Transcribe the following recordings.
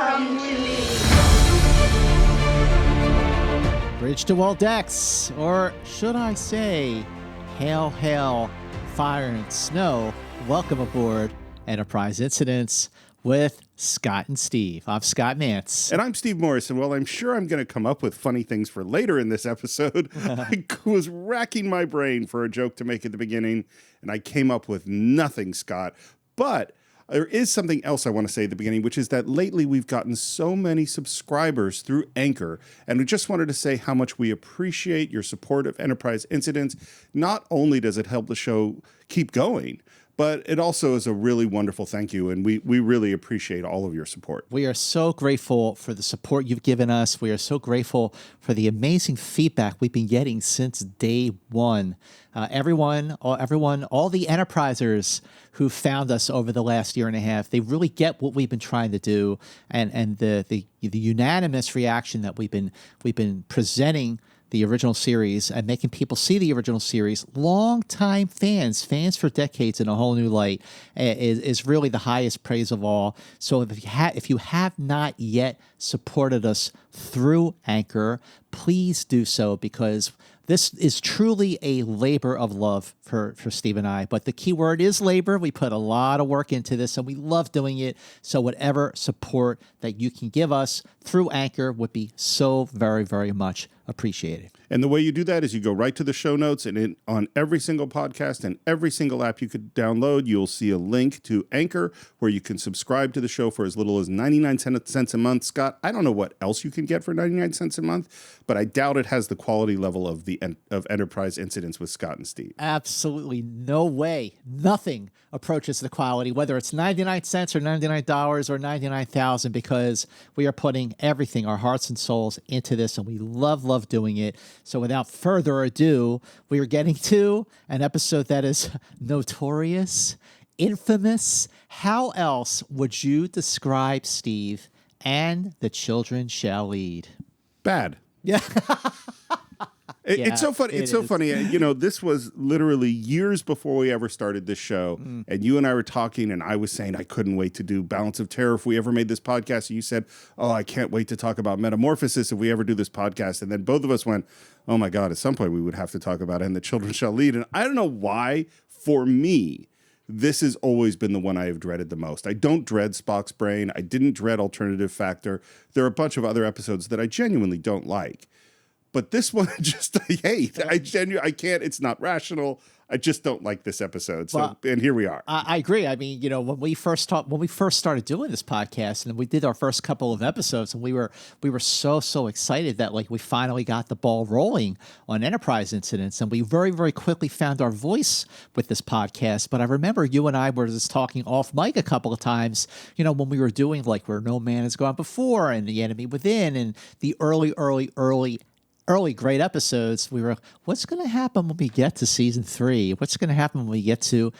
Come with me. Bridge to all decks, or should I say, hail, hail, fire and snow. Welcome aboard Enterprise Incidents with Scott and Steve. I'm Scott Nance. And I'm Steve Morris, and while I'm sure I'm going to come up with funny things for later in this episode, I was racking my brain for a joke to make at the beginning, and I came up with nothing, Scott. But there is something else I want to say at the beginning, which is that lately we've gotten so many subscribers through Anchor, and we just wanted to say how much we appreciate your support of Enterprise Incidents. Not only does it help the show keep going, but it also is a really wonderful thank you, and we really appreciate all of your support. We are so grateful for the support you've given us. We are so grateful for the amazing feedback we've been getting since day one. Everyone, all the Enterprisers who found us over the last year and a half, they really get what we've been trying to do, and the unanimous reaction that we've been presenting the original series and making people see the original series, longtime fans for decades in a whole new light, is really the highest praise of all. So if you have not yet supported us through Anchor, please do so, because this is truly a labor of love for Steve and I. But the key word is labor. We put a lot of work into this, and we love doing it. So whatever support that you can give us through Anchor would be so very, very much appreciated. And the way you do that is you go right to the show notes, and on every single podcast and every single app you could download, you'll see a link to Anchor where you can subscribe to the show for as little as 99 cents a month. Scott, I don't know what else you can get for 99 cents a month, but I doubt it has the quality level of of Enterprise Incidents with Scott and Steve. Absolutely no way. Nothing approaches the quality, whether it's 99 cents or $99 or 99,000, because we are putting everything, our hearts and souls, into this, and we love doing it. So without further ado, we are getting to an episode that is notorious, infamous. How else would you describe, Steve, and the children shall lead? Bad. Yeah. It's so funny. It's so funny. You know, this was literally years before we ever started this show. And you and I were talking, and I was saying I couldn't wait to do Balance of Terror if we ever made this podcast. And you said, oh, I can't wait to talk about Metamorphosis if we ever do this podcast. And then both of us went, oh my God, at some point we would have to talk about And the Children Shall Lead. And I don't know why, for me, this has always been the one I have dreaded the most. I don't dread Spock's Brain. I didn't dread Alternative Factor. There are a bunch of other episodes that I genuinely don't like. But this one, just I hate. I can't. It's not rational. I just don't like this episode. So, well, and here we are. I agree. I mean, you know, when we first started doing this podcast, and we did our first couple of episodes, and we were so excited that like we finally got the ball rolling on Enterprise Incidents, and we very, very quickly found our voice with this podcast. But I remember you and I were just talking off mic a couple of times, you know, when we were doing like Where No Man Has Gone Before and The Enemy Within and the early great episodes. We were, what's going to happen when we get to season 3? What's going to happen when we get to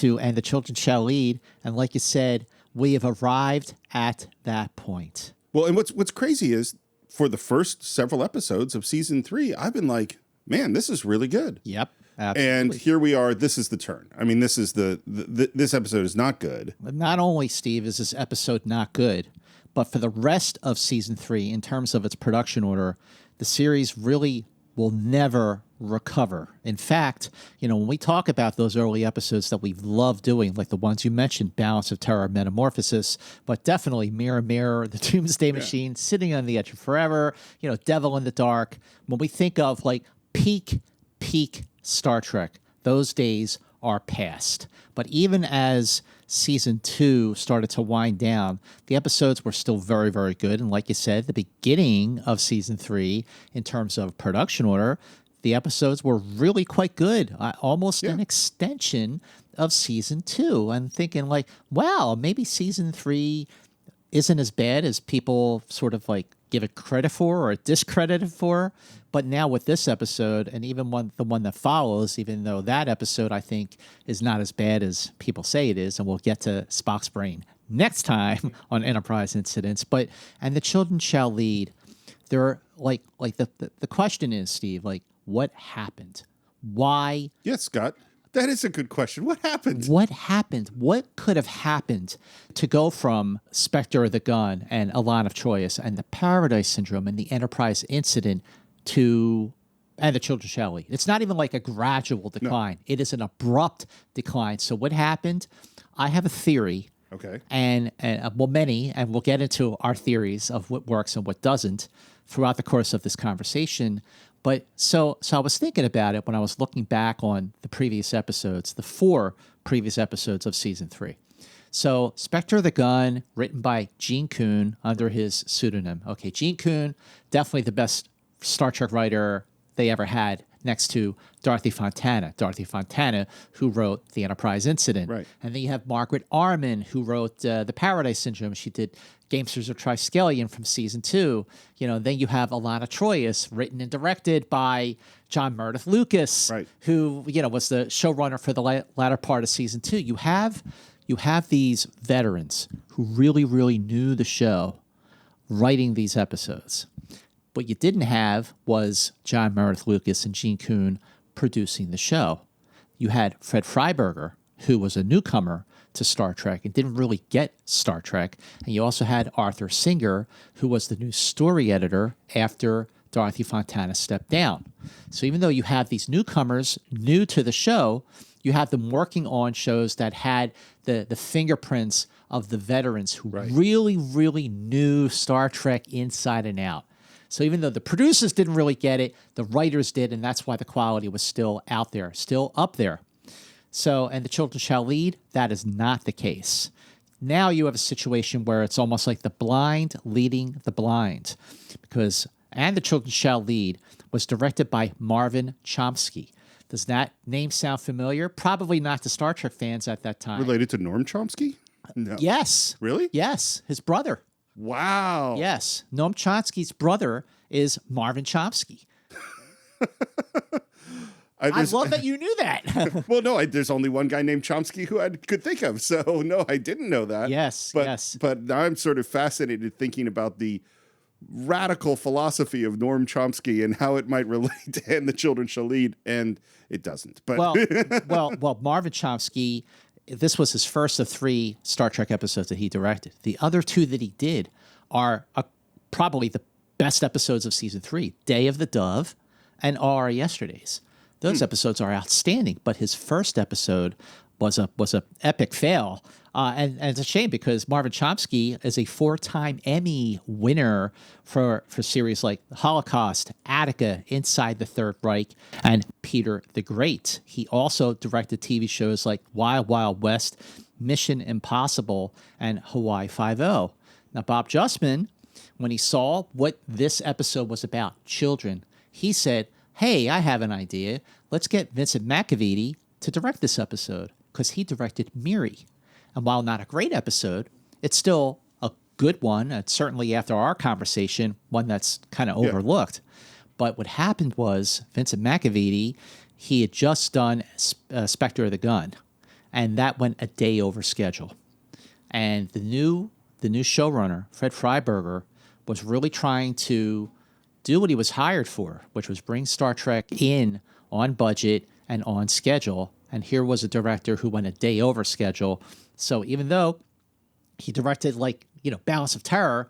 And the Children Shall Lead? And like you said, we have arrived at that point. Well, and what's crazy is for the first several episodes of season 3, I've been like, man, this is really good. Yep. Absolutely. And here we are. This is the turn. I mean, this is this episode is not good. But not only, Steve, is this episode not good, but for the rest of season 3, in terms of its production order, the series really will never recover. In fact, you know, when we talk about those early episodes that we love doing, like the ones you mentioned, Balance of Terror, Metamorphosis, but definitely Mirror, Mirror, The Doomsday Machine, Sitting on the Edge of Forever, you know, Devil in the Dark. When we think of like peak Star Trek, those days are past. But even as season 2 started to wind down, the episodes were still very, very good. And like you said, the beginning of season 3, in terms of production order, the episodes were really quite good. Almost an extension of season 2. And thinking like, wow, maybe season 3 isn't as bad as people sort of like give it credit for or discredit it for. But now with this episode, and even the one that follows, even though that episode I think is not as bad as people say it is, and we'll get to Spock's Brain next time on Enterprise Incidents. But And the Children Shall Lead. There are like the question is, Steve, like, what happened? Why? Yes, Scott. That is a good question. What happened? What happened? What could have happened to go from Spectre of the Gun and A Line of Troyes and the Paradise Syndrome and the Enterprise incident to and the Children Shall Lead? It's not even like a gradual decline. No. It is an abrupt decline. So what happened? I have a theory. Okay. And many, and we'll get into our theories of what works and what doesn't throughout the course of this conversation. But so I was thinking about it when I was looking back on the previous episodes, the 4 previous episodes of season 3. So Spectre of the Gun, written by Gene Coon under his pseudonym. Okay, Gene Coon, definitely the best Star Trek writer they ever had, next to Dorothy Fontana. Dorothy Fontana, who wrote The Enterprise Incident. Right. And then you have Margaret Arman, who wrote The Paradise Syndrome. She did Gamesters of Triskelion from season 2. Then you have Alana Troyes, written and directed by John Meredith Lucas, right, who was the showrunner for the latter part of season 2. You have these veterans who really, really knew the show writing these episodes. What you didn't have was John Meredith Lucas and Gene Coon producing the show. You had Fred Freiberger, who was a newcomer to Star Trek and didn't really get Star Trek. And you also had Arthur Singer, who was the new story editor after Dorothy Fontana stepped down. So even though you have these newcomers new to the show, you have them working on shows that had the fingerprints of the veterans who really, really knew Star Trek inside and out. So even though the producers didn't really get it, the writers did, and that's why the quality was still out there, still up there. So, and The Children Shall Lead, that is not the case. Now you have a situation where it's almost like the blind leading the blind, because And the Children Shall Lead was directed by Marvin Chomsky. Does that name sound familiar? Probably not to Star Trek fans at that time. Related to Norm Chomsky? No. Yes. Really? Yes, his brother. Wow. Yes. Noam Chomsky's brother is Marvin Chomsky. I love that you knew that. Well, no, there's only one guy named Chomsky who I could think of. So, no, I didn't know that. Yes, yes. But now I'm sort of fascinated thinking about the radical philosophy of Noam Chomsky and how it might relate to And the Children Shall Lead, and it doesn't. But well, Marvin Chomsky, this was his first of 3 Star Trek episodes that he directed. The other 2 that he did are probably the best episodes of season 3, Day of the Dove and All Our Yesterdays. Those episodes are outstanding, but his first episode was a epic fail. And it's a shame because Marvin Chomsky is a 4-time Emmy winner for series like Holocaust, Attica, Inside the Third Reich, and Peter the Great. He also directed TV shows like Wild Wild West, Mission Impossible, and Hawaii Five-0. Now, Bob Justman, when he saw what this episode was about, children, he said, hey, I have an idea. Let's get Vincent McAveety to direct this episode, because he directed Miri. And while not a great episode, it's still a good one. And certainly after our conversation, one that's kind of overlooked. But what happened was Vincent McAveety, he had just done Spectre of the Gun, and that went a day over schedule. And the new showrunner, Fred Freiberger, was really trying to do what he was hired for, which was bring Star Trek in on budget and on schedule. And here was a director who went a day over schedule. So even though he directed Balance of Terror,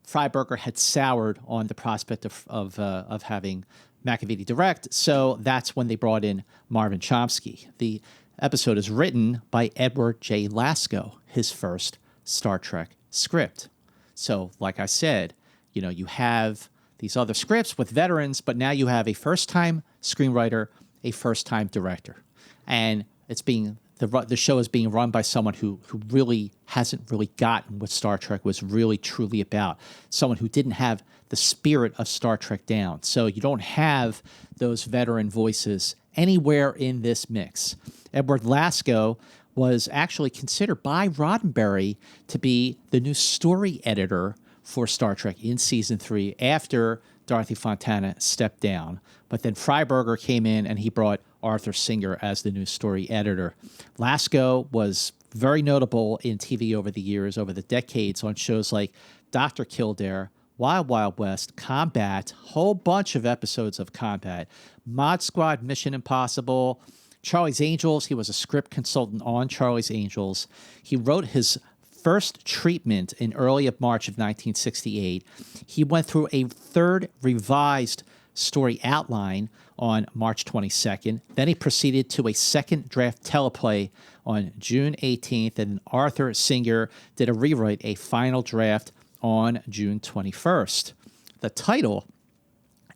Freiberger had soured on the prospect of having McAveety direct. So that's when they brought in Marvin Chomsky. The episode is written by Edward J. Lasko, his first Star Trek script. So like I said, you have these other scripts with veterans, but now you have a first-time screenwriter, a first-time director. And it's being the show is being run by someone who really hasn't really gotten what Star Trek was really truly about. Someone who didn't have the spirit of Star Trek down. So you don't have those veteran voices anywhere in this mix. Edward Lasko was actually considered by Roddenberry to be the new story editor for Star Trek in season 3 after Dorothy Fontana stepped down. But then Freiberger came in and he brought Arthur Singer as the new story editor. Lasko was very notable in TV over the years, over the decades, on shows like Dr. Kildare, Wild Wild West, Combat, whole bunch of episodes of Combat, Mod Squad, Mission Impossible, Charlie's Angels, he was a script consultant on Charlie's Angels. He wrote his first treatment in early March of 1968. He went through a third revised story outline on March 22nd. Then he proceeded to a second draft teleplay on June 18th, and Arthur Singer did a rewrite, a final draft, on June 21st. The title,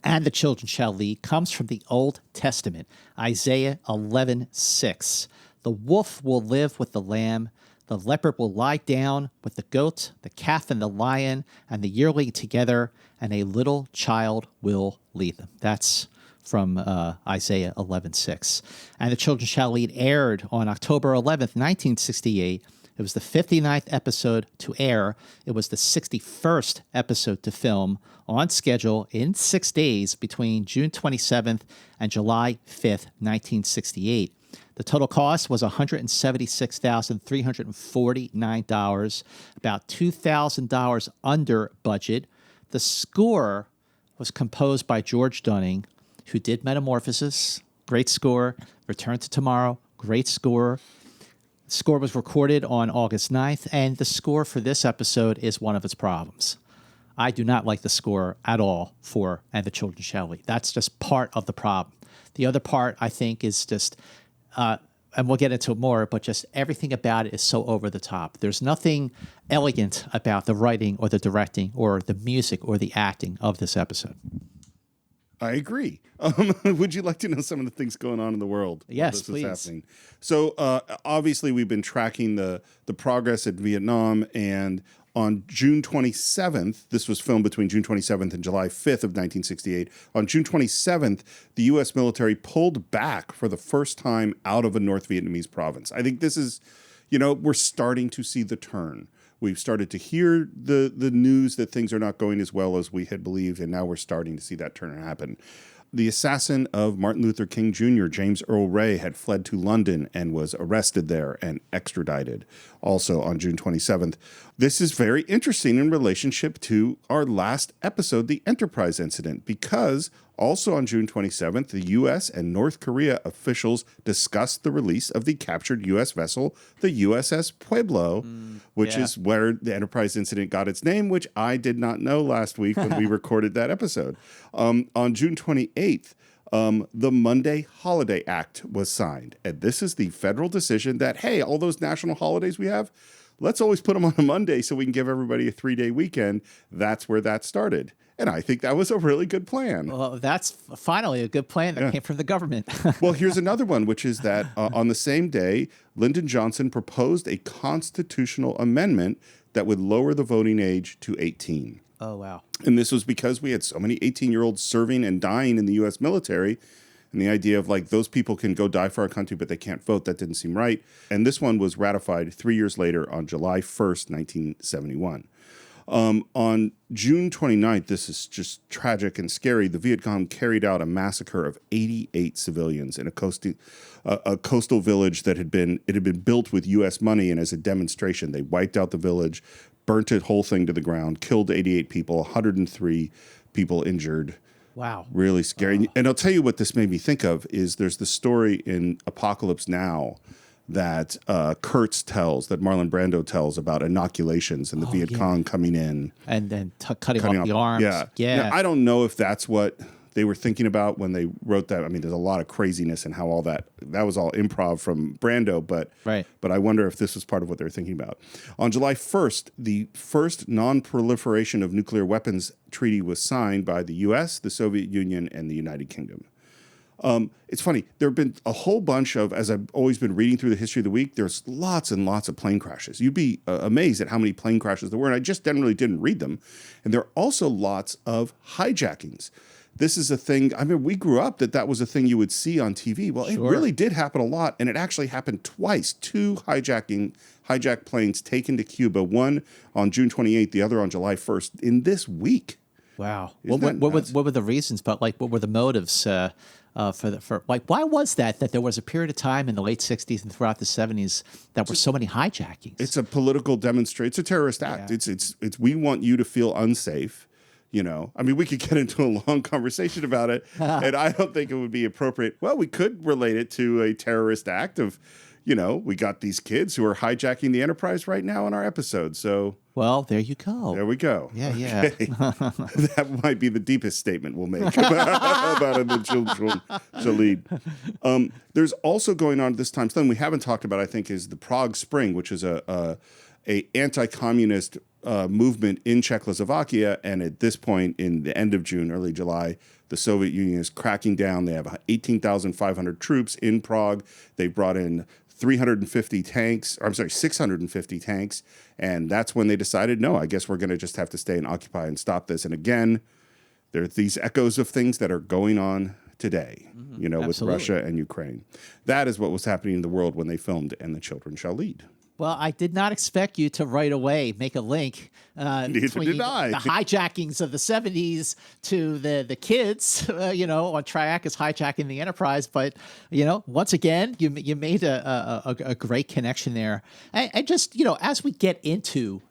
"And the Children Shall Lead," comes from the Old Testament, Isaiah 11:6. "The wolf will live with the lamb, the leopard will lie down with the goat, the calf and the lion, and the yearling together, and a little child will lead them." That's from Isaiah 11:6. "And the Children Shall Lead" aired on October 11th, 1968. It was the 59th episode to air. It was the 61st episode to film, on schedule in 6 days between June 27th and July 5th, 1968. The total cost was $176,349, about $2,000 under budget. The score was composed by George Dunning, who did Metamorphosis, great score. Return to Tomorrow, great score. The score was recorded on August 9th, and the score for this episode is one of its problems. I do not like the score at all for "And the Children Shall Lead." That's just part of the problem. The other part, I think, is just, and we'll get into it more, but just everything about it is so over the top. There's nothing elegant about the writing or the directing or the music or the acting of this episode. I agree. Would you like to know some of the things going on in the world? Yes, this is please. happening? So obviously we've been tracking the progress at Vietnam, and on June 27th, this was filmed between June 27th and July 5th of 1968. On June 27th, the U.S. military pulled back for the first time out of a North Vietnamese province. I think this is, we're starting to see the turn. We've started to hear the news that things are not going as well as we had believed, and now we're starting to see that turn happen. The assassin of Martin Luther King Jr., James Earl Ray, had fled to London and was arrested there and extradited, also on June 27th. This is very interesting in relationship to our last episode, the Enterprise incident, because also on June 27th, the U.S. and North Korea officials discussed the release of the captured U.S. vessel, the USS Pueblo, which is where the Enterprise incident got its name, which I did not know last week when we recorded that episode. On June 28th, the Monday Holiday Act was signed. And this is the federal decision that, hey, all those national holidays we have, let's always put them on a Monday so we can give everybody a 3-day weekend. That's where that started. And I think that was a really good plan. Well, that's finally a good plan that came from the government. Well, here's another one, which is that on the same day, Lyndon Johnson proposed a constitutional amendment that would lower the voting age to 18. Oh, wow. And this was because we had so many 18-year-olds serving and dying in the U.S. military. And the idea of those people can go die for our country, but they can't vote, that didn't seem right. And this one was ratified 3 years later on July 1st, 1971. On June 29th, this is just tragic and scary. The Viet Cong carried out a massacre of 88 civilians in a coastal village that had been built with U.S. money, and as a demonstration, they wiped out the village, burnt the whole thing to the ground, killed 88 people, 103 people injured. Wow. Really scary. And I'll tell you what this made me think of is there's the story in Apocalypse Now that Kurtz tells, that Marlon Brando tells about inoculations and the Viet Cong coming in. And then cutting off the arms. Yeah. Now, I don't know if that's what they were thinking about when they wrote that. I mean, there's a lot of craziness and how all that was all improv from Brando, but I wonder if this was part of what they were thinking about. On July 1st, the first non-proliferation of nuclear weapons treaty was signed by the U.S., the Soviet Union, and the United Kingdom. It's funny. There have been a whole bunch of, as I've always been reading through the history of the week, there's lots and lots of plane crashes. You'd be amazed at how many plane crashes there were, and I just generally didn't read them. And there are also lots of hijackings. This is a thing, I mean, we grew up that was a thing you would see on TV. Well, It really did happen a lot, and it actually happened twice. 2 hijacked planes taken to Cuba, one on June 28th, the other on July 1st, in this week. Wow. What were the reasons, but what were the motives for why was that there was a period of time in the late 60s and throughout the 70s that were so many hijackings? It's a political demonstration. It's a terrorist act. Yeah. It's we want you to feel unsafe. You know, I mean, we could get into a long conversation about it, and I don't think it would be appropriate. Well, we could relate it to a terrorist act of, you know, we got these kids who are hijacking the Enterprise right now in our episode. So, well, there you go. There we go. Yeah, okay. That might be the deepest statement we'll make about the children to lead. There's also going on this time, something we haven't talked about, I think, is the Prague Spring, which is a anti-communist movement in Czechoslovakia, and at this point, in the end of June, early July, the Soviet Union is cracking down. They have 18,500 troops in Prague. They brought in 650 tanks, and that's when they decided, no, I guess we're going to just have to stay and occupy and stop this. And again, there are these echoes of things that are going on today, you know, Absolutely. with Russia and Ukraine. That is what was happening in the world when they filmed And the Children Shall Lead. Well, I did not expect you to right away make a link between the hijackings of the 70s to the kids, you know, on Triacus hijacking the Enterprise. But, you know, once again, you made a great connection there. And just, you know, as we get into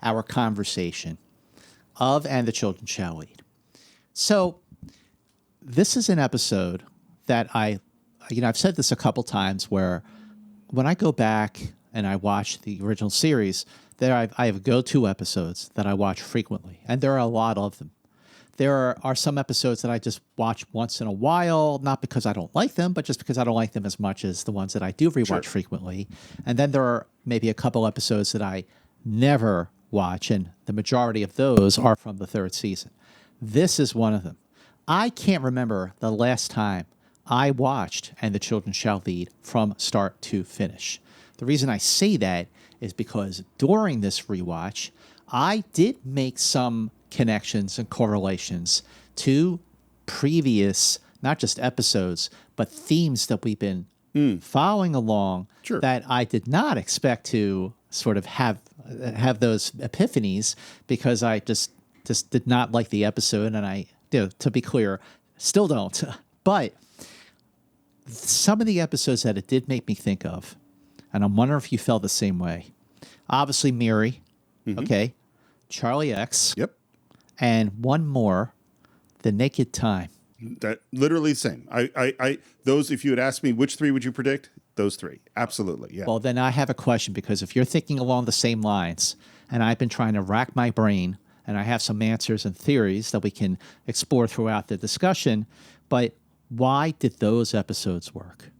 our conversation of And the Children Shall Lead. So this is an episode that I've said this a couple times where when I go back and I watch the original series, I have go-to episodes that I watch frequently, and there are a lot of them. There are some episodes that I just watch once in a while, not because I don't like them, but just because I don't like them as much as the ones that I do rewatch frequently. And then there are maybe a couple episodes that I never watch, and the majority of those are from the third season. This is one of them. I can't remember the last time I watched And the Children Shall Lead from start to finish. The reason I say that is because during this rewatch, I did make some connections and correlations to previous, not just episodes, but themes that we've been following along that I did not expect to sort of have those epiphanies, because I just did not like the episode, and I, to be clear, still don't. But some of the episodes that it did make me think of, and I'm wondering if you felt the same way. Obviously, Miri, okay, Charlie X, and one more, The Naked Time. That literally the same. I those, if you had asked me which three would you predict, those three, absolutely, yeah. Well, then I have a question, because if you're thinking along the same lines, and I've been trying to rack my brain, and I have some answers and theories that we can explore throughout the discussion, but why did those episodes work?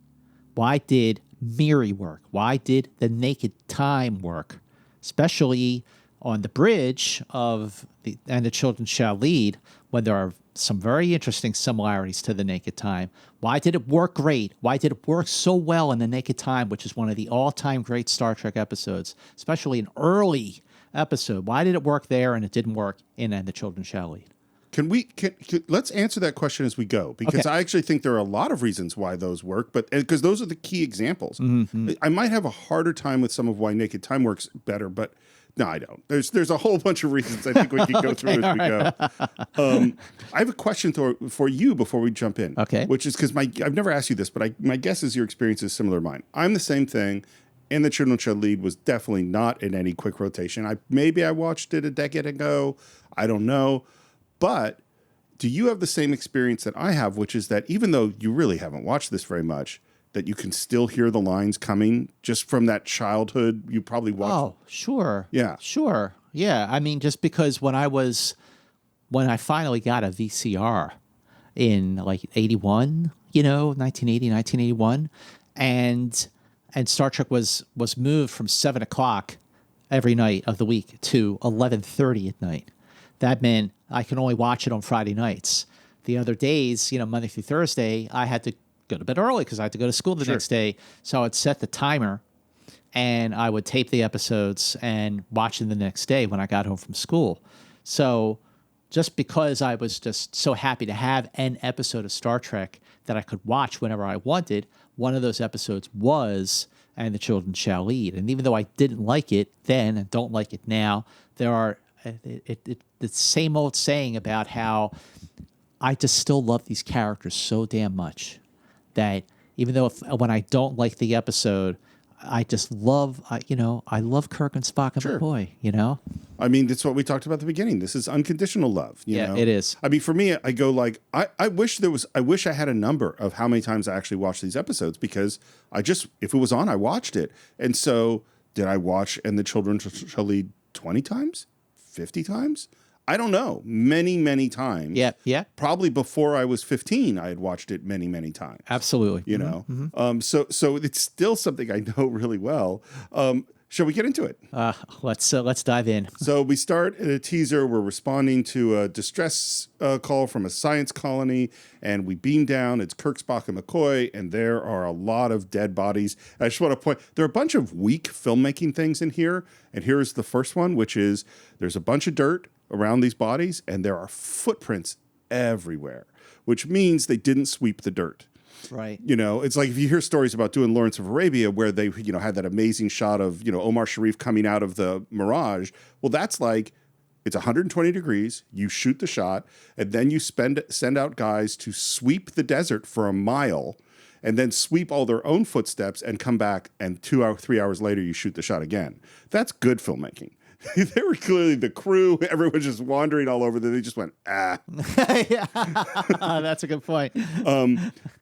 Why did Miri work? Why did The Naked Time work? Especially on the bridge of And the Children Shall Lead, when there are some very interesting similarities to The Naked Time. Why did it work great? Why did it work so well in The Naked Time, which is one of the all-time great Star Trek episodes, especially an early episode? Why did it work there and it didn't work in And the Children Shall Lead? Let's answer that question as we go, because I actually think there are a lot of reasons why those work, but because those are the key examples. I might have a harder time with some of why Naked Time works better, but no, I don't. There's a whole bunch of reasons I think we can go through as we go. I have a question for you before we jump in. Okay. Which is because I've never asked you this, but my guess is your experience is similar to mine. I'm the same thing. And the Children Shall Lead was definitely not in any quick rotation. Maybe I watched it a decade ago. I don't know. But do you have the same experience that I have, which is that even though you really haven't watched this very much, that you can still hear the lines coming just from that childhood you probably watched? Oh, sure. Yeah. Sure. Yeah. I mean, just because when I finally got a VCR in like 81, 1980, 1981, and Star Trek was moved from 7 o'clock every night of the week to 11:30 at night. That meant I can only watch it on Friday nights. The other days, Monday through Thursday, I had to go to bed early because I had to go to school the next day. So I would set the timer, and I would tape the episodes and watch them the next day when I got home from school. So just because I was just so happy to have an episode of Star Trek that I could watch whenever I wanted, one of those episodes was And the Children Shall Lead. And even though I didn't like it then and don't like it now, there are the same old saying about how I just still love these characters so damn much that even though when I don't like the episode, I just love, I love Kirk and Spock and McCoy, I mean, that's what we talked about at the beginning. This is unconditional love. You know? It is. I mean, for me, I go like, I wish I had a number of how many times I actually watched these episodes, because if it was on, I watched it. And so did I watch And the Children Shall Lead 20 times? 50 times? I don't know. Many, many times. Yeah. Probably before I was 15, I had watched it many, many times. Absolutely. You know? So it's still something I know really well. Shall we get into it? Let's dive in. So we start in a teaser. We're responding to a distress call from a science colony, and we beam down. It's Kirk, Spock, and McCoy, and there are a lot of dead bodies. I just want to point, there are a bunch of weak filmmaking things in here, and here's the first one, which is there's a bunch of dirt around these bodies, and there are footprints everywhere, which means they didn't sweep the dirt. Right. It's like if you hear stories about doing Lawrence of Arabia where they, had that amazing shot of, Omar Sharif coming out of the mirage. Well, that's like, it's 120 degrees. You shoot the shot, and then you send out guys to sweep the desert for a mile, and then sweep all their own footsteps and come back. And 3 hours later, you shoot the shot again. That's good filmmaking. They were clearly the crew. Everyone was just wandering all over there. They just went, Yeah, that's a good point.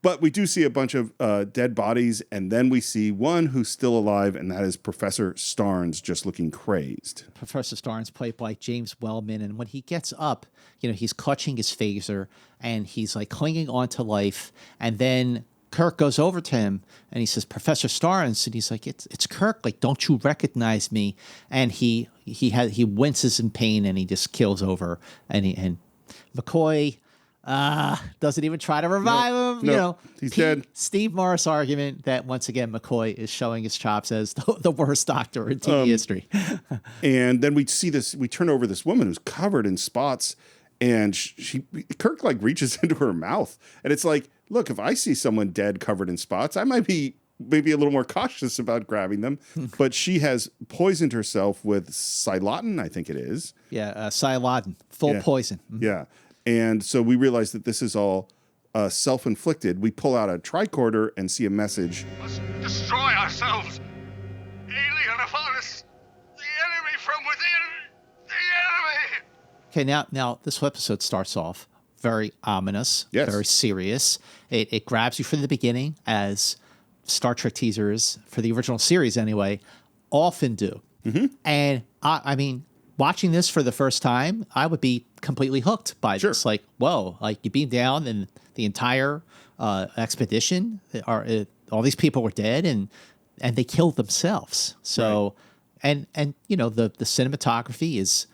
But we do see a bunch of dead bodies, and then we see one who's still alive, and that is Professor Starnes, just looking crazed. Professor Starnes, played by James Wellman, and when he gets up, he's clutching his phaser, and he's like clinging on to life, and then Kirk goes over to him and he says, "Professor Starnes," and he's like, "It's Kirk. Like, don't you recognize me?" And he winces in pain and he just kills over. And McCoy doesn't even try to revive him. No, he's dead. Steve Morris argument that once again McCoy is showing his chops as the worst doctor in TV history. And then we turn over this woman who's covered in spots, and Kirk like reaches into her mouth, and it's like, look, if I see someone dead covered in spots, I might be maybe a little more cautious about grabbing them. But she has poisoned herself with silotin, I think it is. Yeah, silotin, full poison. Mm-hmm. Yeah. And so we realize that this is all self-inflicted. We pull out a tricorder and see a message. Must destroy ourselves. Alien upon us. The enemy from within. The enemy. Okay, now this episode starts off very ominous, very serious. It grabs you from the beginning, as Star Trek teasers for the original series anyway often do. Mm-hmm. And I mean, watching this for the first time, I would be completely hooked by this. Like, whoa, like you beam down and the entire expedition, all these people were dead and they killed themselves. So, right. and the cinematography is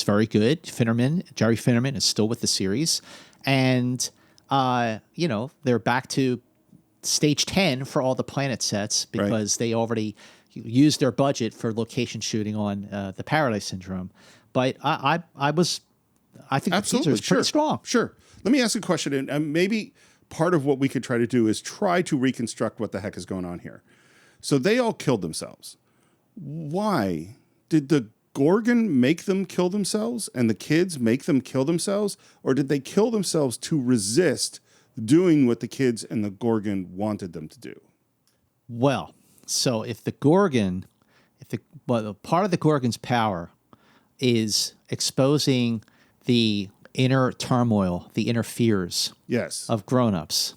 very good. Jerry Finnerman is still with the series, and they're back to stage 10 for all the planet sets because they already used their budget for location shooting on the Paradise Syndrome. But I think the teaser is pretty strong. Sure. Let me ask a question, and maybe part of what we could try to do is try to reconstruct what the heck is going on here. So they all killed themselves. Why did the Gorgon make them kill themselves and the kids make them kill themselves? Or did they kill themselves to resist doing what the kids and the Gorgon wanted them to do? Well, so if the Gorgon, part of the Gorgon's power is exposing the inner turmoil, the inner fears of grown-ups.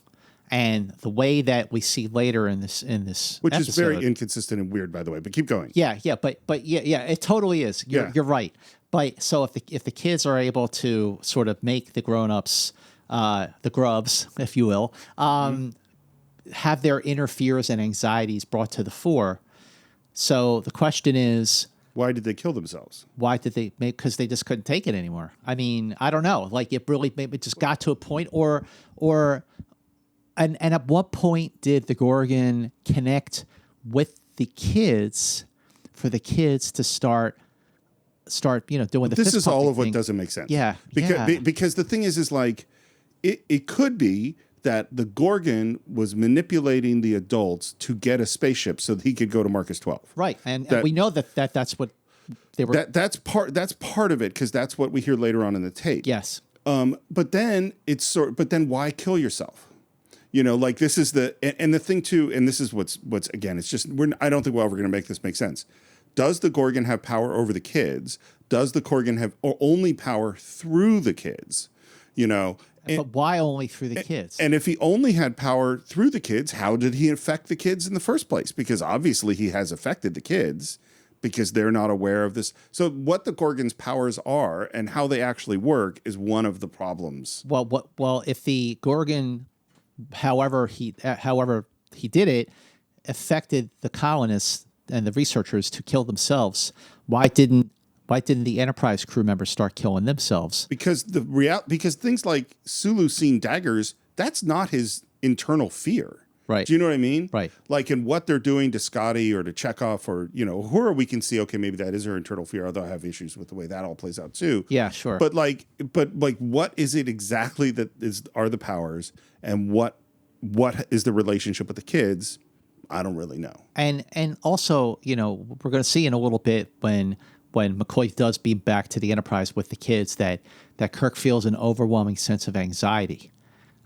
And the way that we see later in this which episode, is very inconsistent and weird, by the way, but keep going. Yeah, but it totally is. You're right. But so if the kids are able to sort of make the grown-ups, the grubs, if you will, have their inner fears and anxieties brought to the fore. So the question is, why did they kill themselves? Why did they make? Because they just couldn't take it anymore. I mean, I don't know. Like it really maybe just got to a point, and at what point did the Gorgon connect with the kids for the kids to start doing the This is all of what thing. Doesn't make sense. Yeah. Because the thing is like it could be that the Gorgon was manipulating the adults to get a spaceship so that he could go to Marcus 12. Right. And we know that's what they were. That's part of it, because that's what we hear later on in the tape. Yes. But then why kill yourself? You know, like this is and the thing too, and this is what's again, it's just I don't think we're ever going to make this make sense. Does the Gorgon have power over the kids? Does the Gorgon have only power through the kids? You know, but why only through the kids? And if he only had power through the kids, how did he affect the kids in the first place? Because obviously he has affected the kids because they're not aware of this. So what the Gorgon's powers are and how they actually work is one of the problems. Well, if the Gorgon, however he did it, affected the colonists and the researchers to kill themselves, why didn't the Enterprise crew members start killing themselves? Because because things like Sulu seeing daggers, that's not his internal fear. Right. Do you know what I mean? Right. Like in what they're doing to Scotty or to Chekhov or, you know, whoever we can see, okay, maybe that is her internal fear, although I have issues with the way that all plays out too. Yeah, sure. But what is it exactly that are the powers, and what is the relationship with the kids? I don't really know. And also, you know, we're going to see in a little bit when McCoy does beam back to the Enterprise with the kids that Kirk feels an overwhelming sense of anxiety,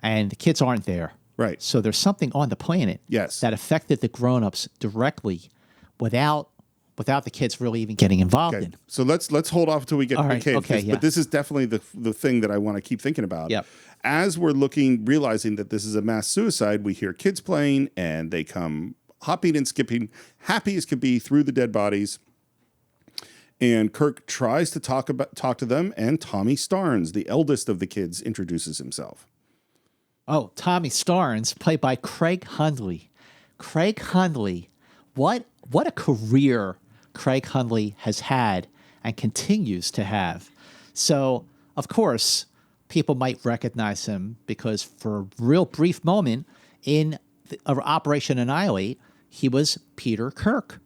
and the kids aren't there. Right. So there's something on the planet that affected the grown-ups directly without the kids really even getting involved in. So let's hold off until we get to the kids. Okay, But this is definitely the thing that I want to keep thinking about. Yep. As we're realizing that this is a mass suicide, we hear kids playing and they come hopping and skipping, happy as could be through the dead bodies. And Kirk tries to talk to them, and Tommy Starnes, the eldest of the kids, introduces himself. Oh, Tommy Starnes, played by Craig Hundley. Craig Hundley, what a career Craig Hundley has had and continues to have. So, of course, people might recognize him because for a real brief moment in Operation Annihilate, he was Peter Kirk.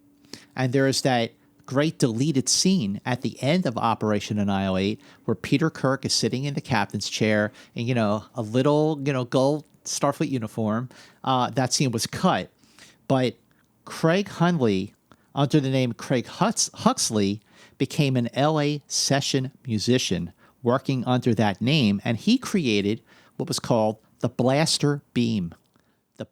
And there is that great deleted scene at the end of Operation Annihilate where Peter Kirk is sitting in the captain's chair in, you know, a little, you know, gold Starfleet uniform. That scene was cut. But Craig Hundley, under the name Craig Huxley, became an LA session musician working under that name, and he created what was called the blaster beam. That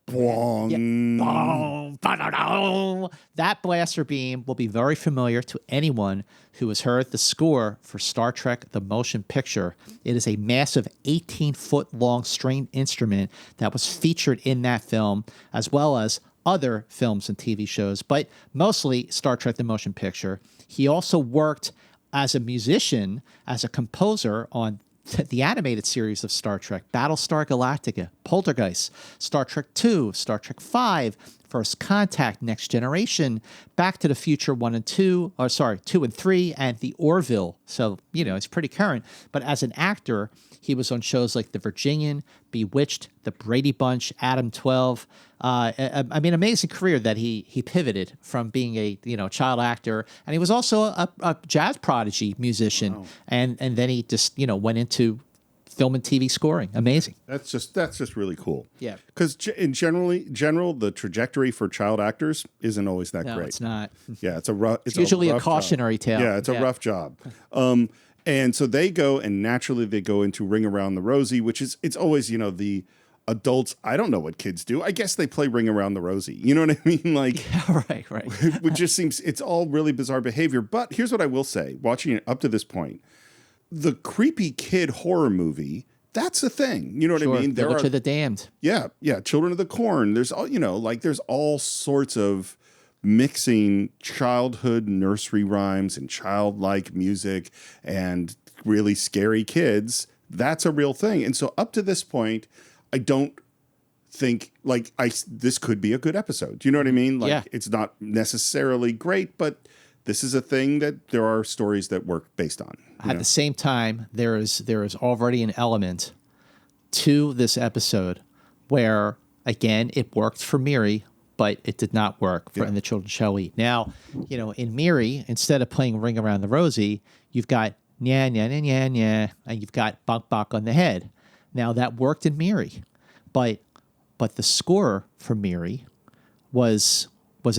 blaster beam will be very familiar to anyone who has heard the score for Star Trek The Motion Picture. It is a massive 18-foot-long stringed instrument that was featured in that film, as well as other films and TV shows, but mostly Star Trek The Motion Picture. He also worked as a musician, as a composer on the animated series of Star Trek, Battlestar Galactica, Poltergeist, Star Trek II, Star Trek V, First Contact, Next Generation, Back to the Future 2 and 3, and The Orville. So, you know, it's pretty current. But as an actor, he was on shows like The Virginian, Bewitched, The Brady Bunch, Adam 12. I mean, amazing career that he pivoted from being a, you know, child actor, and he was also a jazz prodigy musician, wow. and then he just, you know, went into film and TV scoring. Amazing. That's just really cool. Yeah, because in general, the trajectory for child actors isn't always that great. No, it's not. Yeah, it's usually a a cautionary tale. Yeah, it's a rough job. And so they go into Ring Around the Rosie, which is, it's always, you know, the adults, I don't know what kids do. I guess they play Ring Around the Rosie. You know what I mean? Like, yeah, right. Which just seems, it's all really bizarre behavior. But here's what I will say, watching it up to this point, the creepy kid horror movie, that's a thing. You know what I mean? Village of the Damned. Yeah. Children of the Corn. There's all, you know, like there's all sorts of mixing childhood nursery rhymes and childlike music and really scary kids. That's a real thing. And so up to this point, I don't think this could be a good episode. Do you know what I mean? Like, yeah. It's not necessarily great, but this is a thing that there are stories that work based on. At the same time, there is already an element to this episode where, again, it worked for Miri, but it did not work for And the Children Shall Eat. Now, you know, in Miri, instead of playing Ring Around the Rosie, you've got nya, nya, nya, nya, nya, and you've got bonk, bonk on the head. Now, that worked in Miri, but the score for Miri was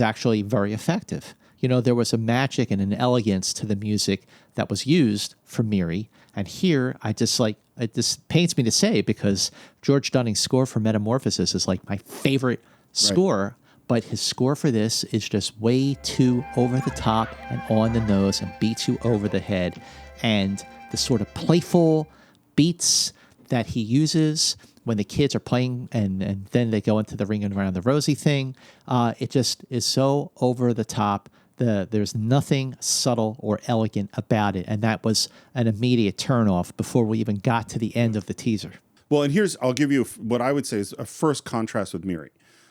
actually very effective. You know, there was a magic and an elegance to the music that was used for Miri, and here I just it just pains me to say because George Dunning's score for Metamorphosis is like my favorite score, but his score for this is just way too over the top and on the nose and beats you over the head. And the sort of playful beats that he uses when the kids are playing and then they go into the ring and around the Rosie thing, it just is so over the top. There's nothing subtle or elegant about it, and that was an immediate turnoff before we even got to the end of the teaser. Well, and I'll give you what I would say is a first contrast with Miri.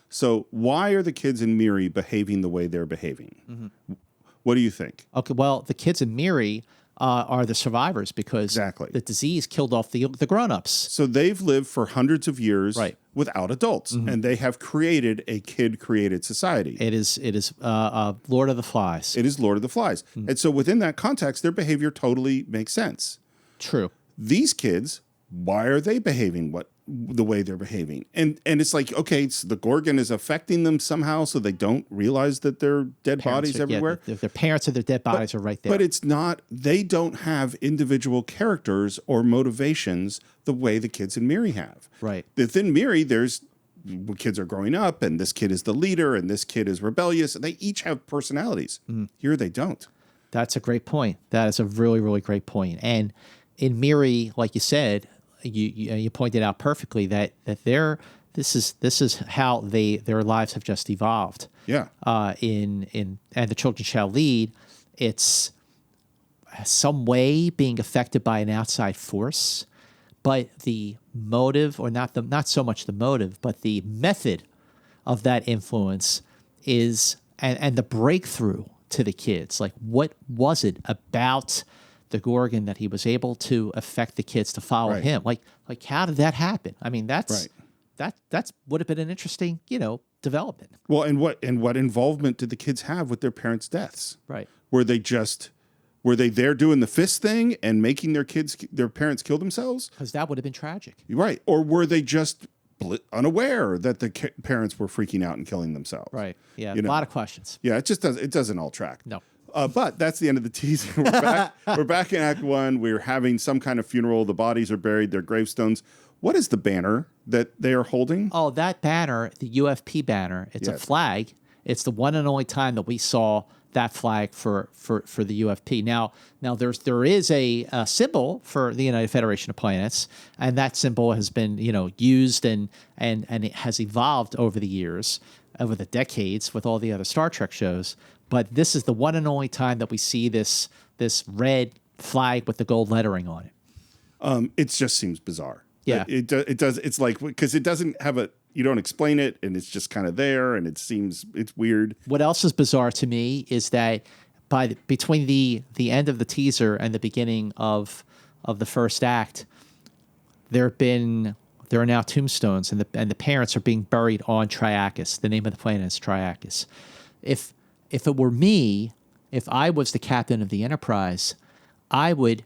So why are the kids in Miri behaving the way they're behaving? Mm-hmm. What do you think? Okay, well, the kids in Miri are the survivors because the disease killed off the grown-ups. So they've lived for hundreds of years without adults, and they have created a kid-created society. It is Lord of the Flies. It is Lord of the Flies. Mm-hmm. And so within that context, their behavior totally makes sense. True. These kids, why are they behaving the way they're behaving? And it's like, okay, the Gorgon is affecting them somehow so they don't realize that there are dead bodies everywhere. Yeah, their parents and their dead bodies are right there. But it's not, they don't have individual characters or motivations the way the kids in Miri have. Right. Within Miri, kids are growing up and this kid is the leader and this kid is rebellious. They each have personalities. Mm. Here they don't. That's a great point. That is a really, really great point. And in Miri, like you said, you pointed out perfectly that this is how their lives have just evolved. Yeah. And the children shall lead. It's some way being affected by an outside force, but the motive, or not so much the motive, but the method of that influence is and the breakthrough to the kids. Like, what was it about the Gorgon that he was able to affect the kids to follow him? Like how did that happen? I mean, that's would have been an interesting, development. Well, and what involvement did the kids have with their parents' deaths? Right. Were they there doing the fist thing and making their parents kill themselves? Because that would have been tragic. Right. Or were they just unaware that the parents were freaking out and killing themselves? Right. Yeah. A lot of questions. Yeah. It doesn't all track. No. But that's the end of the teaser. We're back. We're back in Act 1. We're having some kind of funeral. The bodies are buried. They're gravestones. What is the banner that they are holding? Oh, that banner, the UFP banner. It's a flag. It's the one and only time that we saw that flag for the UFP. Now there is a symbol for the United Federation of Planets, and that symbol has been used and it has evolved over the years, over the decades with all the other Star Trek shows. But this is the one and only time that we see this red flag with the gold lettering on it. It just seems bizarre. Yeah, it does. It's like, because it doesn't have you don't explain it, and it's just kind of there, and it's weird. What else is bizarre to me is that between the end of the teaser and the beginning of the first act, there are now tombstones, and the parents are being buried on Triacus. The name of the planet is Triacus. If it were me, if I was the captain of the Enterprise, I would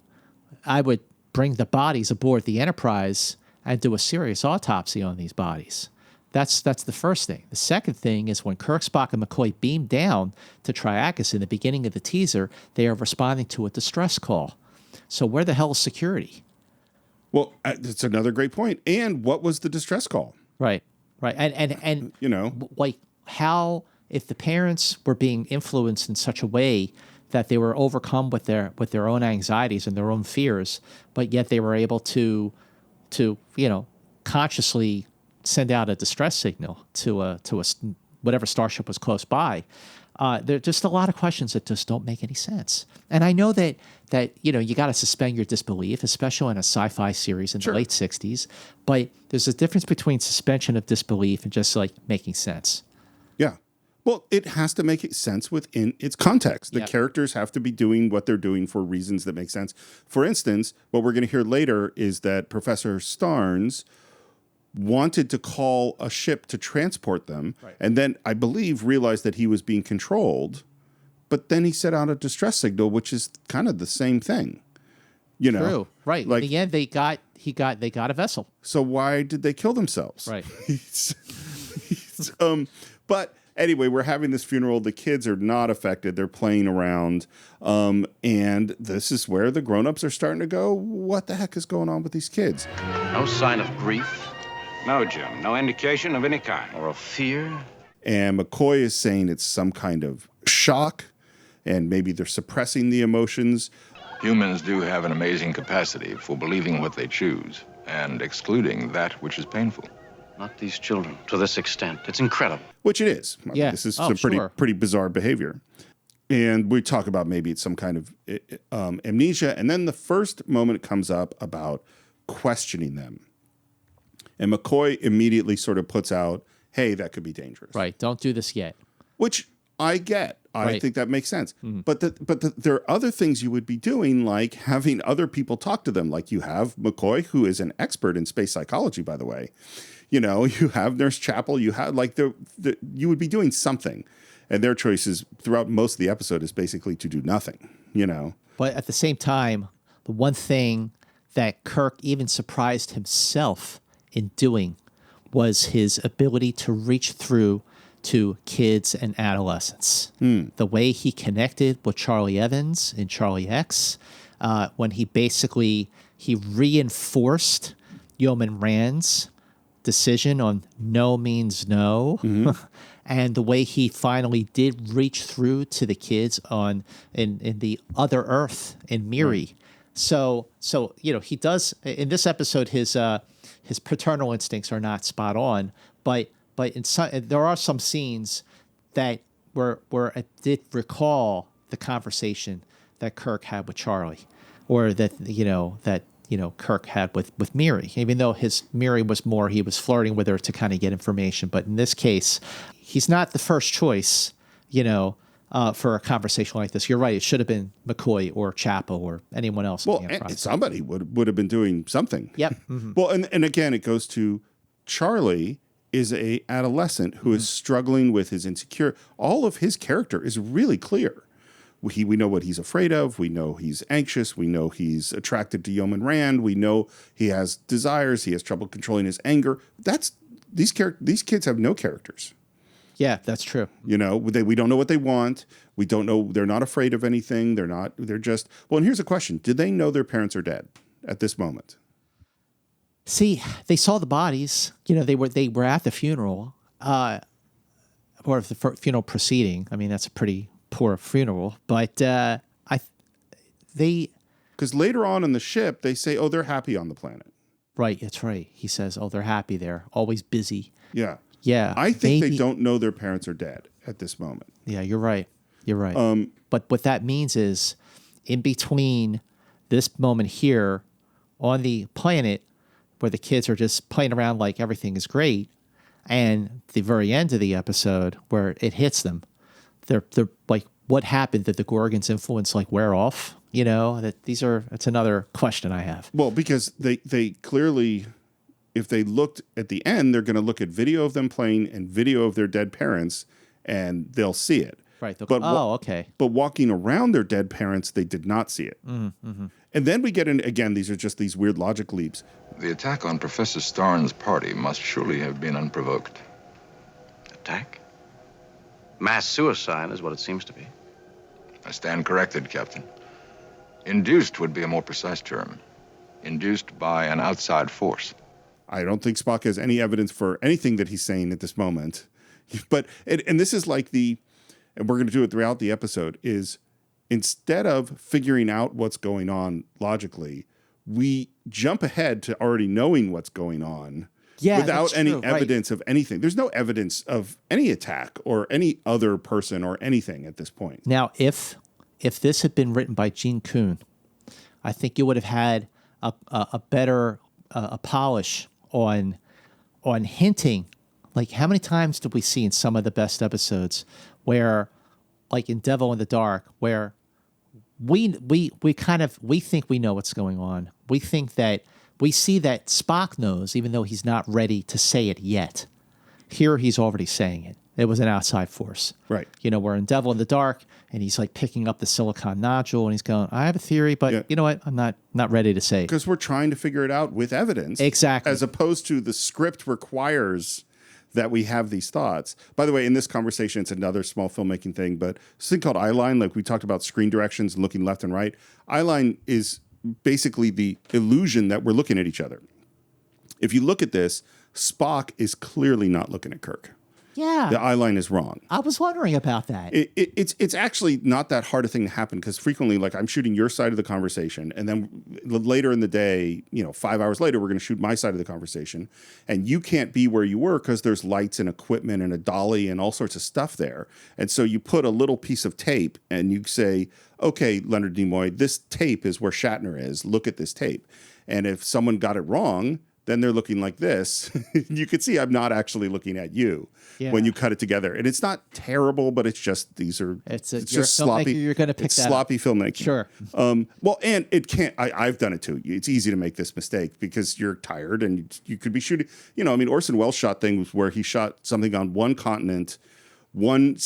bring the bodies aboard the Enterprise and do a serious autopsy on these bodies. That's the first thing. The second thing is when Kirk, Spock, and McCoy beam down to Triacus in the beginning of the teaser, they are responding to a distress call. So where the hell is security? Well, that's another great point. And what was the distress call? Right. And like how, if the parents were being influenced in such a way that they were overcome with their own anxieties and their own fears, but yet they were able to consciously send out a distress signal to a whatever starship was close by. There are just a lot of questions that just don't make any sense. And I know that you got to suspend your disbelief, especially in a sci-fi series in the late 60s. But there's a difference between suspension of disbelief and just like making sense. Yeah. Well, it has to make sense within its context. The characters have to be doing what they're doing for reasons that make sense. For instance, what we're going to hear later is that Professor Starnes wanted to call a ship to transport them, and then I believe realized that he was being controlled, but then he set out a distress signal, which is kind of the same thing. True. Right. Like, in the end, they got a vessel. So why did they kill themselves? Right. But Anyway, we're having this funeral. The kids are not affected. They're playing around. And this is where the grown-ups are starting to go, what the heck is going on with these kids? No sign of grief? No, Jim. No indication of any kind. Or of fear? And McCoy is saying it's some kind of shock, and maybe they're suppressing the emotions. Humans do have an amazing capacity for believing what they choose and excluding that which is painful. Not these children, to this extent. It's incredible. Which it is. Yeah. This is some pretty bizarre behavior. And we talk about maybe it's some kind of amnesia. And then the first moment comes up about questioning them. And McCoy immediately sort of puts out, hey, that could be dangerous. Right. Don't do this yet. Which I get. I think that makes sense. Mm-hmm. But there are other things you would be doing, like having other people talk to them. Like you have McCoy, who is an expert in space psychology, by the way. You know, you have Nurse Chapel. You have you would be doing something. And their choices throughout most of the episode is basically to do nothing, you know. But at the same time, the one thing that Kirk even surprised himself in doing was his ability to reach through to kids and adolescents. The way he connected with Charlie Evans in Charlie X, when he reinforced Yeoman Rand's decision on no means no. And the way he finally did reach through to the kids in the other Earth in Miri. So you know, he does in this episode his paternal instincts are not spot on, but there are some scenes that where I did recall the conversation that Kirk had with Charlie, or that Kirk had with Miri, even though his Miri was more, he was flirting with her to kind of get information. But in this case, he's not the first choice, for a conversation like this. You're right. It should have been McCoy or Chapo or anyone else. Well, somebody would have been doing something. Yep. Mm-hmm. Well, and again, it goes to Charlie is a adolescent who is struggling with his insecure. All of his character is really clear. We know what he's afraid of. We know he's anxious. We know he's attracted to Yeoman Rand. We know he has desires. He has trouble controlling his anger. These kids have no characters. Yeah, that's true. We don't know what they want. We don't know. They're not afraid of anything. They're just, well, and here's a question. Did they know their parents are dead at this moment? See, they saw the bodies. They were at the funeral, or the funeral proceeding. I mean, that's a pretty poor funeral, but because later on in the ship they say, oh, they're happy on the planet. Right, that's right. He says, oh, they're happy there, always busy. Yeah. I think they don't know their parents are dead at this moment. Yeah, you're right. But what that means is, in between this moment here on the planet where the kids are just playing around like everything is great, and the very end of the episode where it hits them, they're like, what happened? Did the Gorgon's influence wear off? It's another question I have. Well, because they clearly, if they looked at the end, they're going to look at video of them playing and video of their dead parents, and they'll see it. Right. Okay. But walking around their dead parents, they did not see it. Mm-hmm. And then we get in, again, these are just these weird logic leaps. The attack on Professor Starn's party must surely have been unprovoked. Attack? Mass suicide is what it seems to be. I stand corrected, Captain. Induced would be a more precise term. Induced by an outside force. I don't think Spock has any evidence for anything that he's saying at this moment. But, and this is and we're going to do it throughout the episode, is instead of figuring out what's going on logically, we jump ahead to already knowing what's going on without any evidence of anything. There's no evidence of any attack or any other person or anything at this point. Now, if this had been written by Gene Kuhn, I think you would have had a better polish on hinting. Like, how many times did we see in some of the best episodes where, like in Devil in the Dark, where we think we know what's going on. We think that we see that Spock knows, even though he's not ready to say it yet. Here, he's already saying it. It was an outside force. Right. We're in Devil in the Dark, and he's picking up the silicon nodule, and he's going, I have a theory, but you know what? I'm not ready to say it. Because we're trying to figure it out with evidence. Exactly. As opposed to the script requires that we have these thoughts. By the way, in this conversation, it's another small filmmaking thing, but this thing called eyeline, like we talked about screen directions and looking left and right. Eyeline is basically the illusion that we're looking at each other. If you look at this, Spock is clearly not looking at Kirk. Yeah. The eyeline is wrong. I was wondering about that. It's actually not that hard a thing to happen because frequently, like, I'm shooting your side of the conversation, and then later in the day, 5 hours later, we're going to shoot my side of the conversation, and you can't be where you were because there's lights and equipment and a dolly and all sorts of stuff there. And so you put a little piece of tape and you say, okay, Leonard Nimoy, this tape is where Shatner is. Look at this tape. And if someone got it wrong, then they're looking like this. You can see I'm not actually looking at you when you cut it together. And it's not terrible, but it's just, it's just sloppy. You're going to pick that sloppy up. filmmaking. Sure. Well, and it can't, I've done it too. It's easy to make this mistake because you're tired and you could be shooting, Orson Welles shot things where he shot something on one continent one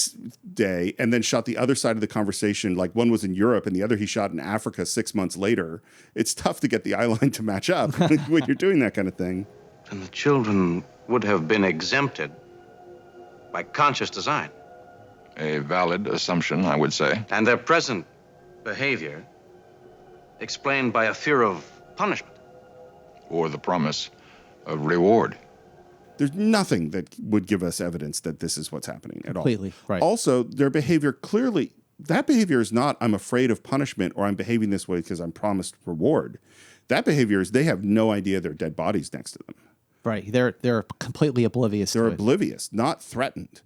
day and then shot the other side of the conversation. Like one was in Europe and the other he shot in Africa 6 months later. It's tough to get the eye line to match up when you're doing that kind of thing. And the children would have been exempted by conscious design. A valid assumption, I would say. And their present behavior explained by a fear of punishment. Or the promise of reward. There's nothing that would give us evidence that this is what's happening at all. Completely, right. Also, their behavior clearly, that behavior is not, I'm afraid of punishment or I'm behaving this way because I'm promised reward. That behavior is they have no idea there are dead bodies next to them. Right. They're completely oblivious. They're oblivious, not threatened.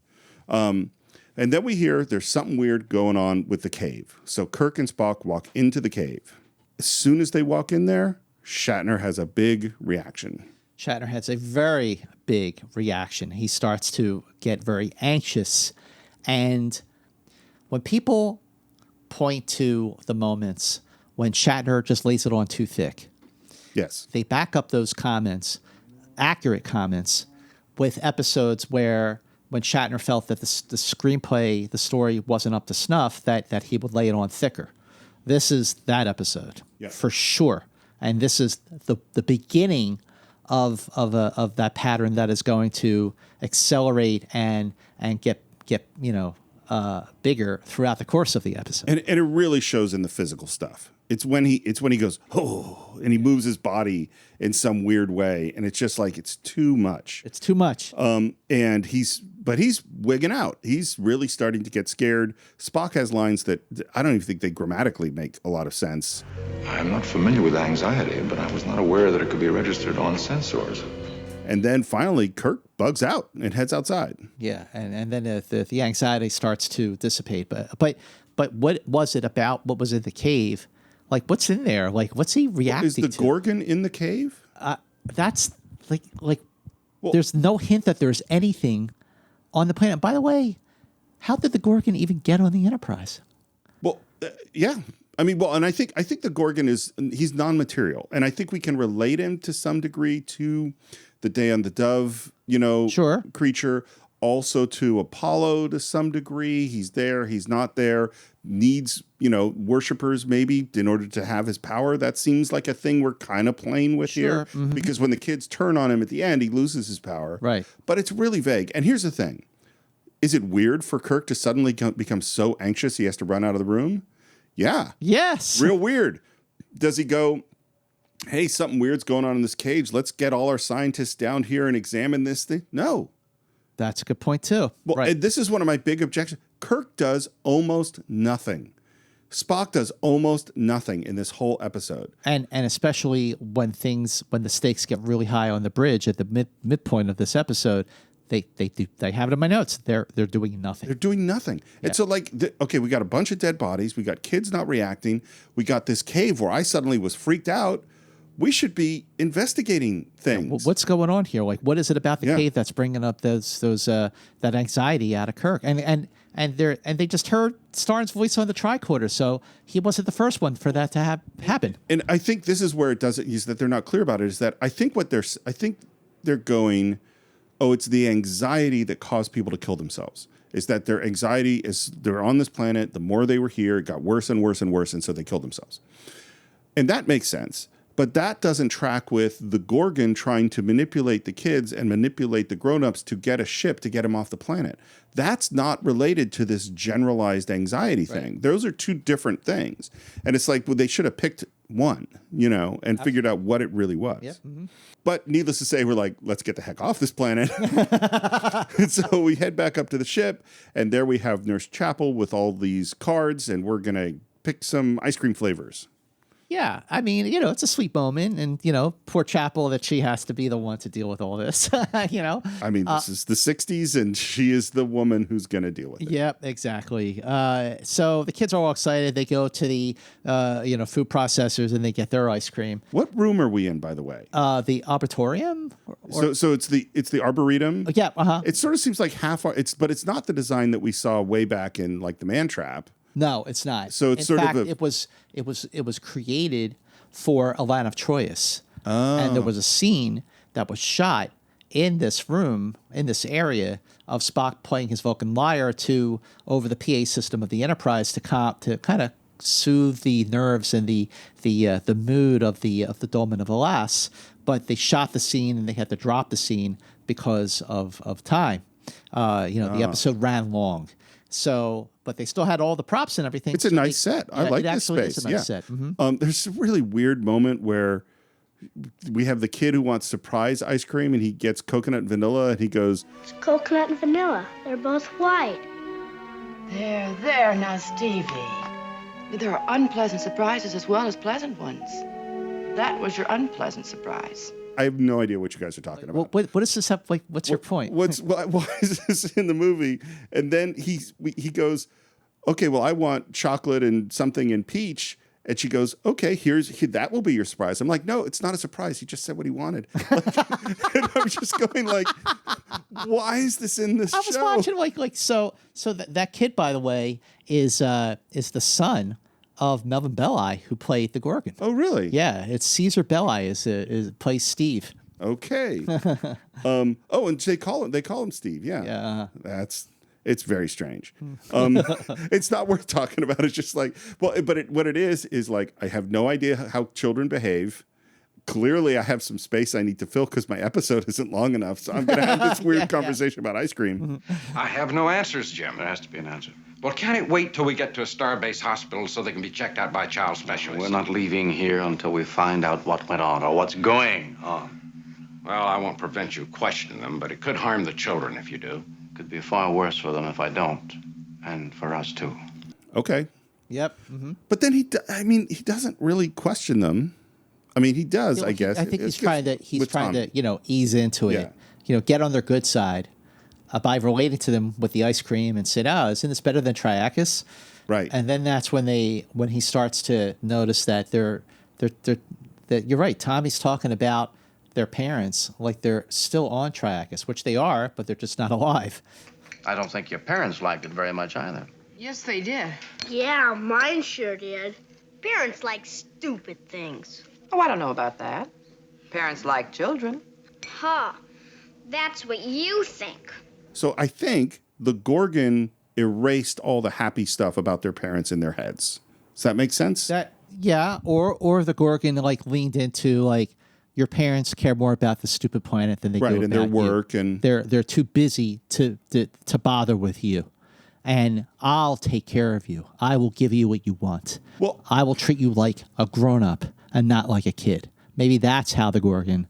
And then we hear there's something weird going on with the cave. So Kirk and Spock walk into the cave. As soon as they walk in there, Shatner has a big reaction. Shatner has a very big reaction. He starts to get very anxious. And when people point to the moments when Shatner just lays it on too thick, yes, they back up those comments, accurate comments, with episodes where when Shatner felt that the screenplay, the story wasn't up to snuff, that he would lay it on thicker. This is that episode, for sure. And this is the beginning of that pattern that is going to accelerate and get bigger throughout the course of the episode. And it really shows in the physical stuff. It's when he goes, oh, and he moves his body in some weird way, and it's just like it's too much. It's too much. And he's wigging out. He's really starting to get scared. Spock has lines that I don't even think they grammatically make a lot of sense. I'm not familiar with anxiety, but I was not aware that it could be registered on sensors. And then finally, Kirk bugs out and heads outside. Yeah, and then the anxiety starts to dissipate. But what was it about? What was in the cave? Like, what's in there? Like, what's he reacting to? Is the Gorgon in the cave? That's like there's no hint that there's anything on the planet. By the way, how did the Gorgon even get on the Enterprise? Well, yeah. I mean, and I think the Gorgon he's non-material. And I think we can relate him to some degree to the Day on the Dove, sure, creature. Also to Apollo to some degree. He's there, he's not there. Needs, worshipers maybe in order to have his power. That seems like a thing we're kind of playing with here. Mm-hmm. Because when the kids turn on him at the end, he loses his power. Right. But it's really vague. And here's the thing. Is it weird for Kirk to suddenly become so anxious he has to run out of the room? Yeah. Yes. Real weird. Does he go, hey, something weird's going on in this cage. Let's get all our scientists down here and examine this thing? No. That's a good point, too. Well, right. And this is one of my big objections. Kirk does almost nothing. Spock does almost nothing in this whole episode. And especially when the stakes get really high on the bridge at the midpoint of this episode, they have it in my notes. They're doing nothing. They're doing nothing. Yeah. And so okay, we got a bunch of dead bodies. We got kids not reacting. We got this cave where I suddenly was freaked out. We should be investigating things. What's going on here? Like, what is it about the cave that's bringing up that anxiety out of Kirk? And they just heard Starn's voice on the tricorder, so he wasn't the first one for that to happen. And I think this is where it doesn't. Is that they're not clear about it? Is that I think they're going, oh, it's the anxiety that caused people to kill themselves. Is that their anxiety is they're on this planet. The more they were here, it got worse and worse and worse, and so they killed themselves. And that makes sense. But that doesn't track with the Gorgon trying to manipulate the kids and manipulate the grown-ups to get a ship to get them off the planet. That's not related to this generalized anxiety thing. Those are two different things. And it's like, well, they should have picked one, and figured out what it really was. Yep. Mm-hmm. But needless to say, we're like, let's get the heck off this planet. And so we head back up to the ship, and there we have Nurse Chapel with all these cards, and we're going to pick some ice cream flavors. Yeah, I mean, it's a sweet moment, and poor Chapel that she has to be the one to deal with all this. I mean, this is the '60s, and she is the woman who's going to deal with it. Yep, exactly. So the kids are all excited. They go to the food processors and they get their ice cream. What room are we in, by the way? The arboretum. So it's the arboretum. Yeah. It sort of seems like but it's not the design that we saw way back in like the Man Trap. No, it's not. So it's in sort fact, of it was created for a land of Troyes, and there was a scene that was shot in this room, in this area, of Spock playing his Vulcan lyre over the PA system of the Enterprise to kind of soothe the nerves and the mood of the Dolmen of Alas. But they shot the scene and they had to drop the scene because of time. The episode ran long. So, but they still had all the props and everything. It's a nice set. I like this space. It's a nice set. Mm-hmm. There's a really weird moment where we have the kid who wants surprise ice cream, and he gets coconut and vanilla, and he goes, "It's coconut and vanilla. They're both white." There, now, Stevie. There are unpleasant surprises as well as pleasant ones. That was your unpleasant surprise. I have no idea what you guys are talking about. What does this have? Like, what's your point? Why is this in the movie? And then he goes, okay, well, I want chocolate and something in peach. And she goes, okay, that will be your surprise. I'm like, no, it's not a surprise. He just said what he wanted. And I'm just going like, why is this in this show? I was watching so that kid, by the way, is the son of Melvin Belli, who played the Gorgon. Oh, really? Yeah, it's Caesar Belli is plays Steve. Okay. And they call him Steve. Yeah. Yeah. It's very strange. It's not worth talking about. It's just like, what it is like, I have no idea how children behave. Clearly, I have some space I need to fill because my episode isn't long enough. So I'm going to have this weird conversation about ice cream. I have no answers, Jim. There has to be an answer. Well, can't it wait till we get to a starbase hospital so they can be checked out by child specialists? We're not leaving here until we find out what went on or what's going on. Well, I won't prevent you questioning them, but it could harm the children if you do. Could be far worse for them if I don't. And for us, too. Okay. Yep. Mm-hmm. But then he doesn't really question them. I mean, he does, I guess. I think he's trying to ease into it. Get on their good side by relating to them with the ice cream and said, "Oh, isn't this better than Triacus?" Right. And then that's when he starts to notice that that you're right. Tommy's talking about their parents like they're still on Triacus, which they are, but they're just not alive. I don't think your parents liked it very much either. Yes, they did. Yeah, mine sure did. Parents like stupid things. Oh, I don't know about that. Parents like children. Huh. That's what you think. So I think the Gorgon erased all the happy stuff about their parents in their heads. Does that make sense? Or the Gorgon leaned into your parents care more about the stupid planet than they do about and their work, you. And they're too busy to bother with you. And I'll take care of you. I will give you what you want. Well, I will treat you like a grown-up and not like a kid. Maybe that's how the Gorgon.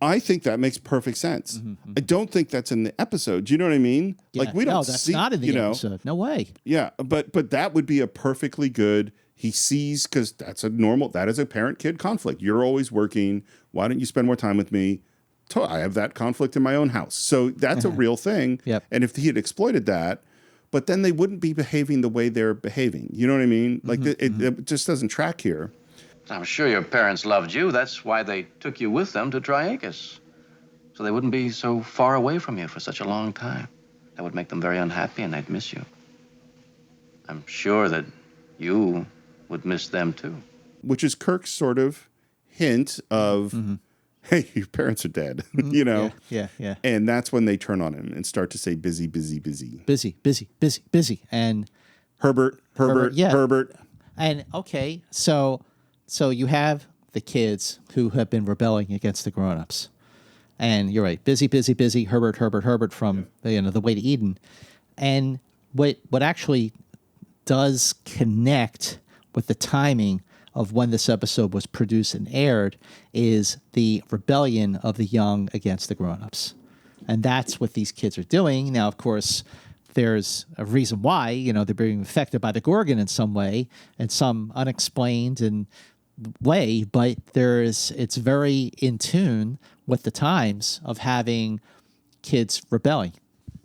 I think that makes perfect sense. Mm-hmm. I don't think that's in the episode. Do you know what I mean? Yeah. We don't No, that's see, not in the episode. No way. Yeah, but that would be a perfectly good. He sees, because that is a parent-kid conflict. You're always working. Why don't you spend more time with me? I have that conflict in my own house. So that's a real thing. Yep. And if he had exploited that, but then they wouldn't be behaving the way they're behaving. You know what I mean? It just doesn't track here. I'm sure your parents loved you. That's why they took you with them to Triacus. So they wouldn't be so far away from you for such a long time. That would make them very unhappy and they'd miss you. I'm sure that you would miss them too. Which is Kirk's sort of hint of, hey, your parents are dead, Yeah. And that's when they turn on him and start to say busy, busy, busy. Busy, busy, busy, busy. And Herbert. Yeah. Herbert. And okay, so you have the kids who have been rebelling against the grown-ups. And you're right, busy, busy, busy, Herbert from The Way to Eden. And what actually does connect with the timing of when this episode was produced and aired is the rebellion of the young against the grown-ups. And that's what these kids are doing. Now, of course, there's a reason why, they're being affected by the Gorgon in some way, in some unexplained way, but it's very in tune with the times of having kids rebelling.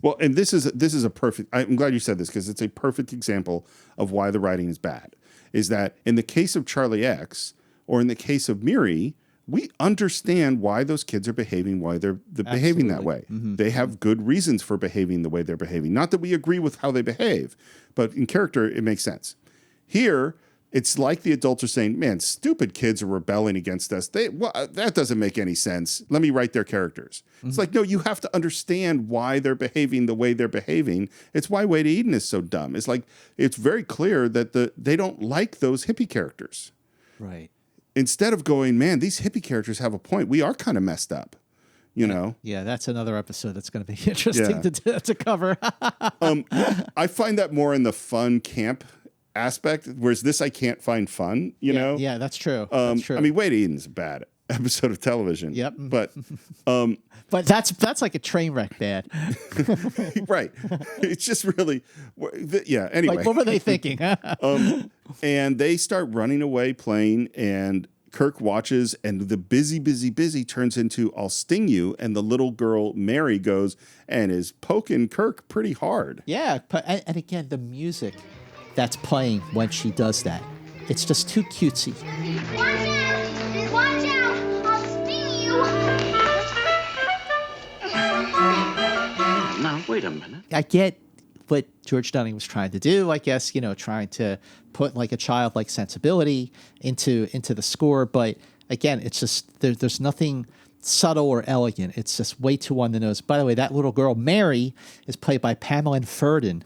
Well, and this is a perfect, I'm glad you said this, because it's a perfect example of why the writing is bad. Is that in the case of Charlie X, or in the case of Miri, we understand why those kids are behaving, why they're behaving that way. Mm-hmm. They have good reasons for behaving the way they're behaving. Not that we agree with how they behave, but in character, it makes sense. Here, it's like the adults are saying, man, stupid kids are rebelling against us. That doesn't make any sense. Let me write their characters. Mm-hmm. It's like, no, you have to understand why they're behaving the way they're behaving. It's why Way to Eden is so dumb. It's like, it's very clear that they don't like those hippie characters. Right. Instead of going, man, these hippie characters have a point. We are kind of messed up, know? Yeah, that's another episode that's going to be interesting to cover. I find that more in the fun camp aspect, whereas this I can't find fun, know? Yeah, that's true. That's true. I mean, Way to Eden's a bad episode of television. Yep. But that's like a train wreck bad. Right. It's just really, anyway. Like, what were they thinking? And they start running away playing, and Kirk watches, and the busy, busy, busy turns into I'll sting you, and the little girl, Mary, goes and is poking Kirk pretty hard. Yeah, and again, the music that's playing when she does that, it's just too cutesy. Watch out! Watch out! I'll sting you! Now, wait a minute. I get what George Dunning was trying to do, I guess, trying to put like a childlike sensibility into the score. But again, it's just, there's nothing subtle or elegant. It's just way too on the nose. By the way, that little girl, Mary, is played by Pamela Ferdin.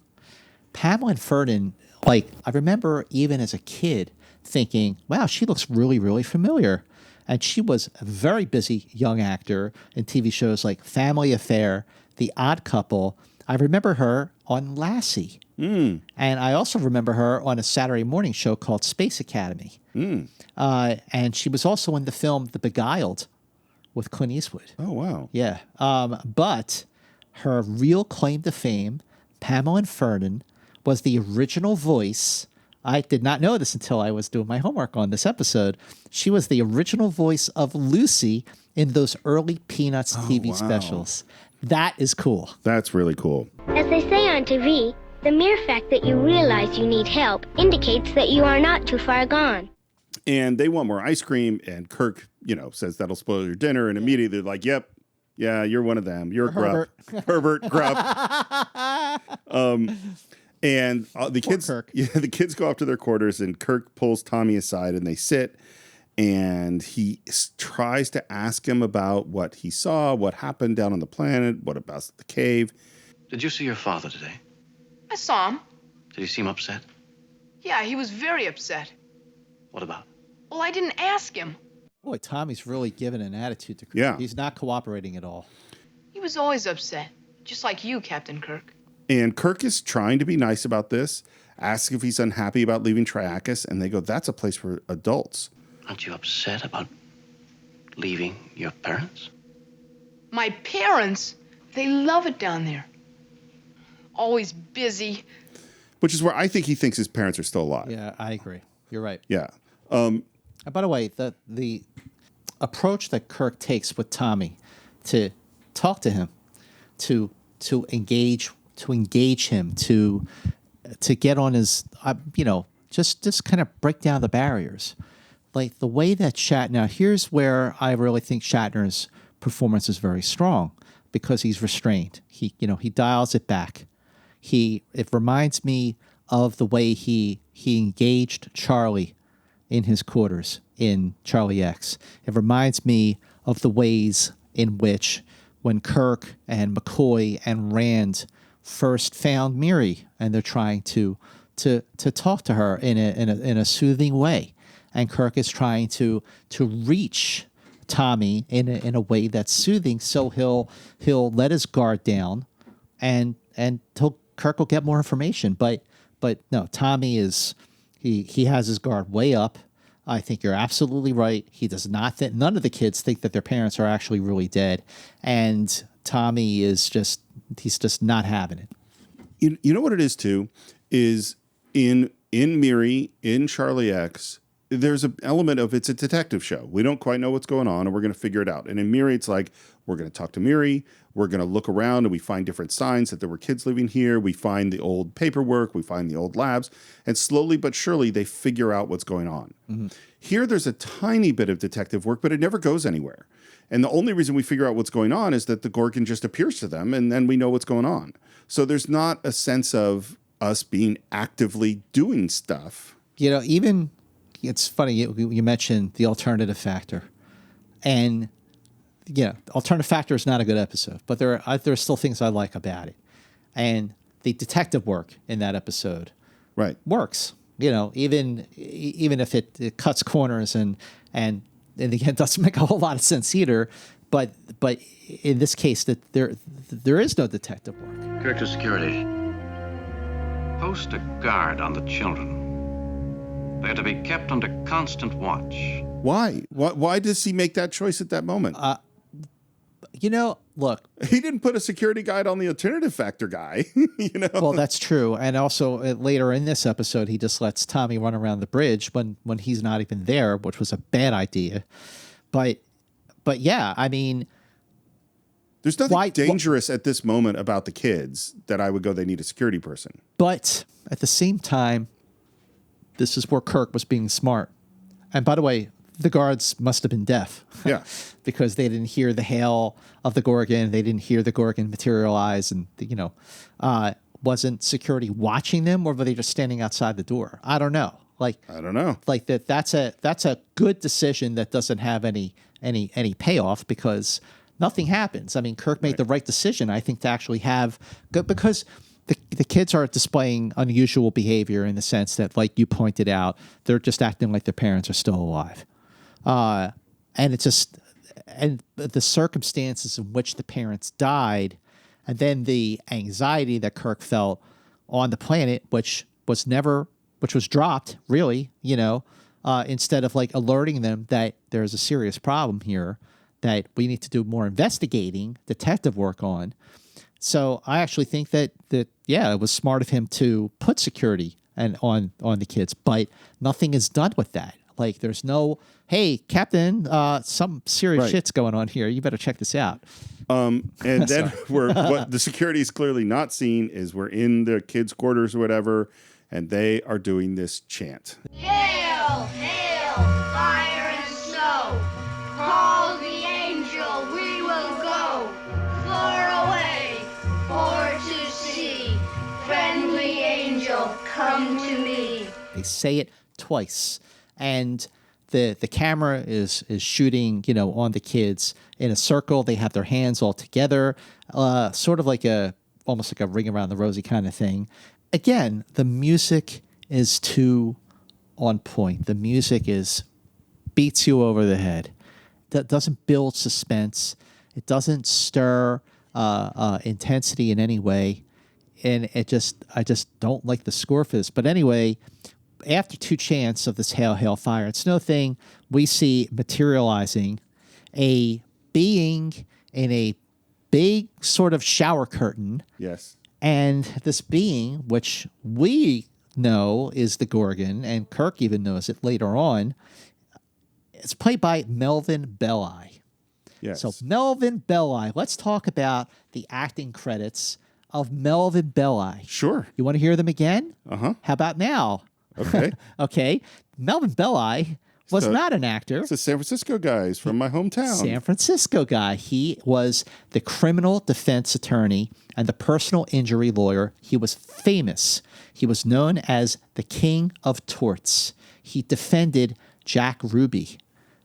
Pamela Ferdin, like, I remember even as a kid thinking, wow, she looks really, really familiar. And she was a very busy young actor in TV shows like Family Affair, The Odd Couple. I remember her on Lassie. And I also remember her on a Saturday morning show called Space Academy. And she was also in the film The Beguiled with Clint Eastwood. Oh, wow. Yeah. But her real claim to fame, Pamela Ferdin, was the original voice. I did not know this until I was doing my homework on this episode. She was the original voice of Lucy in those early Peanuts TV specials. That is cool. That's really cool. As they say on TV, the mere fact that you realize you need help indicates that you are not too far gone. And they want more ice cream, and Kirk, says that'll spoil your dinner, and immediately they're like, yep, yeah, you're one of them. You're a grub. Herbert Grub. And the kids go up to their quarters, and Kirk pulls Tommy aside, and they sit, and he tries to ask him about what he saw, what happened down on the planet, what about the cave. Did you see your father today? I saw him. Did he seem upset? Yeah, he was very upset. What about? Well, I didn't ask him. Boy, Tommy's really given an attitude to Kirk. Yeah. He's not cooperating at all. He was always upset, just like you, Captain Kirk. And Kirk is trying to be nice about this, asks if he's unhappy about leaving Triacus, and they go, that's a place for adults. Aren't you upset about leaving your parents? My parents? They love it down there. Always busy. Which is where I think he thinks his parents are still alive. Yeah, I agree. You're right. Yeah. By the way, the approach that Kirk takes with Tommy to talk to him, to engage him, to get on his, just kind of break down the barriers. Like the way that Shatner, here's where I really think Shatner's performance is very strong because he's restrained. He dials it back. It reminds me of the way he engaged Charlie in his quarters in Charlie X. It reminds me of the ways in which when Kirk and McCoy and Rand first found Miri and they're trying to talk to her in a soothing way. and Kirk is trying to reach Tommy in a way that's soothing, so he'll let his guard down, and Kirk will get more information. But no, Tommy is he has his guard way up. I think you're absolutely right. He does not think, none of the kids think that their parents are actually really dead, and Tommy he's just not having it. You know what it is too is in Miri, in Charlie X, there's an element of it's a detective show. We don't quite know what's going on, and we're going to figure it out. And in Miri, it's like, we're going to talk to Miri. We're going to look around, and we find different signs that there were kids living here. We find the old paperwork. We find the old labs. And slowly but surely, they figure out what's going on. Mm-hmm. Here, there's a tiny bit of detective work, but it never goes anywhere. And the only reason we figure out what's going on is that the Gorgon just appears to them, and then we know what's going on. So there's not a sense of us being actively doing stuff. Even... It's funny, you mentioned the alternative factor. And, alternative factor is not a good episode, but there are still things I like about it. And the detective work in that episode works. Even if it cuts corners and in the end doesn't make a whole lot of sense either. But in this case, that there is no detective work. Kirk to security. Post a guard on the children. They're to be kept under constant watch. Why? Why does he make that choice at that moment? Look. He didn't put a security guide on the alternative factor guy, Well, that's true. And also later in this episode, he just lets Tommy run around the bridge when he's not even there, which was a bad idea. But yeah, I mean... There's nothing dangerous at this moment about the kids that I would go, they need a security person. But at the same time... This is where Kirk was being smart. And by the way, the guards must have been deaf. Yeah. Because they didn't hear the hail of the Gorgon. They didn't hear the Gorgon materialize. And, wasn't security watching them, or were they just standing outside the door? I don't know. I don't know. That's a good decision that doesn't have any payoff, because nothing happens. I mean, Kirk made the right decision, I think, to actually have... Because... The kids are displaying unusual behavior in the sense that, like you pointed out, they're just acting like their parents are still alive. And the circumstances in which the parents died, and then the anxiety that Kirk felt on the planet, which was dropped, really, instead of alerting them that there's a serious problem here that we need to do more investigating, detective work on. So I actually think that it was smart of him to put security on the kids, but nothing is done with that. There's no, hey, Captain, some serious shit's going on here. You better check this out. And then what the security is clearly not seeing is we're in the kids' quarters or whatever, and they are doing this chant. Hail, hail, fire and snow. Call the angel, we will go. Far away. For to see, friendly angel, come to me. They say it twice, and the camera is shooting, on the kids in a circle. They have their hands all together, sort of almost like a Ring Around the Rosie kind of thing. Again, the music is too on point. The music beats you over the head. That doesn't build suspense. It doesn't stir intensity in any way, and I just don't like the score for this. But anyway, after two chants of this hail, hail, fire and snow thing, we see materializing a being in a big sort of shower curtain. Yes. And this being, which we know is the Gorgon, and Kirk even knows it later on, it's played by Melvin Belli. Yes. So Melvin Belli, let's talk about the acting credits of Melvin Belli. Sure. You want to hear them again? Uh-huh. How about now? Okay. Okay. Melvin Belli was not an actor. It's a San Francisco guy. He's from my hometown. San Francisco guy. He was the criminal defense attorney and the personal injury lawyer. He was famous. He was known as the King of Torts. He defended Jack Ruby.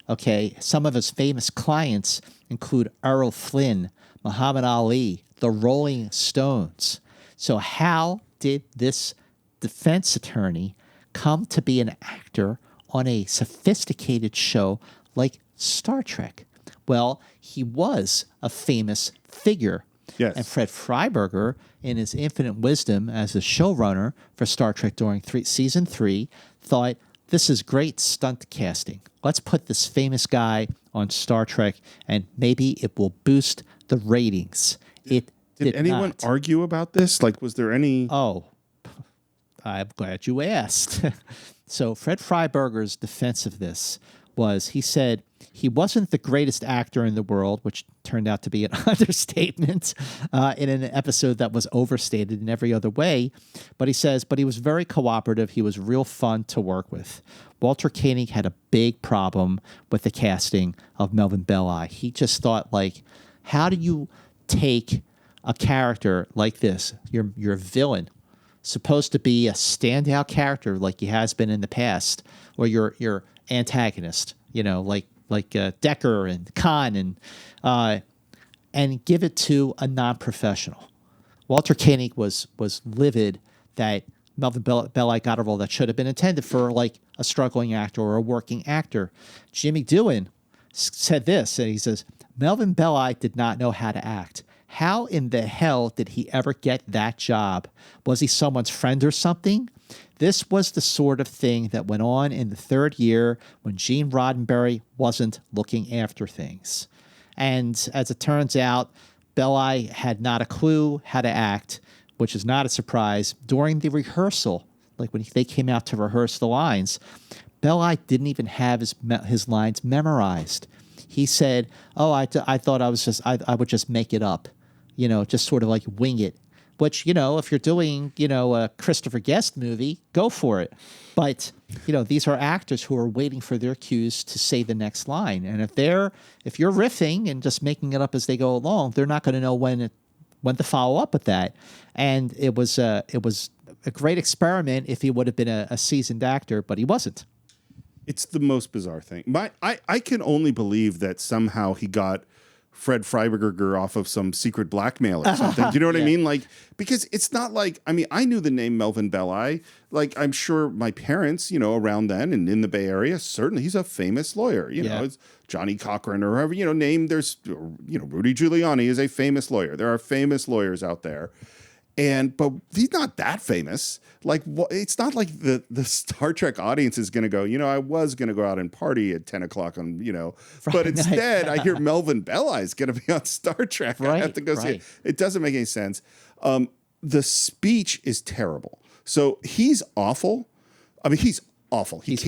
Okay, some of his famous clients include Errol Flynn, Muhammad Ali, the Rolling Stones. So how did this defense attorney come to be an actor on a sophisticated show like Star Trek? Well, he was a famous figure. Yes. And Fred Freiberger, in his infinite wisdom as a showrunner for Star Trek during season 3, thought, this is great stunt casting. Let's put this famous guy on Star Trek, and maybe it will boost the ratings. It did anyone not. argue about this? Like, was there any... Oh, I'm glad you asked. So Fred Freiberger's defense of this was, he said he wasn't the greatest actor in the world, which turned out to be an understatement in an episode that was overstated in every other way. But he says, but he was very cooperative. He was real fun to work with. Walter Koenig had a big problem with the casting of Melvin Belli. He just thought, like, how do you take a character like this, your villain, supposed to be a standout character like he has been in the past, or your antagonist, like Decker and Khan, and give it to a non-professional. Walter Koenig was livid that Melvin Belli got a role that should have been intended for like a struggling actor or a working actor. Jimmy Doohan said this, and he says, Melvin Belli did not know how to act. How in the hell did he ever get that job? Was he someone's friend or something? This was the sort of thing that went on in the third year when Gene Roddenberry wasn't looking after things. And as it turns out, Belli had not a clue how to act, which is not a surprise. During the rehearsal, like when they came out to rehearse the lines, Belli didn't even have his lines memorized. He said, "Oh, I thought I would just make it up, just sort of like wing it." Which, if you're doing, a Christopher Guest movie, go for it. But, these are actors who are waiting for their cues to say the next line. And if you're riffing and just making it up as they go along, they're not going to know when to follow up with that. And it was a great experiment if he would have been a seasoned actor, but he wasn't. It's the most bizarre thing. I can only believe that somehow he got Fred Freiberger off of some secret blackmail or something. Do you know what I mean? Like, because it's not like, I knew the name Melvin Belli. Like, I'm sure my parents, around then and in the Bay Area, certainly he's a famous lawyer. It's Johnny Cochran or however, name. There's, Rudy Giuliani is a famous lawyer. There are famous lawyers out there. But he's not that famous. Like, it's not like the Star Trek audience is going to go, I was going to go out and party at 10 o'clock on, but instead I hear Melvin Belli is going to be on Star Trek. Right, I have to go see it. It doesn't make any sense. The speech is terrible. So he's awful. He's awful. He's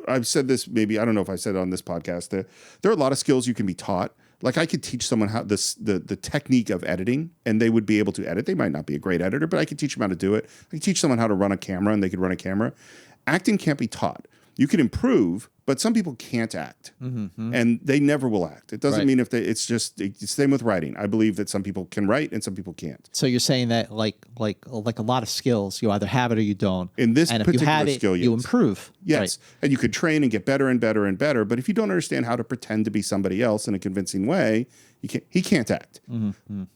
I've said this, maybe, I don't know if I said it on this podcast. There are a lot of skills you can be taught. Like, I could teach someone how the technique of editing, and they would be able to edit. They might not be a great editor, but I could teach them how to do it. I could teach someone how to run a camera, and they could run a camera. Acting can't be taught. You can improve, but some people can't act, and they never will act. It doesn't mean it's just the same with writing. I believe that some people can write and some people can't. So you're saying that like a lot of skills, you either have it or you don't. In this particular if you have skill, you improve. Yes, right. And you could train and get better and better and better. But if you don't understand how to pretend to be somebody else in a convincing way, he can't act.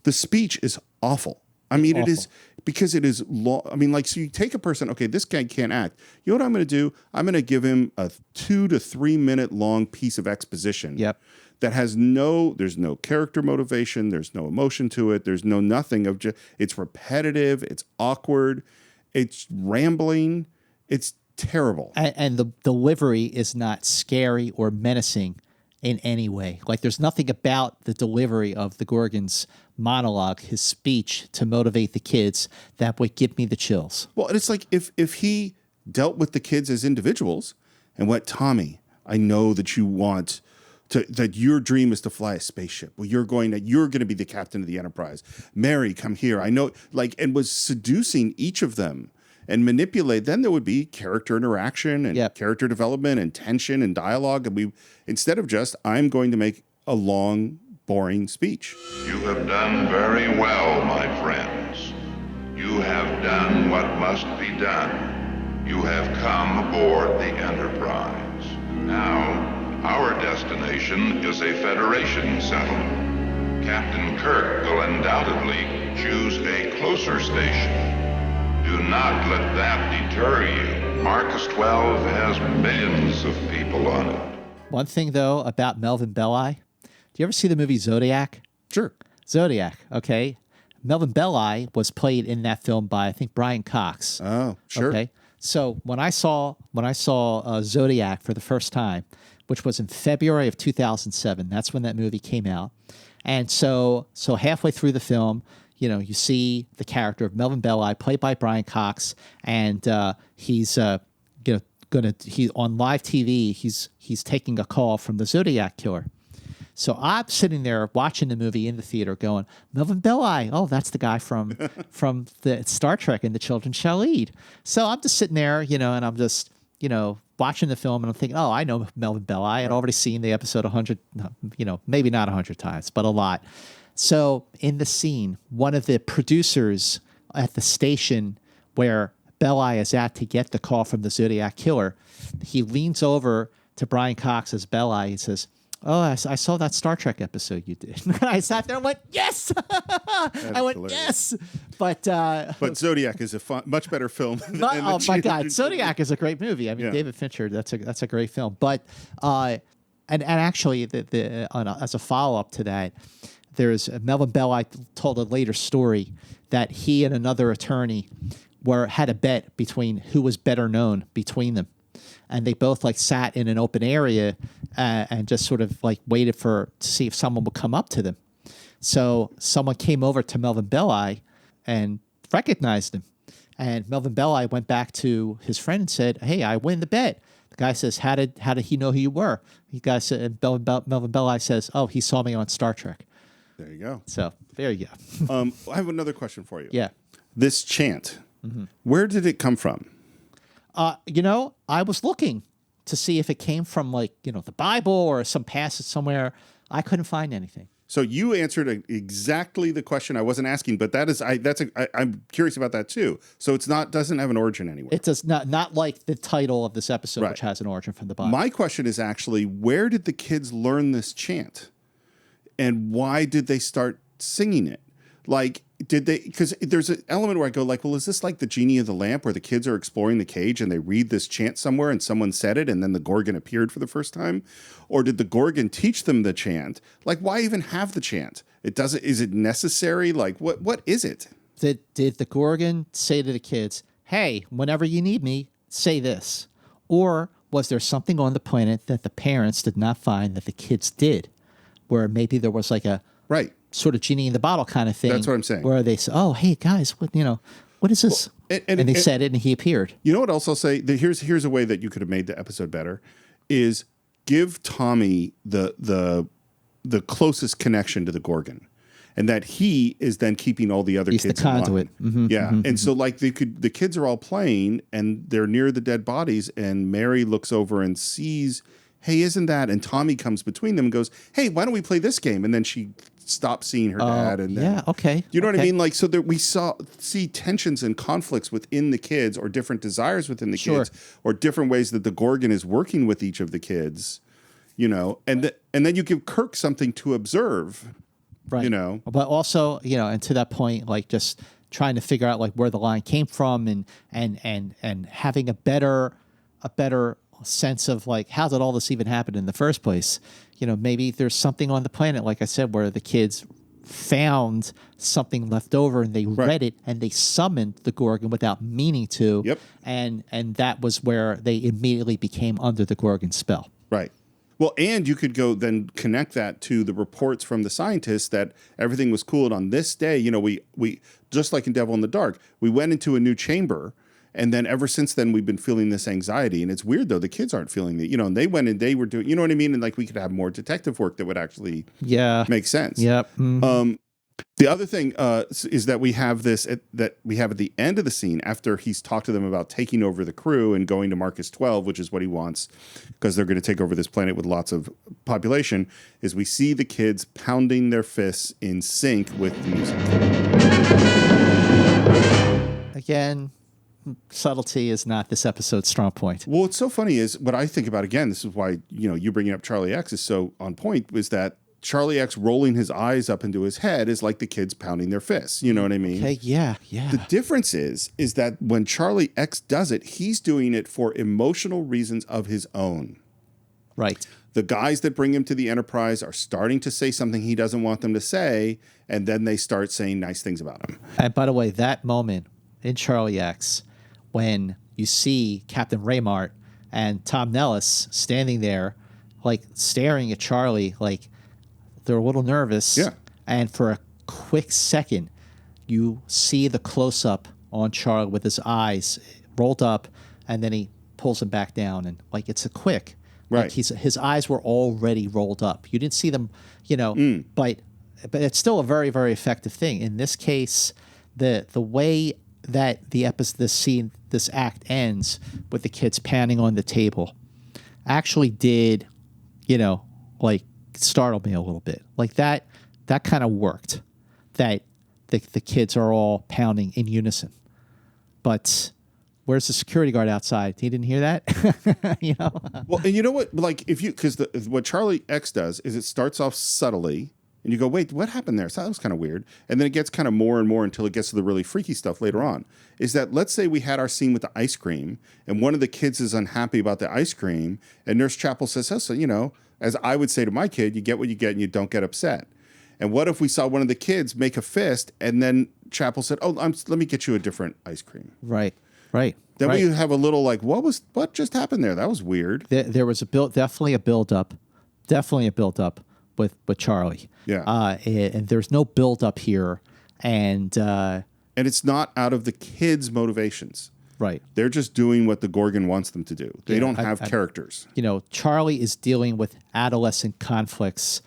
The speech is awful. It is, because it is long. So you take a person, okay, this guy can't act. You know what I'm going to do? I'm going to give him a 2 to 3 minute long piece of exposition. That has there's no character motivation. There's no emotion to it. There's no nothing of it's repetitive. It's awkward. It's rambling. It's terrible. And the delivery is not scary or menacing in any way. Like, there's nothing about the delivery of the Gorgon's monologue, his speech, to motivate the kids that would give me the chills. Well, it's like if he dealt with the kids as individuals and went, Tommy, I know that you want that your dream is to fly a spaceship. Well, you're going to be the captain of the Enterprise. Mary, come here. I know, and was seducing each of them and manipulate. Then there would be character interaction and character development and tension and dialogue. And instead of just, I'm going to make a long, boring speech. You have done very well, my friends. You have done what must be done. You have come aboard the Enterprise. Now, our destination is a Federation settlement. Captain Kirk will undoubtedly choose a closer station. Do not let that deter you. Marcus 12 has millions of people on it. One thing, though, about Melvin Belli, do you ever see the movie Zodiac? Sure. Zodiac, okay. Melvin Belli was played in that film by, I think, Brian Cox. Oh, sure. Okay. So when I saw Zodiac for the first time, which was in February of 2007, that's when that movie came out. And so halfway through the film, you know, you see the character of Melvin Belli, played by Brian Cox, and he's on live TV. He's taking a call from the Zodiac killer. So I'm sitting there watching the movie in the theater, going, Melvin Belli, oh, that's the guy from the Star Trek and The Children Shall Lead. So I'm just sitting there, you know, and I'm just, you know, watching the film, and I'm thinking, oh, I know Melvin Belli. I'd already seen the episode 100, you know, maybe not 100 times, but a lot. So in the scene, one of the producers at the station where Belli is at to get the call from the Zodiac killer, he leans over to Brian Cox as Belli and says, oh, I saw that Star Trek episode you did. I sat there and went, yes! I went, hilarious. Yes! But Zodiac is a much better film. Oh, my God. Zodiac is a great movie. I mean, David Fincher, that's a great film. But, and actually, as a follow-up to that, there's Melvin Belli told a later story that he and another attorney had a bet between who was better known between them. And they both like sat in an open area and just sort of like waited to see if someone would come up to them. So someone came over to Melvin Belli and recognized him. And Melvin Belli went back to his friend and said, hey, I win the bet. The guy says, how did he know who you were? The guy said, and Melvin Belli says, oh, he saw me on Star Trek. There you go. So there you go. I have another question for you. Yeah. This chant, where did it come from? You know, I was looking to see if it came from like, you know, the Bible or some passage somewhere. I couldn't find anything. So you answered exactly the question I wasn't asking, but I'm curious about that too. So it's doesn't have an origin anywhere. It does not like the title of this episode, right, which has an origin from the Bible. My question is actually, where did the kids learn this chant? And why did they start singing it? Like, did they, because there's an element where I go like, well, is this like the genie of the lamp where the kids are exploring the cage and they read this chant somewhere and someone said it and then the Gorgon appeared for the first time? Or did the Gorgon teach them the chant? Like, why even have the chant? Is it necessary? Like, what is it? Did the Gorgon say to the kids, hey, whenever you need me, say this? Or was there something on the planet that the parents did not find that the kids did? Where maybe there was like a sort of genie in the bottle kind of thing. That's what I'm saying. Where they say, "Oh, hey guys, what is this?" Well, and they said it, and he appeared. You know what else I'll say? Here's a way that you could have made the episode better: is give Tommy the closest connection to the Gorgon, and that he is then keeping all the other He's kids the conduit. In line. And so like the kids are all playing, and they're near the dead bodies, and Mary looks over and sees, hey, isn't that? And Tommy comes between them and goes, hey, why don't we play this game? And then she stops seeing her dad. And then, you know what I mean? Like, so that we see tensions and conflicts within the kids, or different desires within the kids, or different ways that the Gorgon is working with each of the kids, you know, and then you give Kirk something to observe, right? You know, but also, you know, and to that point, like just trying to figure out like where the line came from, and having a better sense of like, how did all this even happen in the first place? You know, maybe there's something on the planet, like I said, where the kids found something left over and they read it and they summoned the Gorgon without meaning to. Yep. And that was where they immediately became under the Gorgon spell. Right. Well, and you could go then connect that to the reports from the scientists that everything was cool. And on this day, you know, we just like in Devil in the Dark, we went into a new chamber. And then ever since then, we've been feeling this anxiety. And it's weird, though. The kids aren't feeling it. You know, and they went and they were doing, you know what I mean? And like we could have more detective work that would actually make sense. Yep. Mm-hmm. The other thing is that we have this at the end of the scene, after he's talked to them about taking over the crew and going to Marcus 12, which is what he wants because they're going to take over this planet with lots of population, is we see the kids pounding their fists in sync with the music. Again, subtlety is not this episode's strong point. Well, what's so funny is what I think about, again, this is why, you know, you bringing up Charlie X is so on point, is that Charlie X rolling his eyes up into his head is like the kids pounding their fists. You know what I mean? Okay, yeah. The difference is that when Charlie X does it, he's doing it for emotional reasons of his own. Right. The guys that bring him to the Enterprise are starting to say something he doesn't want them to say, and then they start saying nice things about him. And by the way, that moment in Charlie X, when you see Captain Raymart and Tom Nellis standing there, like staring at Charlie, like they're a little nervous. Yeah. And for a quick second, you see the close-up on Charlie with his eyes rolled up, and then he pulls them back down, and like it's a quick. Right. Like his eyes were already rolled up. You didn't see them, but it's still a very, very effective thing. In this case, the way that this act ends with the kids pounding on the table actually did, like startle me a little bit. Like that kind of worked. That the kids are all pounding in unison. But where's the security guard outside? He didn't hear that. Well, and you know what? Like because what Charlie X does is it starts off subtly, and you go, wait, what happened there? So that was kind of weird. And then it gets kind of more and more until it gets to the really freaky stuff later on. Is that, let's say we had our scene with the ice cream, and one of the kids is unhappy about the ice cream, and Nurse Chapel says, oh, so, as I would say to my kid, you get what you get and you don't get upset. And what if we saw one of the kids make a fist, and then Chapel said, oh, let me get you a different ice cream. Right. Then we have a little like, what just happened there? That was weird. There was definitely a build up with Charlie. Yeah. And there's no build up here, and it's not out of the kids' motivations. Right. They're just doing what the Gorgon wants them to do. They don't have characters. Charlie is dealing with adolescent conflicts,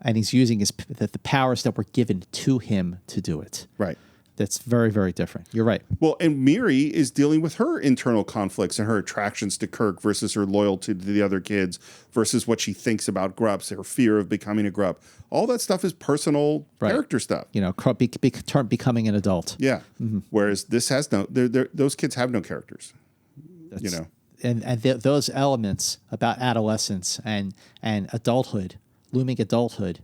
and he's using the powers that were given to him to do it. Right. That's very, very different. You're right. Well, and Miri is dealing with her internal conflicts and her attractions to Kirk versus her loyalty to the other kids versus what she thinks about Grups, her fear of becoming a Grup. All that stuff is personal character stuff. Becoming an adult. Yeah. Mm-hmm. Whereas this has those kids have no characters. And those elements about adolescence and adulthood, looming adulthood,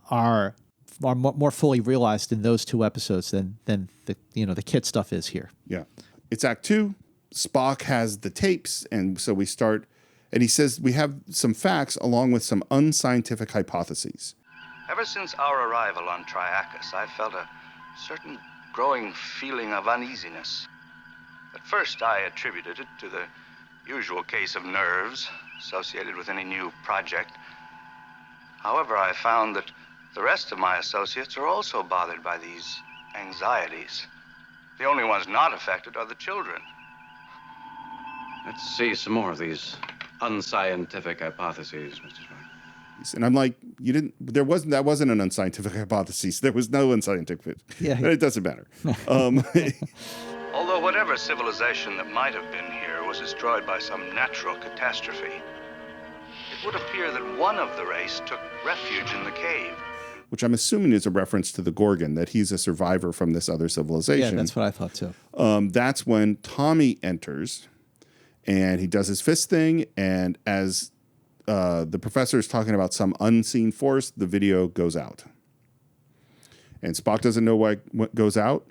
are more fully realized in those two episodes than the kid stuff is here. Yeah. It's Act 2. Spock has the tapes, and so we start, and he says we have some facts along with some unscientific hypotheses. Ever since our arrival on Triacus, I've felt a certain growing feeling of uneasiness. At first, I attributed it to the usual case of nerves associated with any new project. However, I found that the rest of my associates are also bothered by these anxieties. The only ones not affected are the children. Let's see some more of these unscientific hypotheses, Mr. Spock. And I'm like, that wasn't an unscientific hypothesis. There was no unscientific. Yeah. It doesn't matter. Although whatever civilization that might have been here was destroyed by some natural catastrophe, it would appear that one of the race took refuge in the cave. Which I'm assuming is a reference to the Gorgon, that he's a survivor from this other civilization. Yeah, that's what I thought too. That's when Tommy enters, and he does his fist thing, and as the professor is talking about some unseen force, the video goes out. And Spock doesn't know why what goes out.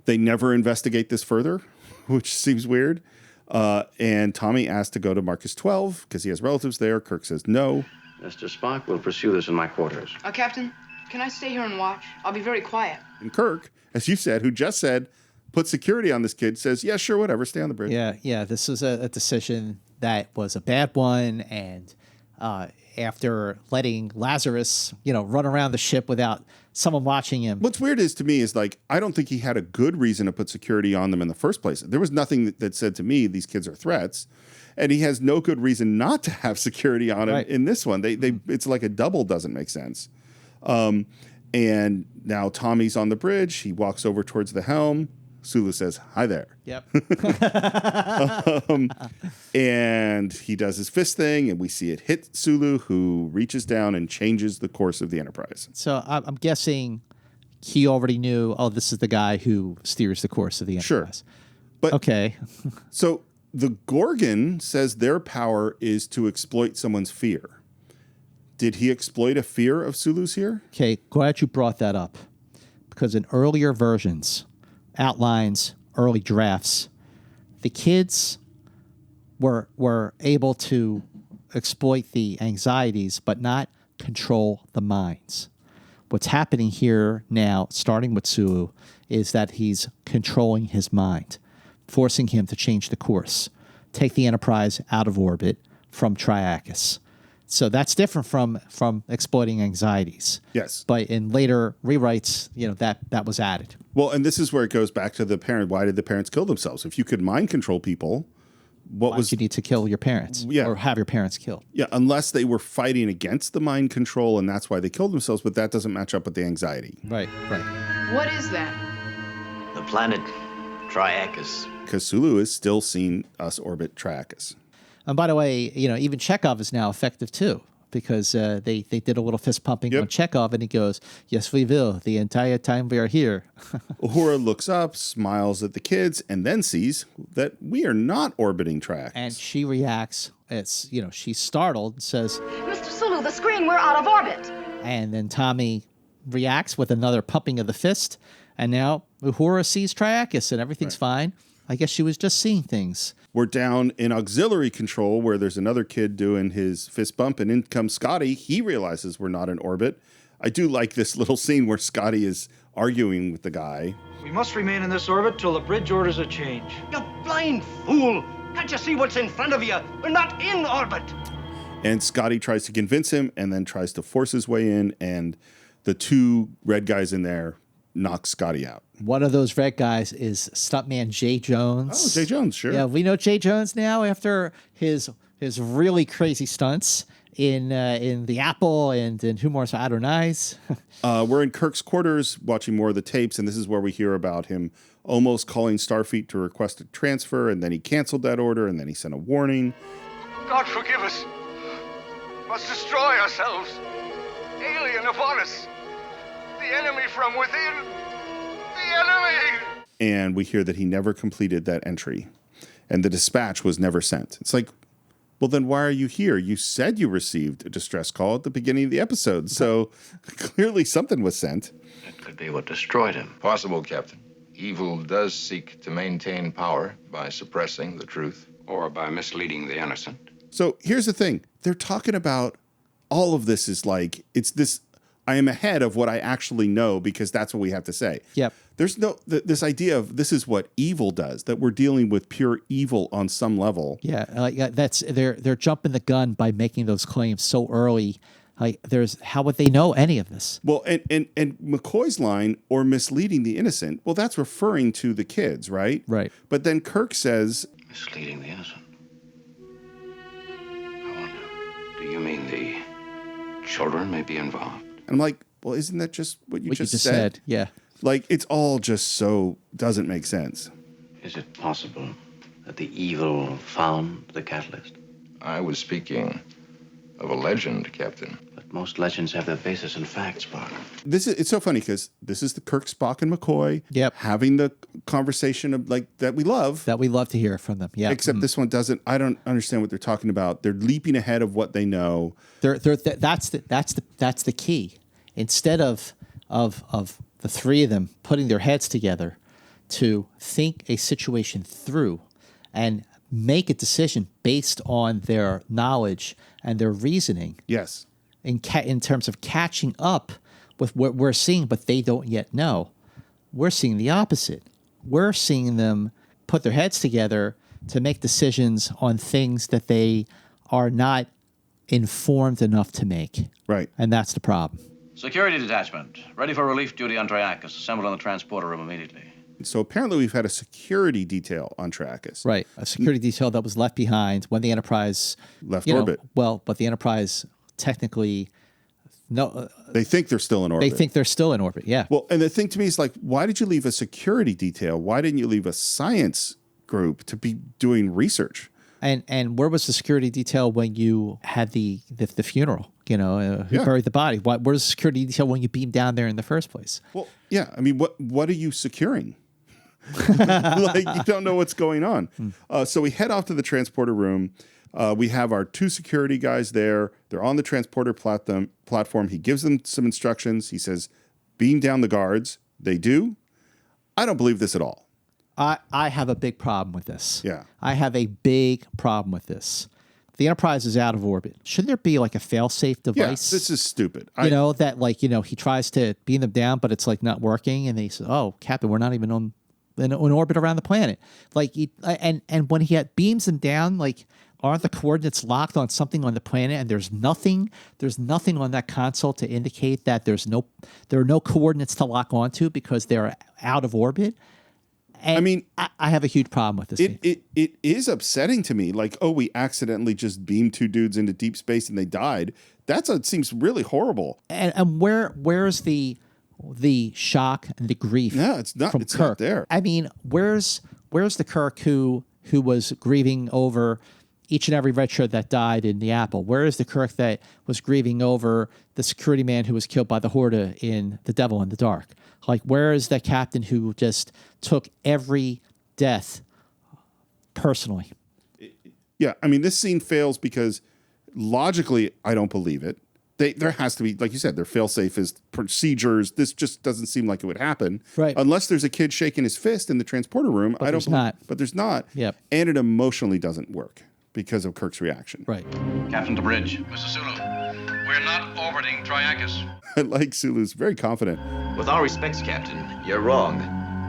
They never investigate this further, which seems weird. And Tommy asked to go to Marcus 12 because he has relatives there. Kirk says no. Mr. Spock, we'll pursue this in my quarters. Captain, can I stay here and watch? I'll be very quiet. And Kirk, as you said, who just said, put security on this kid, says, yeah, sure, whatever, stay on the bridge. Yeah. This is a decision that was a bad one, and after letting Lazarus, run around the ship without someone watching him. What's weird to me is like, I don't think he had a good reason to put security on them in the first place. There was nothing that said to me, these kids are threats. And he has no good reason not to have security on him in this one. It's like a double doesn't make sense. And now Tommy's on the bridge. He walks over towards the helm. Sulu says, hi there. Yep. And he does his fist thing, and we see it hit Sulu, who reaches down and changes the course of the Enterprise. So I'm guessing he already knew, this is the guy who steers the course of the Enterprise. Sure. But okay. So the Gorgon says their power is to exploit someone's fear. Did he exploit a fear of Sulu's here? Okay, glad you brought that up. Because in earlier versions, outlines, early drafts, the kids were able to exploit the anxieties, but not control the minds. What's happening here now, starting with Sulu, is that he's controlling his mind, forcing him to change the course, take the Enterprise out of orbit from Triacus. So that's different from exploiting anxieties. Yes. But in later rewrites, that was added. Well, and this is where it goes back to the parent. Why did the parents kill themselves? If you could mind control people, Why would you need to kill your parents? Yeah. Or have your parents killed? Yeah, unless they were fighting against the mind control, and that's why they killed themselves, but that doesn't match up with the anxiety. Right. What is that? The planet Triacus. Because Sulu is still seeing us orbit Triacus. And by the way, even Chekhov is now effective too, because they did a little fist pumping on Chekhov, and he goes, "Yes, we will. The entire time we are here." Uhura looks up, smiles at the kids, and then sees that we are not orbiting Triacus. And she reacts. She's startled and says, Mr. Sulu, the screen, we're out of orbit. And then Tommy reacts with another pumping of the fist, and now Uhura sees Triacus, and everything's fine. I guess she was just seeing things. We're down in auxiliary control where there's another kid doing his fist bump, and in comes Scotty. He realizes we're not in orbit. I do like this little scene where Scotty is arguing with the guy. We must remain in this orbit till the bridge orders a change. You blind fool! Can't you see what's in front of you? We're not in orbit! And Scotty tries to convince him and then tries to force his way in, and the two red guys in there knock Scotty out. One of those red guys is stuntman Jay Jones. Oh, Jay Jones, sure. Yeah, we know Jay Jones now after his really crazy stunts in The Apple and in Humorous Adonais. We're in Kirk's quarters watching more of the tapes, and this is where we hear about him almost calling Starfleet to request a transfer, and then he canceled that order, and then he sent a warning. God forgive us. Must destroy ourselves. Alien upon us. The enemy from within. The enemy! And we hear that he never completed that entry. And the dispatch was never sent. It's like, well, then why are you here? You said you received a distress call at the beginning of the episode. So clearly something was sent. It could be what destroyed him. Possible, Captain. Evil does seek to maintain power by suppressing the truth. Or by misleading the innocent. So here's the thing. They're talking about all of this is like, it's this, I am ahead of what I actually know because that's what we have to say. Yep. There's no, this idea of this is what evil does, that we're dealing with pure evil on some level. Yeah, that's they're jumping the gun by making those claims so early. How would they know any of this? Well, and McCoy's line, or misleading the innocent, well, that's referring to the kids, right? Right. But then Kirk says... Misleading the innocent. I wonder, do you mean the children may be involved? I'm like, well, isn't that just what you just said? Yeah. Like, it's all just so doesn't make sense. Is it possible that the evil found the catalyst? I was speaking of a legend, Captain. But most legends have their basis in facts, Spock. It's so funny because this is the Kirk, Spock, and McCoy having the conversation of like that we love to hear from them. Yeah. Except this one doesn't. I don't understand what they're talking about. They're leaping ahead of what they know. That's the key. Instead of the three of them putting their heads together to think a situation through and make a decision based on their knowledge and their reasoning. Yes. In terms of catching up with what we're seeing, but they don't yet know. We're seeing the opposite. We're seeing them put their heads together to make decisions on things that they are not informed enough to make. Right. And that's the problem. Security detachment, ready for relief duty on Triacus. Assemble in the transporter room immediately. So apparently we've had a security detail on Triacus. Right. A security detail that was left behind when the Enterprise... left orbit. But the Enterprise technically... No, they think they're still in orbit. They think they're still in orbit, yeah. Well, and the thing to me is like, why did you leave a security detail? Why didn't you leave a science group to be doing research? And where was the security detail when you had the funeral? You know, who buried the body? Where's the security detail when you beamed down there in the first place? Well, yeah. I mean, what are you securing? Like, you don't know what's going on. So we head off to the transporter room. We have our 2 security guys there. They're on the transporter platform. He gives them some instructions. He says, beam down the guards. They do. I don't believe this at all. I have a big problem with this. Yeah. I have a big problem with this. The Enterprise is out of orbit. Shouldn't there be like a fail-safe device? Yeah, this is stupid. That like, he tries to beam them down, but it's like not working. And they say, oh, Captain, we're not even in orbit around the planet. Like, and when he beams them down, like, aren't the coordinates locked on something on the planet? And there's nothing on that console to indicate that there are no coordinates to lock onto because they're out of orbit. And I mean, I have a huge problem with this. It is upsetting to me. Like, oh, we accidentally just beamed 2 dudes into deep space and they died. It seems really horrible. And where's the shock and the grief? Yeah, it's not. It's Kirk? not there. I mean, where's the Kirk who was grieving over each and every red shirt that died in the Apple? Where is the Kirk that was grieving over the security man who was killed by the Horta in The Devil in the Dark? Like, where is that captain who just took every death personally? Yeah, I mean, this scene fails because logically, I don't believe it. There has to be, like you said, their fail-safe is procedures. This just doesn't seem like it would happen. Right. Unless there's a kid shaking his fist in the transporter room. But there's not. But there's not. Yep. And it emotionally doesn't work because of Kirk's reaction. Right. Captain to bridge. Mr. Sulu, we're not orbiting Triacus. I like Sulu's very confident. With all respects, Captain, you're wrong.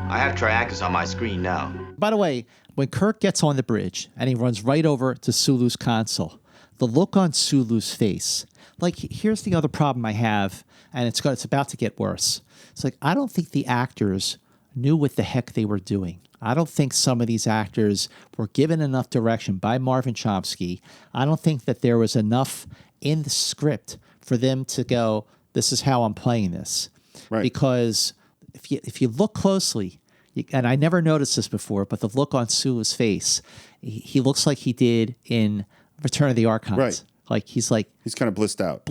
I have Triacus on my screen now. By the way, when Kirk gets on the bridge and he runs right over to Sulu's console, the look on Sulu's face, like, here's the other problem I have, and it's about to get worse. It's like, I don't think the actors knew what the heck they were doing. I don't think some of these actors were given enough direction by Marvin Chomsky. I don't think that there was enough in the script for them to go, this is how I'm playing this. Right. Because if you look closely, and I never noticed this before, but the look on Sulu's face, he looks like he did in Return of the Archons. Right. Like he's kind of blissed out.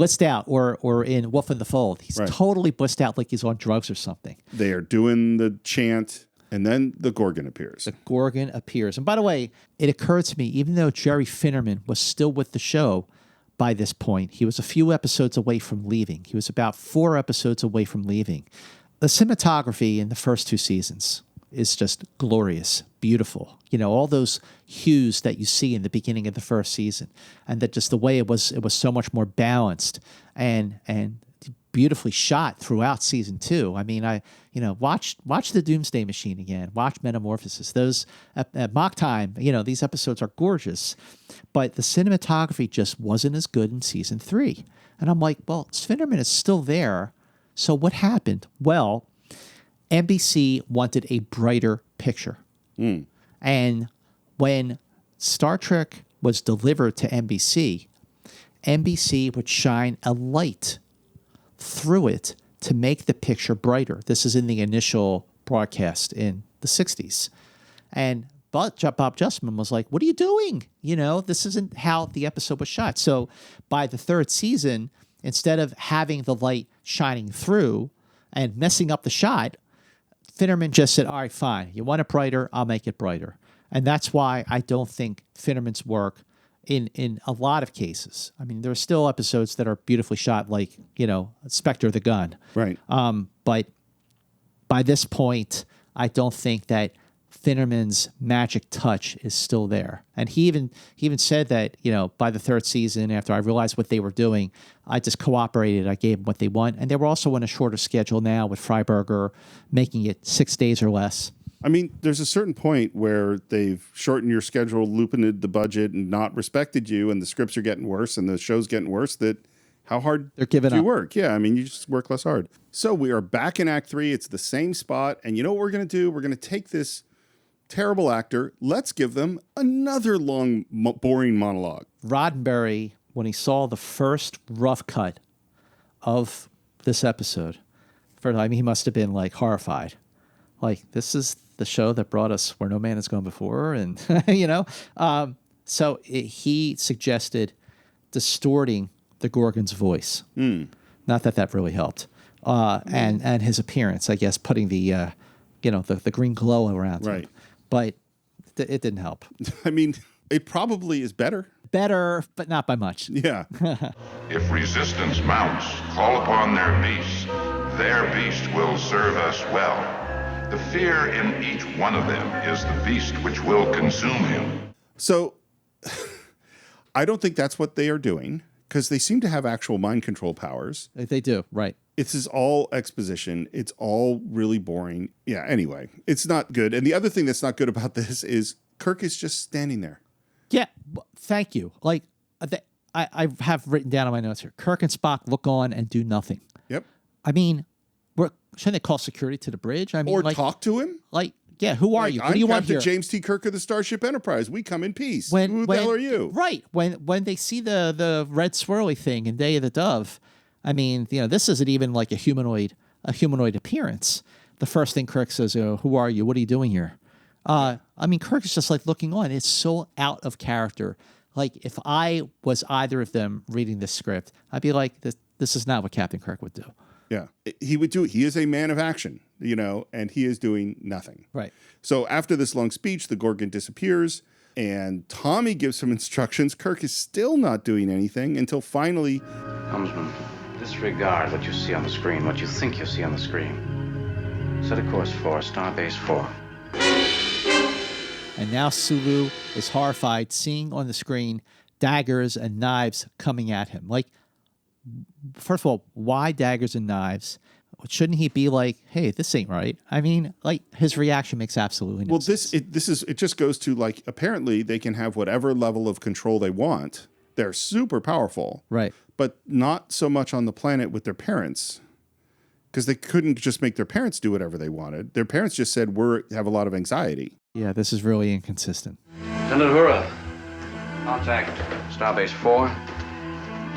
Or in Wolf in the Fold. He's totally blissed out, like he's on drugs or something. They are doing the chant, and then the Gorgon appears. The Gorgon appears. And by the way, it occurred to me, even though Jerry Finnerman was still with the show by this point, he was a few episodes away from leaving. He was about 4 episodes away from leaving. The cinematography in the first 2 seasons is just glorious, beautiful. All those hues that you see in the beginning of the first season, and that just the way it was so much more balanced and beautifully shot throughout season 2. I mean, watch the Doomsday Machine again, watch Metamorphosis. Those at mock time, these episodes are gorgeous, but the cinematography just wasn't as good in season 3. And I'm like, well, Finnerman is still there. So what happened? Well, NBC wanted a brighter picture. And when Star Trek was delivered to NBC, NBC would shine a light through it to make the picture brighter. This is in the initial broadcast in the 60s. And Bob Justman was like, what are you doing? This isn't how the episode was shot. So by the 3rd season, instead of having the light shining through and messing up the shot, Finnerman just said, all right, fine. You want it brighter? I'll make it brighter. And that's why I don't think Finnerman's work in a lot of cases. I mean, there are still episodes that are beautifully shot, like, Spectre the Gun. Right. But by this point, I don't think that Finnerman's magic touch is still there. And he even said that, by the 3rd season, after I realized what they were doing, I just cooperated. I gave them what they want. And they were also on a shorter schedule now with Freiberger, making it 6 days or less. I mean, there's a certain point where they've shortened your schedule, loopened the budget, and not respected you, and the scripts are getting worse, and the show's getting worse, that how hard they're giving do you up. work? Yeah, I mean, you just work less hard. So we are back in Act 3. It's the same spot. And you know what we're going to do? We're going to take this terrible actor. Let's give them another long, boring monologue. Roddenberry, when he saw the first rough cut of this episode, he must have been like horrified. Like, this is the show that brought us Where No Man Has Gone Before. And, he suggested distorting the Gorgon's voice. Not that really helped. And his appearance, I guess, putting the green glow around him. Right. But it didn't help. I mean, it probably is better. better, but not by much. Yeah. If resistance mounts, call upon their beast. Their beast will serve us well. The fear in each one of them is the beast which will consume him. So I don't think that's what they are doing, because they seem to have actual mind control powers. They do, right. This is all exposition. It's all really boring. Yeah, anyway, it's not good. And the other thing that's not good about this is Kirk is just standing there. Yeah, thank you. Like, I have written down on my notes here, Kirk and Spock look on and do nothing. Yep. I mean, shouldn't they call security to the bridge? I mean, or talk to him? Like, yeah, who are you? What do you want here? I'm Captain James T. Kirk of the Starship Enterprise. We come in peace. Who the hell are you? Right. When they see the red swirly thing in Day of the Dove, I mean, this isn't even like a humanoid appearance. The first thing Kirk says, who are you? What are you doing here? I mean, Kirk is just like looking on. It's so out of character. Like, if I was either of them reading this script, I'd be like, this is not what Captain Kirk would do. Yeah, he would do it. He is a man of action, and he is doing nothing. Right. So after this long speech, the Gorgon disappears, and Tommy gives some instructions. Kirk is still not doing anything until finally... Helmsman, disregard what you see on the screen, what you think you see on the screen. Set a course for Starbase 4. And now Sulu is horrified, seeing on the screen daggers and knives coming at him. Like, first of all, why daggers and knives? Shouldn't he be like, hey, this ain't right? I mean, like, his reaction makes absolutely no sense. It just goes to, like, apparently they can have whatever level of control they want. They're super powerful. Right. But not so much on the planet with their parents. Because they couldn't just make their parents do whatever they wanted. Their parents just said, have a lot of anxiety. Yeah, this is really inconsistent. Lieutenant Uhura, contact Starbase 4.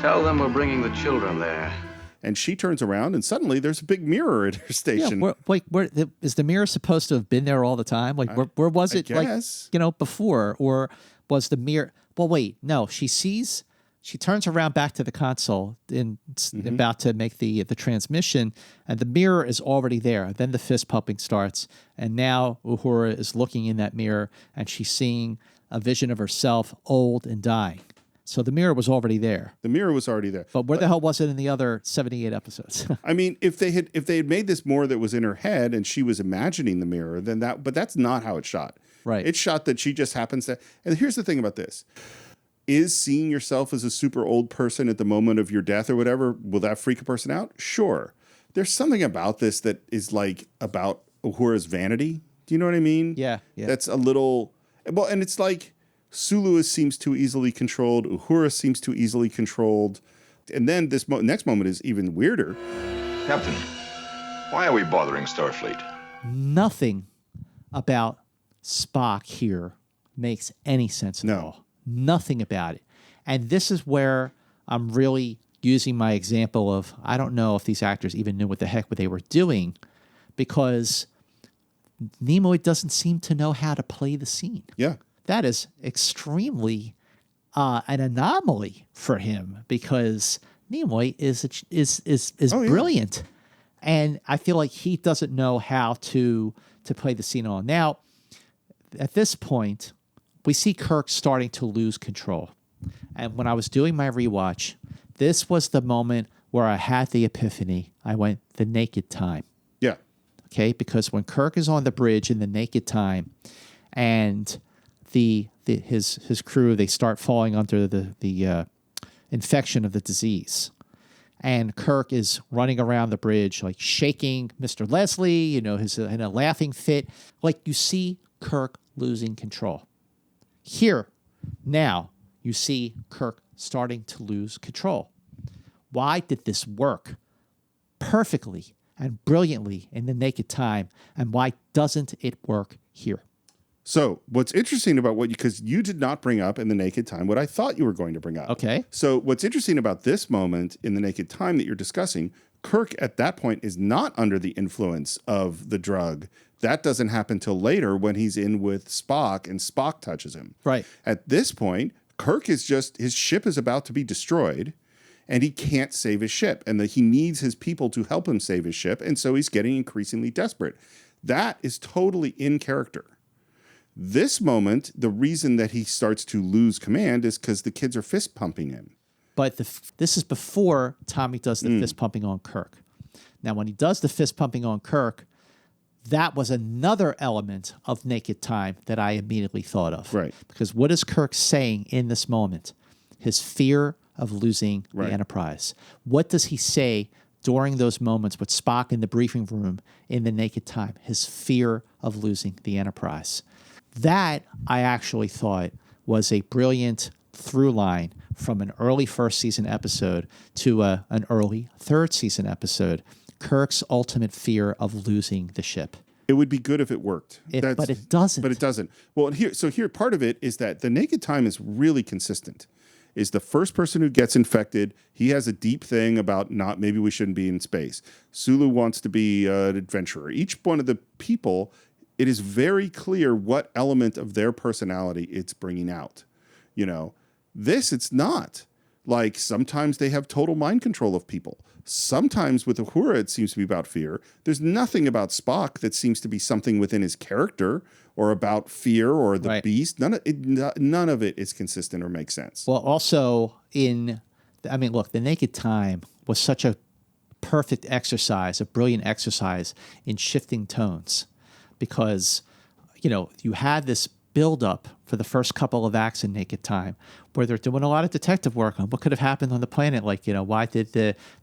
Tell them we're bringing the children there. And she turns around, and suddenly there's a big mirror at her station. Yeah, where is the mirror supposed to have been there all the time? Like, where was it? Like, before, or was the mirror? Well, wait, no. She turns around back to the console and about to make the transmission, and the mirror is already there. Then the fist pumping starts, and now Uhura is looking in that mirror, and she's seeing a vision of herself, old and dying. So the mirror was already there. The mirror was already there. But where the hell was it in the other 78 episodes? I mean, if they had made this more that was in her head and she was imagining the mirror, then but that's not how it's shot. Right. It's shot that she just happens to. And here's the thing about this. Is seeing yourself as a super old person at the moment of your death or whatever, will that freak a person out? Sure. There's something about this that is like about Uhura's vanity. Do you know what I mean? Yeah. That's a little, well, and it's like Sulu seems too easily controlled. Uhura seems too easily controlled. And then this next moment is even weirder. Captain, why are we bothering Starfleet? Nothing about Spock here makes any sense at all. Nothing about it. And this is where I'm really using my example of, I don't know if these actors even knew what the heck they were doing, because Nimoy doesn't seem to know how to play the scene. Yeah. That is extremely an anomaly for him, because Nimoy is brilliant. And I feel like he doesn't know how to play the scene on. Now, at this point, we see Kirk starting to lose control. And when I was doing my rewatch, this was the moment where I had the epiphany. I went, the naked time. Yeah. Okay, because when Kirk is on the bridge in the naked time, and his crew, they start falling under the infection of the disease, and Kirk is running around the bridge like shaking Mr. Leslie, he's in a laughing fit. Like, you see Kirk losing control. Here, now, you see Kirk starting to lose control. Why did this work perfectly and brilliantly in the naked time, and why doesn't it work here? So what's interesting about because you did not bring up in the naked time what I thought you were going to bring up. Okay. So what's interesting about this moment in the naked time that you're discussing, Kirk at that point is not under the influence of the drug. That doesn't happen till later when he's in with Spock and Spock touches him. Right. At this point, Kirk is his ship is about to be destroyed, and he can't save his ship, and he needs his people to help him save his ship, and so he's getting increasingly desperate. That is totally in character. This moment, the reason that he starts to lose command is because the kids are fist pumping him. But this is before Tommy does the fist pumping on Kirk. Now, when he does the fist pumping on Kirk, that was another element of naked time that I immediately thought of. Right. Because what is Kirk saying in this moment? His fear of losing the Enterprise. What does he say during those moments with Spock in the briefing room in the naked time? His fear of losing the Enterprise. That I actually thought was a brilliant through line from an early first season episode to an early third season episode. Kirk's ultimate fear of losing the ship. It would be good if it worked. But it doesn't. But it doesn't. Well, here, part of it is that the naked time is really consistent. Is the first person who gets infected, he has a deep thing about maybe we shouldn't be in space. Sulu wants to be an adventurer. Each one of the people, it is very clear what element of their personality it's bringing out. You know, this, it's not. Like, sometimes they have total mind control of people. Sometimes with Uhura, it seems to be about fear. There's nothing about Spock that seems to be something within his character or about fear or the beast. None of it is consistent or makes sense. Well, also look, the naked time was such a perfect exercise, a brilliant exercise in shifting tones, because, you know, you had this build-up for the first couple of acts in Naked Time, where they're doing a lot of detective work on what could have happened on the planet. Like, you know, why did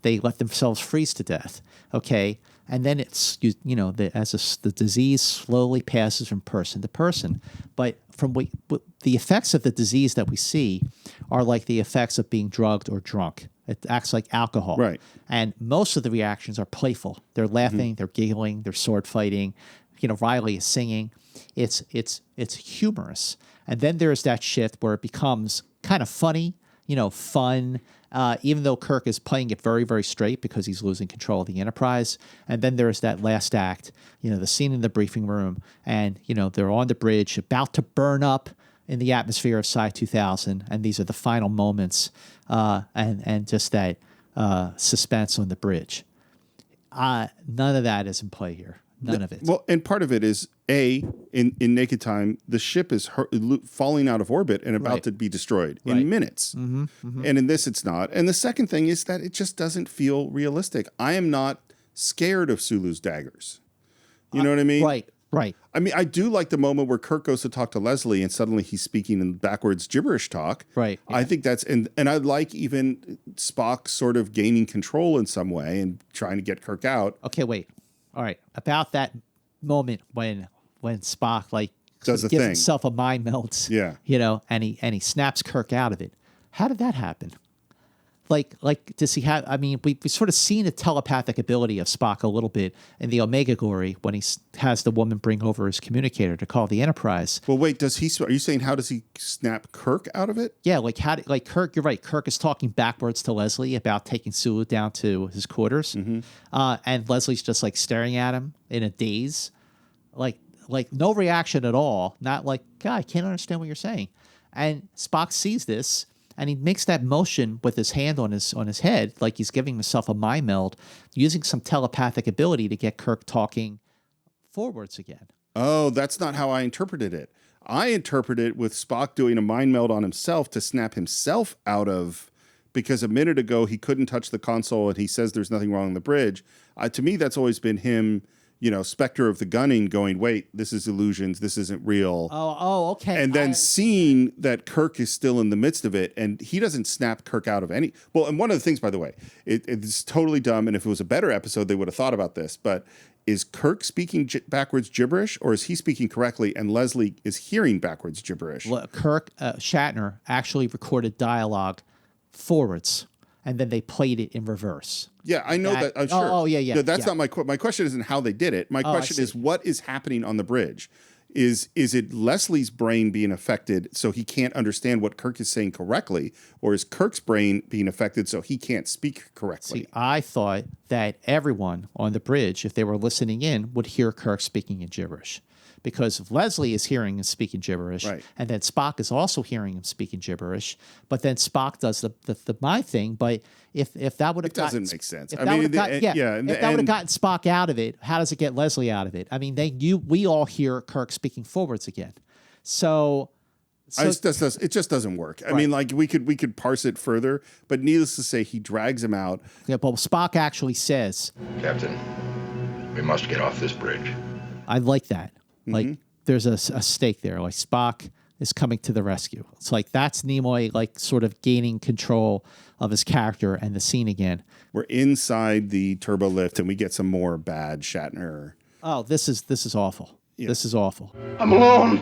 they let themselves freeze to death? Okay, and then it's as the disease slowly passes from person to person, but the effects of the disease that we see are like the effects of being drugged or drunk. It acts like alcohol, right? And most of the reactions are playful. They're laughing, they're giggling, they're sword fighting. You know, Riley is singing. It's humorous. And then there's that shift where it becomes kind of funny, fun, even though Kirk is playing it very, very straight because he's losing control of the Enterprise. And then there's that last act, the scene in the briefing room, and, they're on the bridge about to burn up in the atmosphere of Psi 2000. And these are the final moments and just that suspense on the bridge. None of that is in play here. None of it. Well, and part of it is, in Naked Time, the ship is falling out of orbit and about to be destroyed in minutes. Mm-hmm, mm-hmm. And in this, it's not. And the second thing is that it just doesn't feel realistic. I am not scared of Sulu's daggers. You know what I mean? Right. I mean, I do like the moment where Kirk goes to talk to Leslie and suddenly he's speaking in backwards gibberish talk. Right. I think that's, and I like even Spock sort of gaining control in some way and trying to get Kirk out. Okay, wait. All right. About that moment when Spock does the gives thing. himself a mind melt, and he snaps Kirk out of it. How did that happen? Like does he have? I mean, we've sort of seen the telepathic ability of Spock a little bit in the Omega Glory when he has the woman bring over his communicator to call the Enterprise. Well, wait, are you saying how does he snap Kirk out of it? Yeah, Kirk. You're right. Kirk is talking backwards to Leslie about taking Sulu down to his quarters, and Leslie's just staring at him in a daze, like no reaction at all. Not like, God, I can't understand what you're saying. And Spock sees this. And he makes that motion with his hand on his head, like he's giving himself a mind meld, using some telepathic ability to get Kirk talking forwards again. Oh, that's not how I interpreted it. I interpreted it with Spock doing a mind meld on himself to snap himself out of, because a minute ago he couldn't touch the console and he says there's nothing wrong on the bridge. To me, that's always been him, Spectre of the Gunning going, wait, this is illusions, this isn't real. Oh, okay. And then seeing that Kirk is still in the midst of it, and he doesn't snap Kirk out of any... Well, and one of the things, by the way, it's totally dumb, and if it was a better episode, they would have thought about this, but is Kirk speaking backwards gibberish, or is he speaking correctly, and Leslie is hearing backwards gibberish? Well, Kirk, Shatner, actually recorded dialogue forwards, and then they played it in reverse. Yeah, I know that. I'm sure. Oh, yeah. No, that's not my question. My question isn't how they did it. My question is what is happening on the bridge? Is it Leslie's brain being affected so he can't understand what Kirk is saying correctly, or is Kirk's brain being affected so he can't speak correctly? See, I thought that everyone on the bridge, if they were listening in, would hear Kirk speaking in gibberish. Because if Leslie is hearing him speaking gibberish, and then Spock is also hearing him speaking gibberish, but then Spock does the my thing. But if that would have doesn't make sense. If that would have gotten Spock out of it, how does it get Leslie out of it? I mean, we all hear Kirk speaking forwards again. So it just doesn't work. I mean, like we could parse it further, but needless to say, he drags him out. Yeah, but Spock actually says, Captain, we must get off this bridge. I like that. Like there's a stake there. Like Spock is coming to the rescue. It's like that's Nimoy like sort of gaining control of his character and the scene again. We're inside the turbo lift and we get some more bad Shatner. Oh, this is awful. Yeah. This is awful. I'm alone.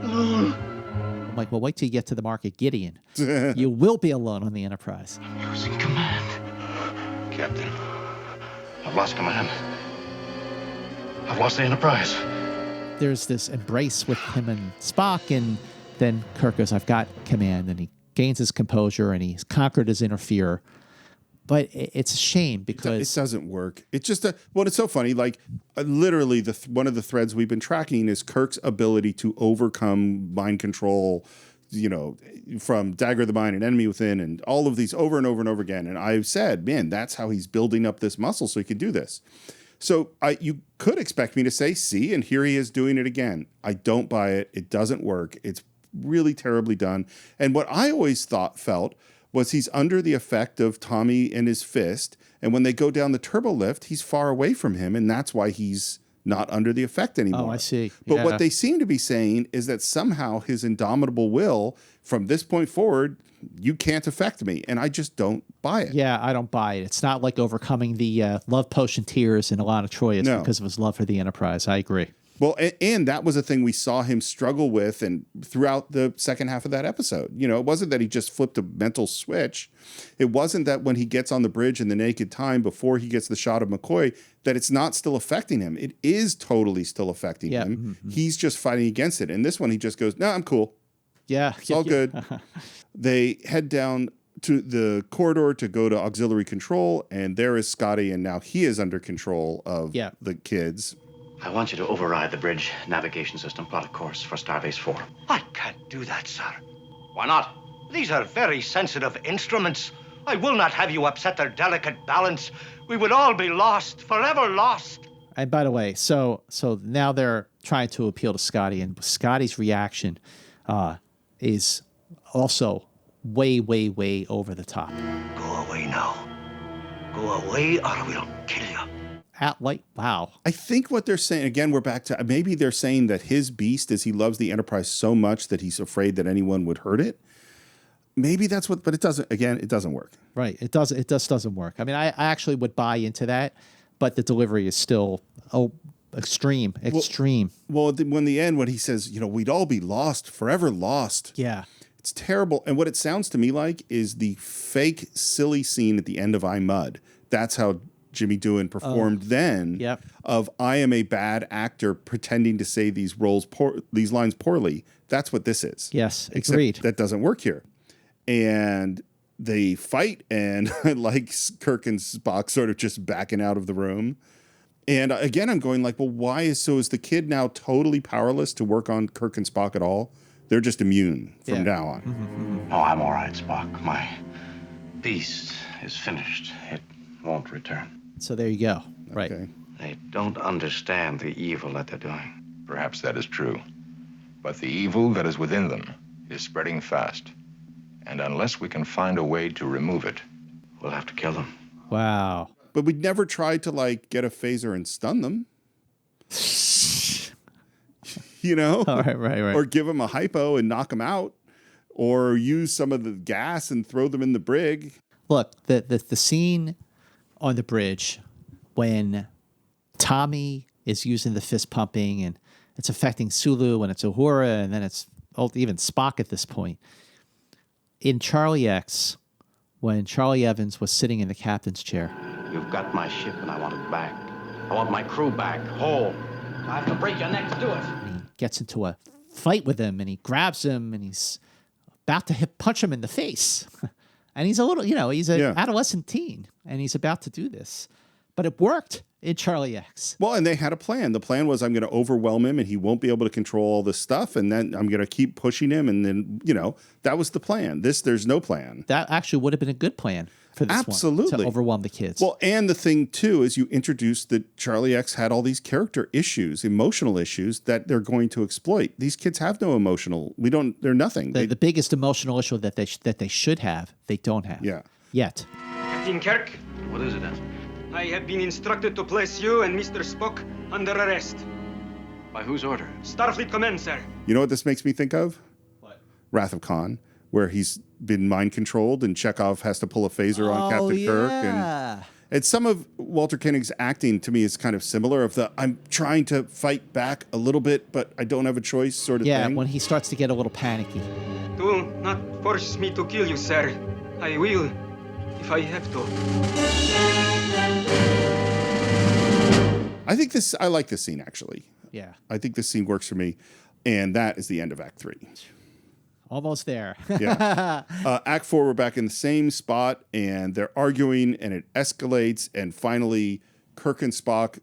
Alone. I'm like, well, wait till you get to the market, Gideon. You will be alone on the Enterprise. I'm losing command. Captain, I've lost command. I've lost the Enterprise. There's this embrace with him and Spock, and then Kirk goes, I've got command, and he gains his composure, and he's conquered his interferer. But it's a shame because... It doesn't work. It's just it's so funny. Like, literally, one of the threads we've been tracking is Kirk's ability to overcome mind control, from Dagger of the Mind and Enemy Within and all of these over and over and over again. And I've said, man, that's how he's building up this muscle so he can do this. So you could expect me to say, see, and here he is doing it again. I don't buy it. It doesn't work. It's really terribly done. And what I always felt was he's under the effect of Tommy and his fist. And when they go down the turbo lift, he's far away from him. And that's why he's not under the effect anymore. Oh, I see. But what they seem to be saying is that somehow his indomitable will, from this point forward, you can't affect me. And I just don't buy it. Yeah, I don't buy it. It's not like overcoming the love potion tears in Alana Troyes because of his love for the Enterprise. I agree. Well, and that was a thing we saw him struggle with and throughout the second half of that episode. It wasn't that he just flipped a mental switch. It wasn't that when he gets on the bridge in the naked time before he gets the shot of McCoy, that it's not still affecting him. It is totally still affecting him. Mm-hmm. He's just fighting against it. And this one, he just goes, no, I'm cool. Yeah. It's all good. They head down to the corridor to go to auxiliary control, and there is Scotty, and now he is under control of the kids. I want you to override the bridge navigation system, plot a course for Starbase 4. I can't do that, sir. Why not? These are very sensitive instruments. I will not have you upset their delicate balance. We would all be lost, forever lost. And by the way, so now they're trying to appeal to Scotty, and Scotty's reaction is also way, way, way over the top. Go away now. Go away or we'll kill you. Wow. I think what they're saying, again, we're back to, maybe they're saying that his beast is he loves the Enterprise so much that he's afraid that anyone would hurt it. Maybe that's what, but it doesn't work. Right. It just doesn't work. I mean, I actually would buy into that, but the delivery is still, extreme. Well, when he says, we'd all be lost, forever lost. Yeah. It's terrible. And what it sounds to me like is the fake, silly scene at the end of I, Mud. That's how Jimmy Doohan performed of I am a bad actor pretending to say these lines poorly. That's what this is. Yes, agreed. Except that doesn't work here. And they fight, and like Kirk and Spock sort of just backing out of the room. And again, I'm going like, well, is the kid now totally powerless to work on Kirk and Spock at all? They're just immune from now on. Mm-hmm. Oh, I'm all right, Spock. My beast is finished. It won't return. So there you go. Right. Okay. They don't understand the evil that they're doing. Perhaps that is true. But the evil that is within them is spreading fast. And unless we can find a way to remove it, we'll have to kill them. Wow. But we'd never tried to get a phaser and stun them. All right. Or give them a hypo and knock them out. Or use some of the gas and throw them in the brig. Look, the scene on the bridge when Tommy is using the fist pumping and it's affecting Sulu and it's Uhura and then it's even Spock at this point. In Charlie X, when Charlie Evans was sitting in the captain's chair. You've got my ship and I want it back. I want my crew back, whole. I have to break your neck to do it. And he gets into a fight with him and he grabs him and he's about to punch him in the face. And he's a little, he's an adolescent teen, and he's about to do this. But it worked in Charlie X. Well, and they had a plan. The plan was I'm going to overwhelm him, and he won't be able to control all this stuff, and then I'm going to keep pushing him, and then, that was the plan. There's no plan. That actually would have been a good plan. for this one to overwhelm the kids. Well, and the thing too is you introduced that Charlie X had all these character issues, emotional issues that they're going to exploit. These kids have no emotional. They're nothing. The biggest emotional issue that they should have, they don't have. Yeah. Yet. Captain Kirk. What is it, Ensign? I have been instructed to place you and Mr. Spock under arrest. By whose order? Starfleet Command, sir. You know what this makes me think of? What? Wrath of Khan, where he's been mind controlled and Chekhov has to pull a phaser on Captain Kirk. And some of Walter Koenig's acting to me is kind of similar of I'm trying to fight back a little bit, but I don't have a choice sort of thing. Yeah, when he starts to get a little panicky. Do not force me to kill you, sir. I will, if I have to. I like this scene, actually. Yeah. I think this scene works for me. And that is the end of Act 3. Almost there. Yeah. Act 4, we're back in the same spot, and they're arguing, and it escalates, and finally Kirk and Spock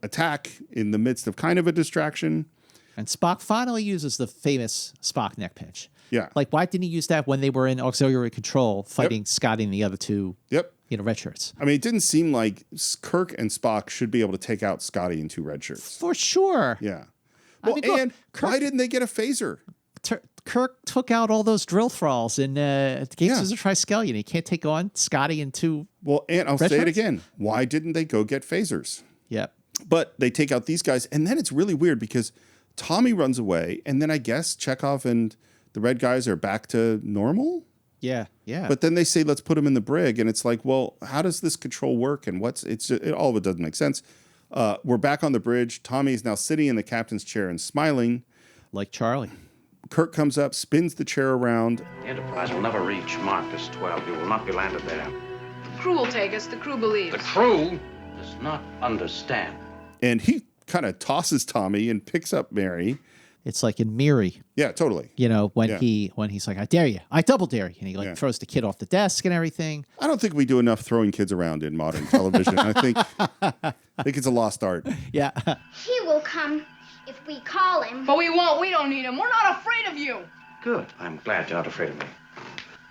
attack in the midst of kind of a distraction. And Spock finally uses the famous Spock neck pinch. Yeah. Like, why didn't he use that when they were in auxiliary control fighting Scotty and the other two red shirts? I mean, it didn't seem like Kirk and Spock should be able to take out Scotty in 2 red shirts. For sure. Yeah. Well, look, why didn't they get a phaser? Kirk took out all those drill thralls in Gates of Triskelion. He can't take on Scotty and 2. Well, and I'll say it again. Why didn't they go get phasers? Yep. But they take out these guys, and then it's really weird because Tommy runs away, and then I guess Chekhov and the red guys are back to normal. Yeah, yeah. But then they say, let's put them in the brig, and it's like, well, how does this control work? And all of it doesn't make sense. We're back on the bridge. Tommy is now sitting in the captain's chair and smiling. Like Charlie. Kirk comes up, spins the chair around. The Enterprise will never reach Marcus 12. You will not be landed there. The crew will take us. The crew believes. The crew does not understand. And he kind of tosses Tommy and picks up Mary. It's like in Miri. Yeah, totally. You know, when he's like, I dare you. I double dare you. And he throws the kid off the desk and everything. I don't think we do enough throwing kids around in modern television. I think it's a lost art. Yeah. He will come if we call him. But we won't. We don't need him. We're not afraid of you. Good. I'm glad you're not afraid of me.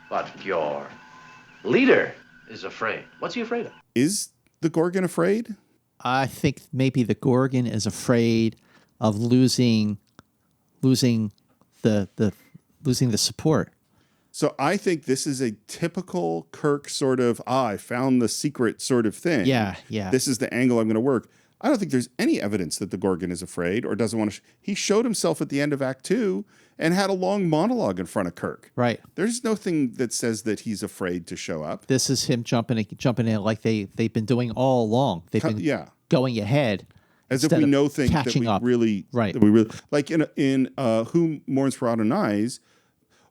But your leader is afraid. What's he afraid of? Is the Gorgon afraid? I think maybe the Gorgon is afraid of losing the support. So I think this is a typical Kirk sort of, I found the secret sort of thing. Yeah. This is the angle I'm going to work. I don't think there's any evidence that the Gorgon is afraid or doesn't want to. He showed himself at the end of Act 2 and had a long monologue in front of Kirk. Right. There's nothing that says that he's afraid to show up. This is him jumping in like they've been doing all along. They've been going ahead. As if we know things that we really, like in Who Mourns for Adonais,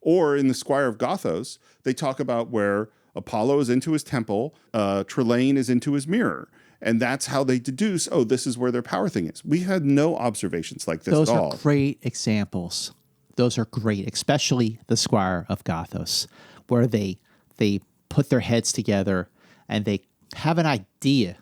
or in the Squire of Gothos, they talk about where Apollo is into his temple, Trelane is into his mirror. And that's how they deduce, this is where their power thing is. We had no observations like this at all. Those are great examples. Those are great, especially the Squire of Gothos, where they put their heads together and they have an idea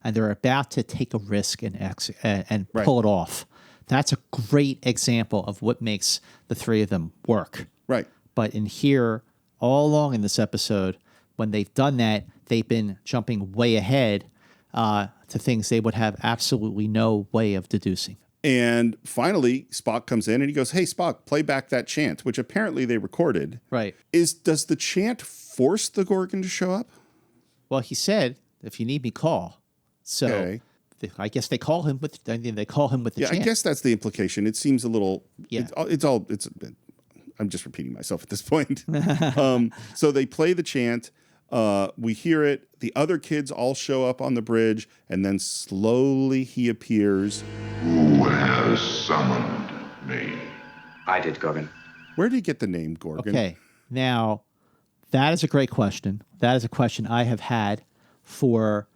and they're about to take a risk and pull it off. That's a great example of what makes the three of them work. Right. But in here, all along in this episode, when they've done that, they've been jumping way ahead to things they would have absolutely no way of deducing. And finally, Spock comes in and he goes, hey, Spock, play back that chant, which apparently they recorded. Right. Does the chant force the Gorgon to show up? Well, he said, if you need me, call. So I guess they call him with the chant. I guess that's the implication. It seems a little, I'm just repeating myself at this point. So they play the chant. We hear it. The other kids all show up on the bridge, and then slowly he appears. Who has summoned me? I did, Gorgon. Where did he get the name Gorgon? Okay, now that is a great question. That is a question I have had for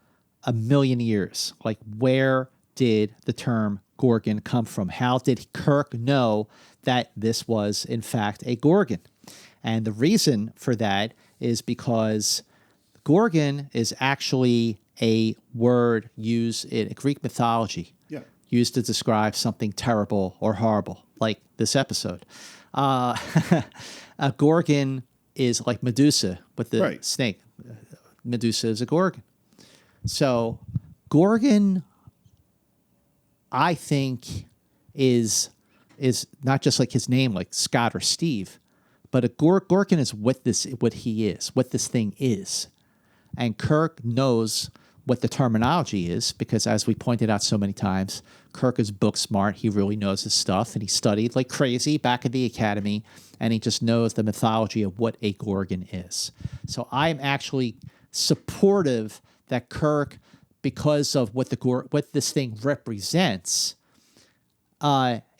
a million years. Like, where did the term Gorgon come from? How did Kirk know that this was, in fact, a Gorgon? And the reason for that is because Gorgon is actually a word used in Greek mythology, used to describe something terrible or horrible, like this episode. A Gorgon is like Medusa with the snake. Medusa is a Gorgon. So Gorgon, I think, is not just like his name, like Scott or Steve, but a Gorgon is what this thing is. And Kirk knows what the terminology is because, as we pointed out so many times, Kirk is book smart. He really knows his stuff, and he studied like crazy back at the academy, and he just knows the mythology of what a Gorgon is. So I'm actually supportive that Kirk, because of what this thing represents,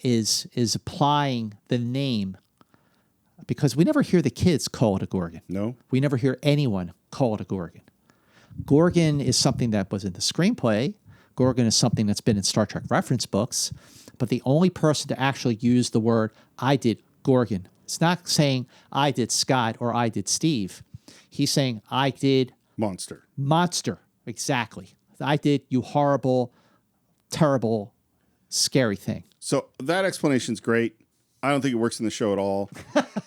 is applying the name, because we never hear the kids call it a Gorgon. No. We never hear anyone call it a Gorgon. Gorgon is something that was in the screenplay. Gorgon is something that's been in Star Trek reference books. But the only person to actually use the word, I did Gorgon. It's not saying I did Scott or I did Steve. He's saying I did... Monster. Monster, exactly. I did you horrible, terrible, scary thing. So that explanation's great. I don't think it works in the show at all.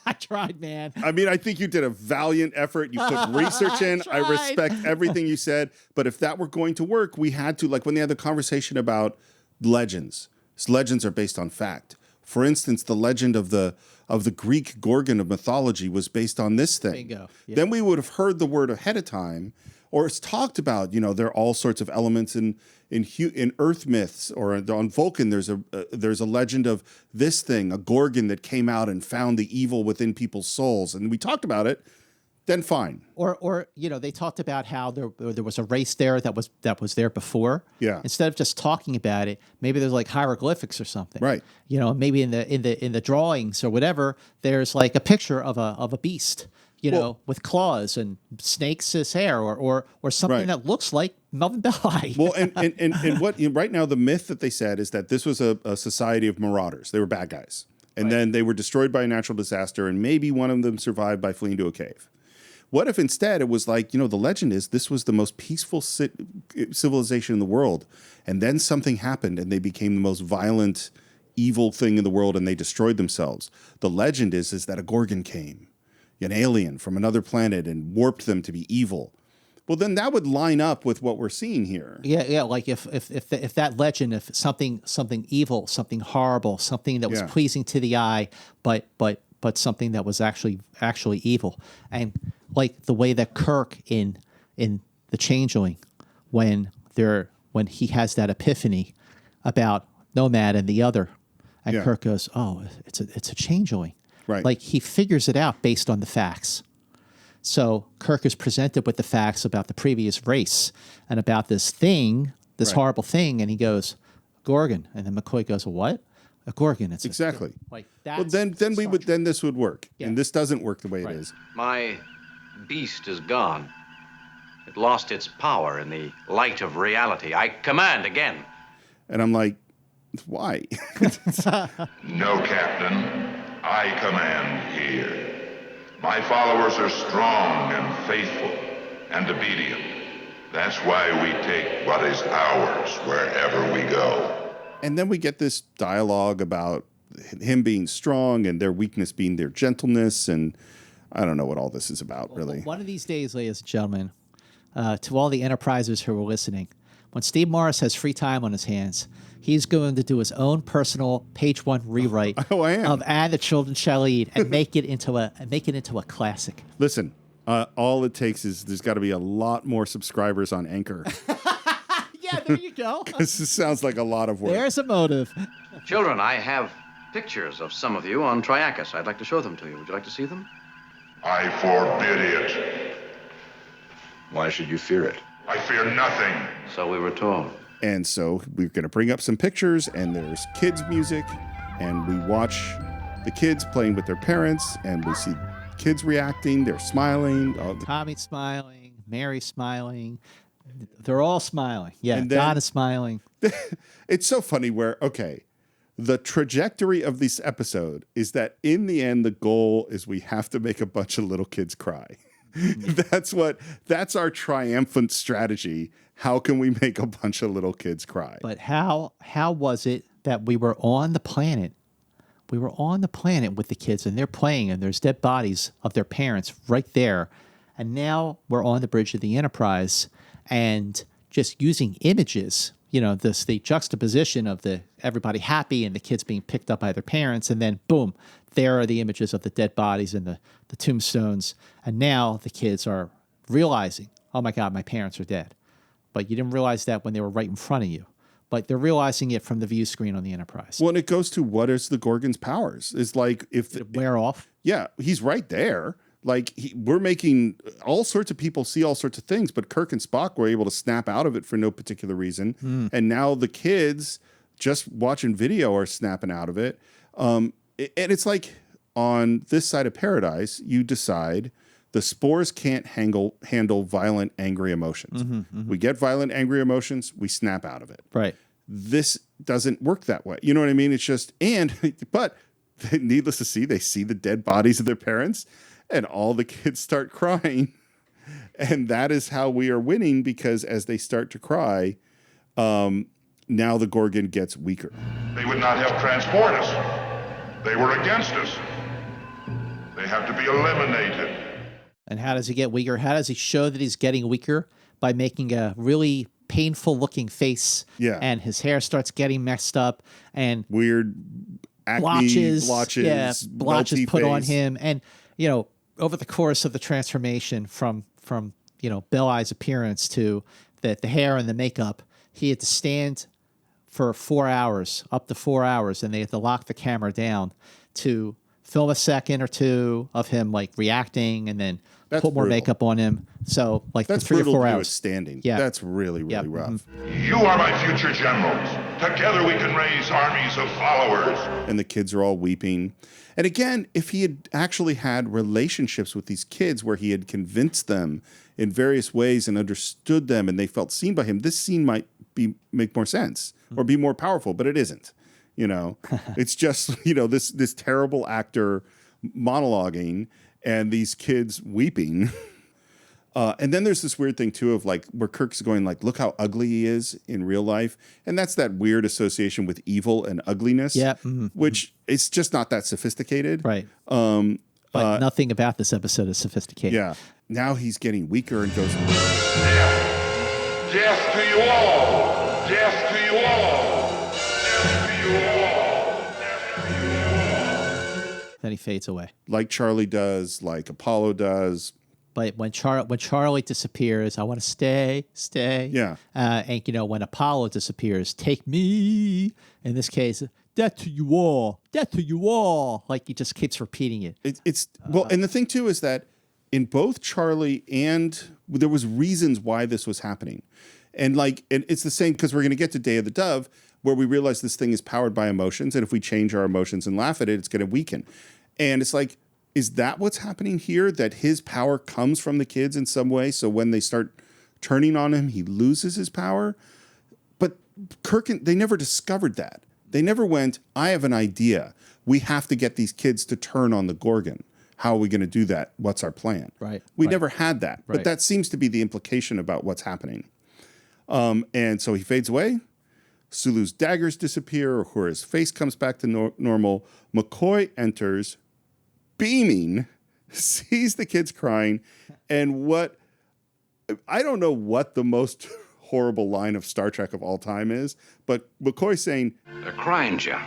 I tried, man. I mean, I think you did a valiant effort. You put research in. I respect everything you said. But if that were going to work, we had to, like when they had the conversation about legends. Legends are based on fact. For instance, the legend of the Greek Gorgon of mythology was based on this thing. Bingo. Yeah. Then we would have heard the word ahead of time, or it's talked about. You know, there are all sorts of elements in Earth myths, or on Vulcan. There's a legend of this thing, a Gorgon that came out and found the evil within people's souls, and we talked about it. Then fine. Or they talked about how there was a race there that was there before. Yeah. Instead of just talking about it, maybe there's like hieroglyphics or something. Right. Maybe in the drawings or whatever, there's like a picture of a beast, with claws and snakes as hair, or something that looks like Melvin Belli. Well, and what right now the myth that they said is that this was a society of marauders. They were bad guys, and then they were destroyed by a natural disaster, and maybe one of them survived by fleeing to a cave. What if instead it was like, the legend is this was the most peaceful civilization in the world, and then something happened and they became the most violent, evil thing in the world, and they destroyed themselves. The legend is that a Gorgon came, an alien from another planet, and warped them to be evil. Well, then that would line up with what we're seeing here. Yeah. Like if that legend, if something evil, something horrible, something that was pleasing to the eye, but something that was actually evil, and like the way that Kirk in The Changeling, when he has that epiphany about Nomad and the other, and Kirk goes, "Oh, it's a changeling." Right. Like he figures it out based on the facts. So Kirk is presented with the facts about the previous race and about this thing, this horrible thing, and he goes, "Gorgon," and then McCoy goes, "What? A Gorgon?" It's exactly. Like well, then this would work, and this doesn't work the way it is. My beast is gone. It lost its power in the light of reality. I command again. And I'm like, why? No, Captain. I command here. My followers are strong and faithful and obedient. That's why we take what is ours wherever we go. And then we get this dialogue about him being strong and their weakness being their gentleness, and I don't know what all this is about, really. One of these days, ladies and gentlemen, to all the Enterprisers who are listening, when Steve Morris has free time on his hands, he's going to do his own personal page one rewrite of "And the Children Shall Eat" and make it into a classic. Listen, all it takes is there's got to be a lot more subscribers on Anchor. Yeah, there you go. This sounds like a lot of work. There's a motive. Children, I have pictures of some of you on Triacus. I'd like to show them to you. Would you like to see them? I forbid it. Why should you fear it? I fear nothing. So we were told. And so we're going to bring up some pictures, and there's kids' music, and we watch the kids playing with their parents, and we see kids reacting. They're smiling. Tommy's smiling. Mary's smiling. They're all smiling. Yeah, and then, Don is smiling. It's so funny where, the trajectory of this episode is that in the end, the goal is we have to make a bunch of little kids cry. That's our triumphant strategy. How can we make a bunch of little kids cry? But how was it that we were on the planet? We were on the planet with the kids, and they're playing, and there's dead bodies of their parents right there, And now we're on the bridge of the Enterprise, and just using images, the juxtaposition of everybody happy and the kids being picked up by their parents, and then boom, there are the images of the dead bodies and the tombstones. And now the kids are realizing, oh my God, my parents are dead. But you didn't realize that when they were right in front of you. But they're realizing it from the view screen on the Enterprise. Well, and it goes to what is the Gorgon's powers? It's like if wear off. Yeah, he's right there. Like we're making all sorts of people see all sorts of things, but Kirk and Spock were able to snap out of it for no particular reason. And now the kids just watching video are snapping out of it. And it's like on this side of paradise, you decide the spores can't handle violent, angry emotions. We get violent, angry emotions, we snap out of it. Right. This doesn't work that way. You know what I mean? It's just, but needless to see, they see the dead bodies of their parents and all the kids start crying. And that is how we are winning, because as they start to cry, now the Gorgon gets weaker. They would not help transport us. They were against us. They have to be eliminated. And how does he get weaker? How does he show that he's getting weaker? By making a really painful looking face. Yeah. And his hair starts getting messed up and weird acne, blotches blotches put face on him. And, over the course of the transformation from Bell Eye's appearance to the hair and the makeup, he had to stand for 4 hours, up to 4 hours, and they had to lock the camera down to film a second or two of him like reacting and then put more makeup on him. So like that's for 3 or 4 hours standing. Yeah. That's really rough. You are my future generals. Together we can raise armies of followers. And the kids are all weeping. And again, if he had actually had relationships with these kids where he had convinced them in various ways and understood them and they felt seen by him, this scene might make more sense or be more powerful, but it isn't. It's just, this terrible actor monologuing and these kids weeping. And then there's this weird thing too of like where Kirk's going like, look how ugly he is in real life. And that's that weird association with evil and ugliness, which it's just not that sophisticated. Right. But nothing about this episode is sophisticated. Yeah. Now he's getting weaker and goes, Death. Death to you all. Death to you all. Death to you all. Death to you all. Then he fades away. Like Charlie does, like Apollo does. But when Charlie disappears, I want to stay. Yeah. And when Apollo disappears, take me. In this case, death to you all. Like he just keeps repeating it. And the thing too is that in both Charlie and there was reasons why this was happening, and it's the same because we're going to get to Day of the Dove where we realize this thing is powered by emotions, and if we change our emotions and laugh at it, it's going to weaken. And it's like, is that what's happening here? That his power comes from the kids in some way? So when they start turning on him, he loses his power? But Kirk, they never discovered that. They never went, I have an idea. We have to get these kids to turn on the Gorgon. How are we going to do that? What's our plan? Right. We never had that. Right. But that seems to be the implication about what's happening. And so he fades away. Sulu's daggers disappear, or his face comes back to normal. McCoy enters, beaming, sees the kids crying, and I don't know what the most horrible line of Star Trek of all time is, but McCoy saying, "They're crying, Jim.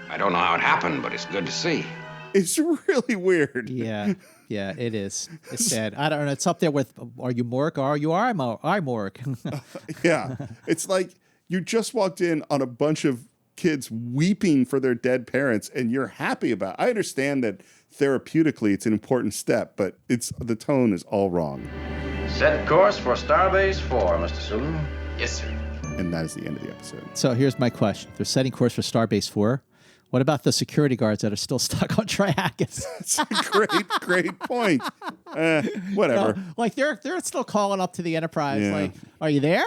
I don't know how it happened, but it's good to see." It's really weird. Yeah, it is. It's sad. I don't know. It's up there with, are you Mork or are you Mork? Yeah. It's like you just walked in on a bunch of kids weeping for their dead parents and you're happy about it. I understand that therapeutically it's an important step, but the tone is all wrong. Set course for Starbase 4, Mr. Sulu. Yes, sir. And that is the end of the episode. So here's my question. They're setting course for Starbase 4. What about the security guards that are still stuck on Triacus? That's a great point. Whatever. Like they're still calling up to the Enterprise. Yeah. Like, are you there?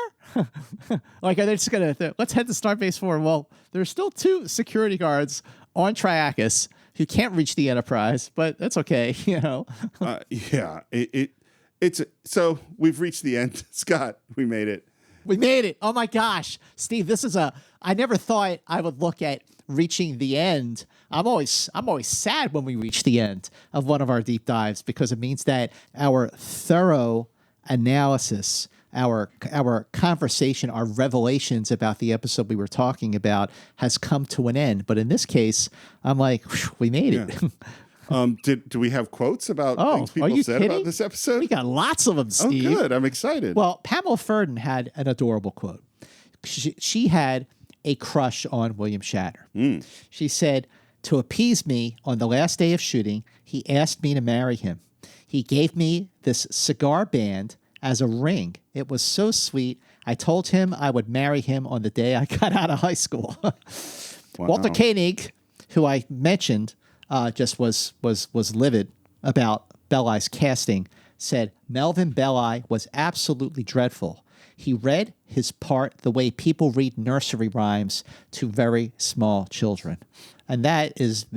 Like, are they just gonna let's head to Starbase 4? Well, there's still 2 security guards on Triacus who can't reach the Enterprise, but that's okay. Yeah. It's so we've reached the end. Scott, we made it. We made it. Oh my gosh, Steve, I never thought I would look at reaching the end I'm always sad when we reach the end of one of our deep dives because it means that our thorough analysis, our conversation, our revelations about the episode we were talking about has come to an end. But in this case, I'm like, we made it. Do we have quotes about things people said about this episode? We got lots of them, Steve. Oh, good. I'm excited. Well, Pamela Ferdin had an adorable quote. She had a crush on William Shatner. She said, to appease me on the last day of shooting, he asked me to marry him. He gave me this cigar band as a ring. It was so sweet. I told him I would marry him on the day I got out of high school. Wow. Walter Koenig, who I mentioned, just was livid about Belli's casting, said Melvin Belli was absolutely dreadful. He read his part the way people read nursery rhymes to very small children. And that is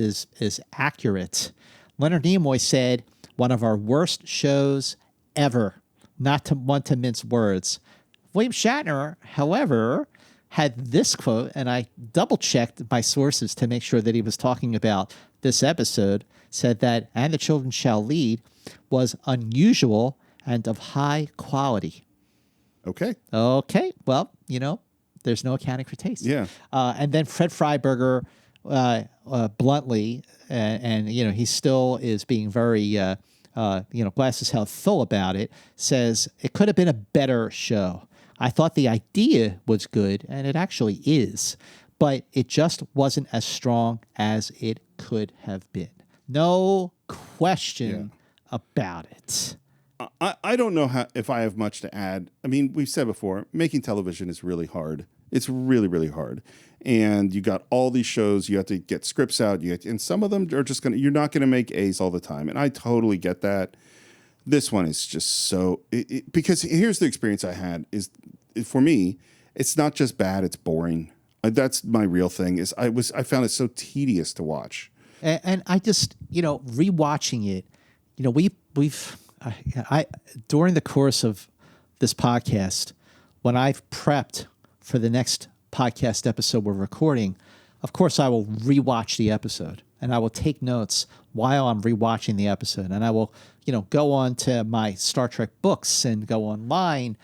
accurate. Leonard Nimoy said, one of our worst shows ever, not to want to mince words. William Shatner, however, had this quote, and I double-checked my sources to make sure that he was talking about this episode, said that, and the children shall lead, was unusual and of high quality. Okay. Well, there's no accounting for taste. Yeah. And then Fred Freiberger, bluntly, and he still is being very, glass is half full about it, says it could have been a better show. I thought the idea was good, and it actually is, but it just wasn't as strong as it could have been. No question about it. I don't know if I have much to add. I mean, we've said before, making television is really hard. It's really, really hard. And you got all these shows, you have to get scripts out, and some of them are just you're not going to make A's all the time. And I totally get that. This one is just so, because here's the experience I had is, for me, it's not just bad, it's boring. That's my real thing, is I found it so tedious to watch. And I just, rewatching it, we've during the course of this podcast, when I've prepped for the next podcast episode we're recording, of course I will rewatch the episode and I will take notes while I'm rewatching the episode, and I will, go on to my Star Trek books and go online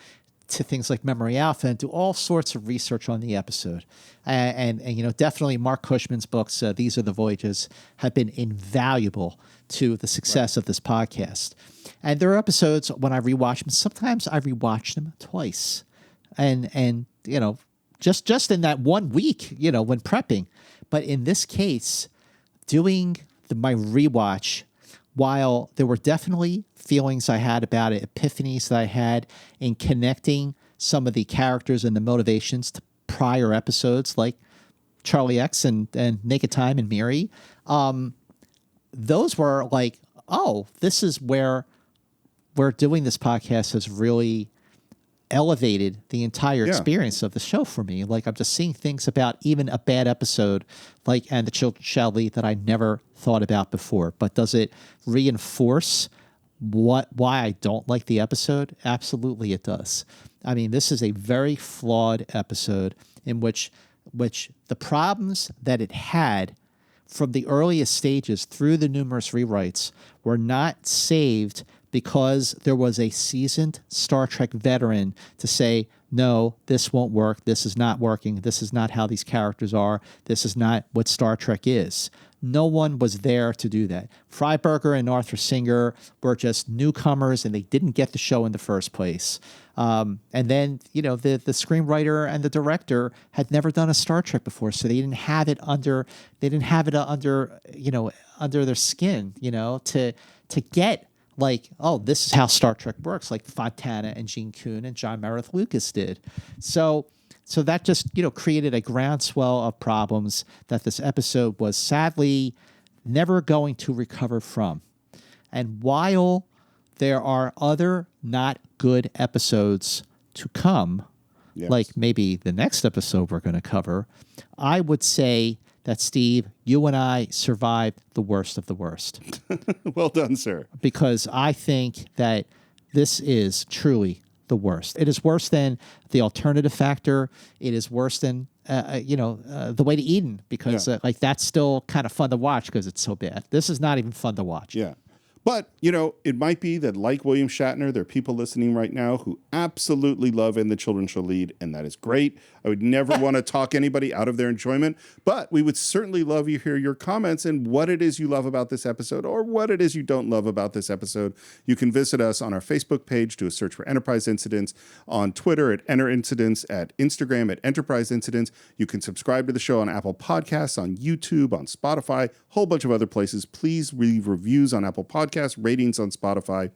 to things like Memory Alpha and do all sorts of research on the episode. And definitely Mark Cushman's books, These Are the Voyages, have been invaluable to the success of this podcast. And there are episodes when I rewatch them, sometimes I rewatch them twice. And just in that 1 week, when prepping. But in this case, doing my rewatch, while there were definitely feelings I had about it, epiphanies that I had in connecting some of the characters and the motivations to prior episodes like Charlie X and Naked Time and Miri, those were like, oh, this is where we're doing this podcast has really elevated the entire experience of the show for me. Like, I'm just seeing things about even a bad episode like And the Children Shall Lead that I never thought about before. But does it reinforce why I don't like the episode? Absolutely it does. I mean, this is a very flawed episode in which the problems that it had from the earliest stages through the numerous rewrites were not saved because there was a seasoned Star Trek veteran to say, no, this won't work. This is not working. This is not how these characters are. This is not what Star Trek is. No one was there to do that. Freiberger and Arthur Singer were just newcomers, and they didn't get the show in the first place. And then, the screenwriter and the director had never done a Star Trek before, so they didn't have it under their skin, to get like, oh, this is how Star Trek works, like Fontana and Gene Kuhn and John Meredith Lucas did. So that just, created a groundswell of problems that this episode was sadly never going to recover from. And while there are other not good episodes to come, like maybe the next episode we're going to cover, I would say that, Steve, you and I survived the worst of the worst. Well done, sir. Because I think that this is truly the worst. It is worse than the alternative factor. It is worse than the Way to Eden, because like that's still kind of fun to watch because it's so bad. This is not even fun to watch. Yeah. But, it might be that, like William Shatner, there are people listening right now who absolutely love And the Children Shall Lead, and that is great. I would never want to talk anybody out of their enjoyment, but we would certainly love to hear your comments and what it is you love about this episode or what it is you don't love about this episode. You can visit us on our Facebook page, do a search for Enterprise Incidents, on Twitter at Enter Incidents, at Instagram at Enterprise Incidents. You can subscribe to the show on Apple Podcasts, on YouTube, on Spotify, a whole bunch of other places. Please leave reviews on Apple Podcasts, ratings on Spotify.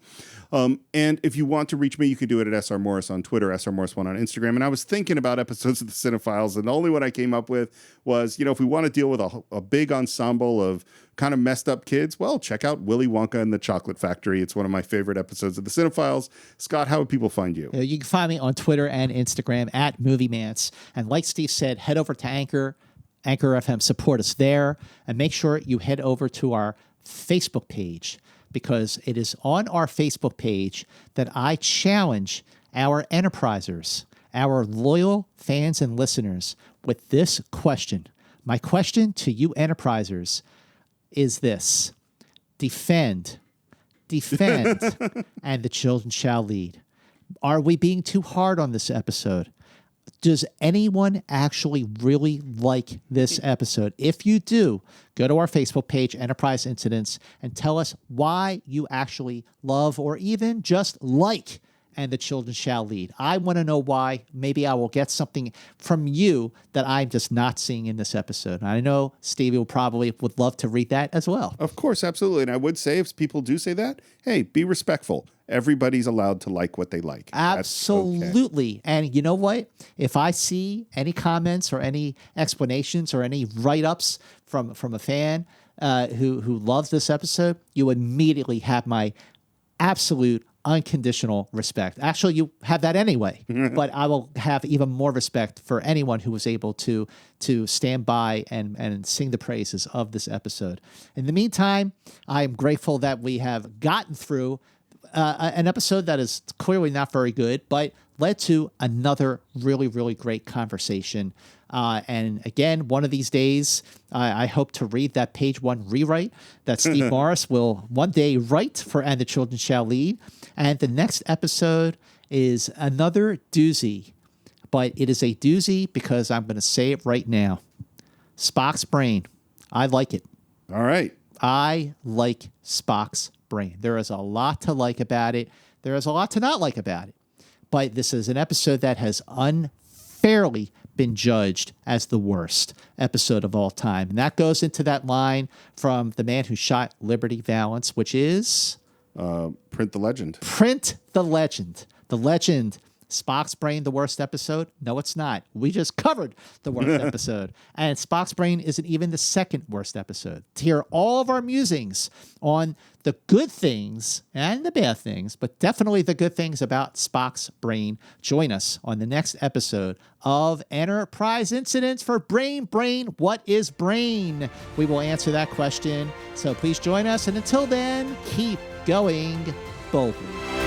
And if you want to reach me, you can do it at SR Morris on Twitter, SR Morris1 on Instagram. And I was thinking about episodes of the Cinephiles, and the only one I came up with was, if we want to deal with a big ensemble of kind of messed up kids, well, check out Willy Wonka and the Chocolate Factory. It's one of my favorite episodes of the Cinephiles. Scott, how would people find you? You can find me on Twitter and Instagram at MovieMance. And like Steve said, head over to Anchor FM, support us there, and make sure you head over to our Facebook page, because it is on our Facebook page that I challenge our Enterprisers, our loyal fans and listeners, with this question. My question to you Enterprisers is this: defend, and the children shall lead. Are we being too hard on this episode? Does anyone actually really like this episode? If you do, go to our Facebook page, Enterprise Incidents, and tell us why you actually love or even just like And the Children Shall Lead. I want to know why. Maybe I will get something from you that I'm just not seeing in this episode. And I know Stevie would love to read that as well. Of course, absolutely. And I would say, if people do say that, hey, be respectful. Everybody's allowed to like what they like. Absolutely. Okay. And you know what? If I see any comments or any explanations or any write-ups from a fan who loves this episode, you immediately have my absolute unconditional respect. Actually, you have that anyway, but I will have even more respect for anyone who was able to stand by and sing the praises of this episode. In the meantime, I am grateful that we have gotten through an episode that is clearly not very good, but led to another really, really great conversation. And again, one of these days, I hope to read that page 1 rewrite that Steve Morris will one day write for And the Children Shall Lead. And the next episode is another doozy, but it is a doozy because I'm going to say it right now. Spock's brain. I like it. All right. I like Spock's brain. There is a lot to like about it. There is a lot to not like about it. But this is an episode that has unfairly been judged as the worst episode of all time. And that goes into that line from the man who shot Liberty Valance, which is... Print the legend. Print the legend. The legend. Spock's brain, the worst episode? No, it's not. We just covered the worst episode. And Spock's brain isn't even the second worst episode. To hear all of our musings on the good things and the bad things, but definitely the good things about Spock's brain, join us on the next episode of Enterprise Incidents for Brain. What is brain? We will answer that question. So please join us. And until then, keep going boldly.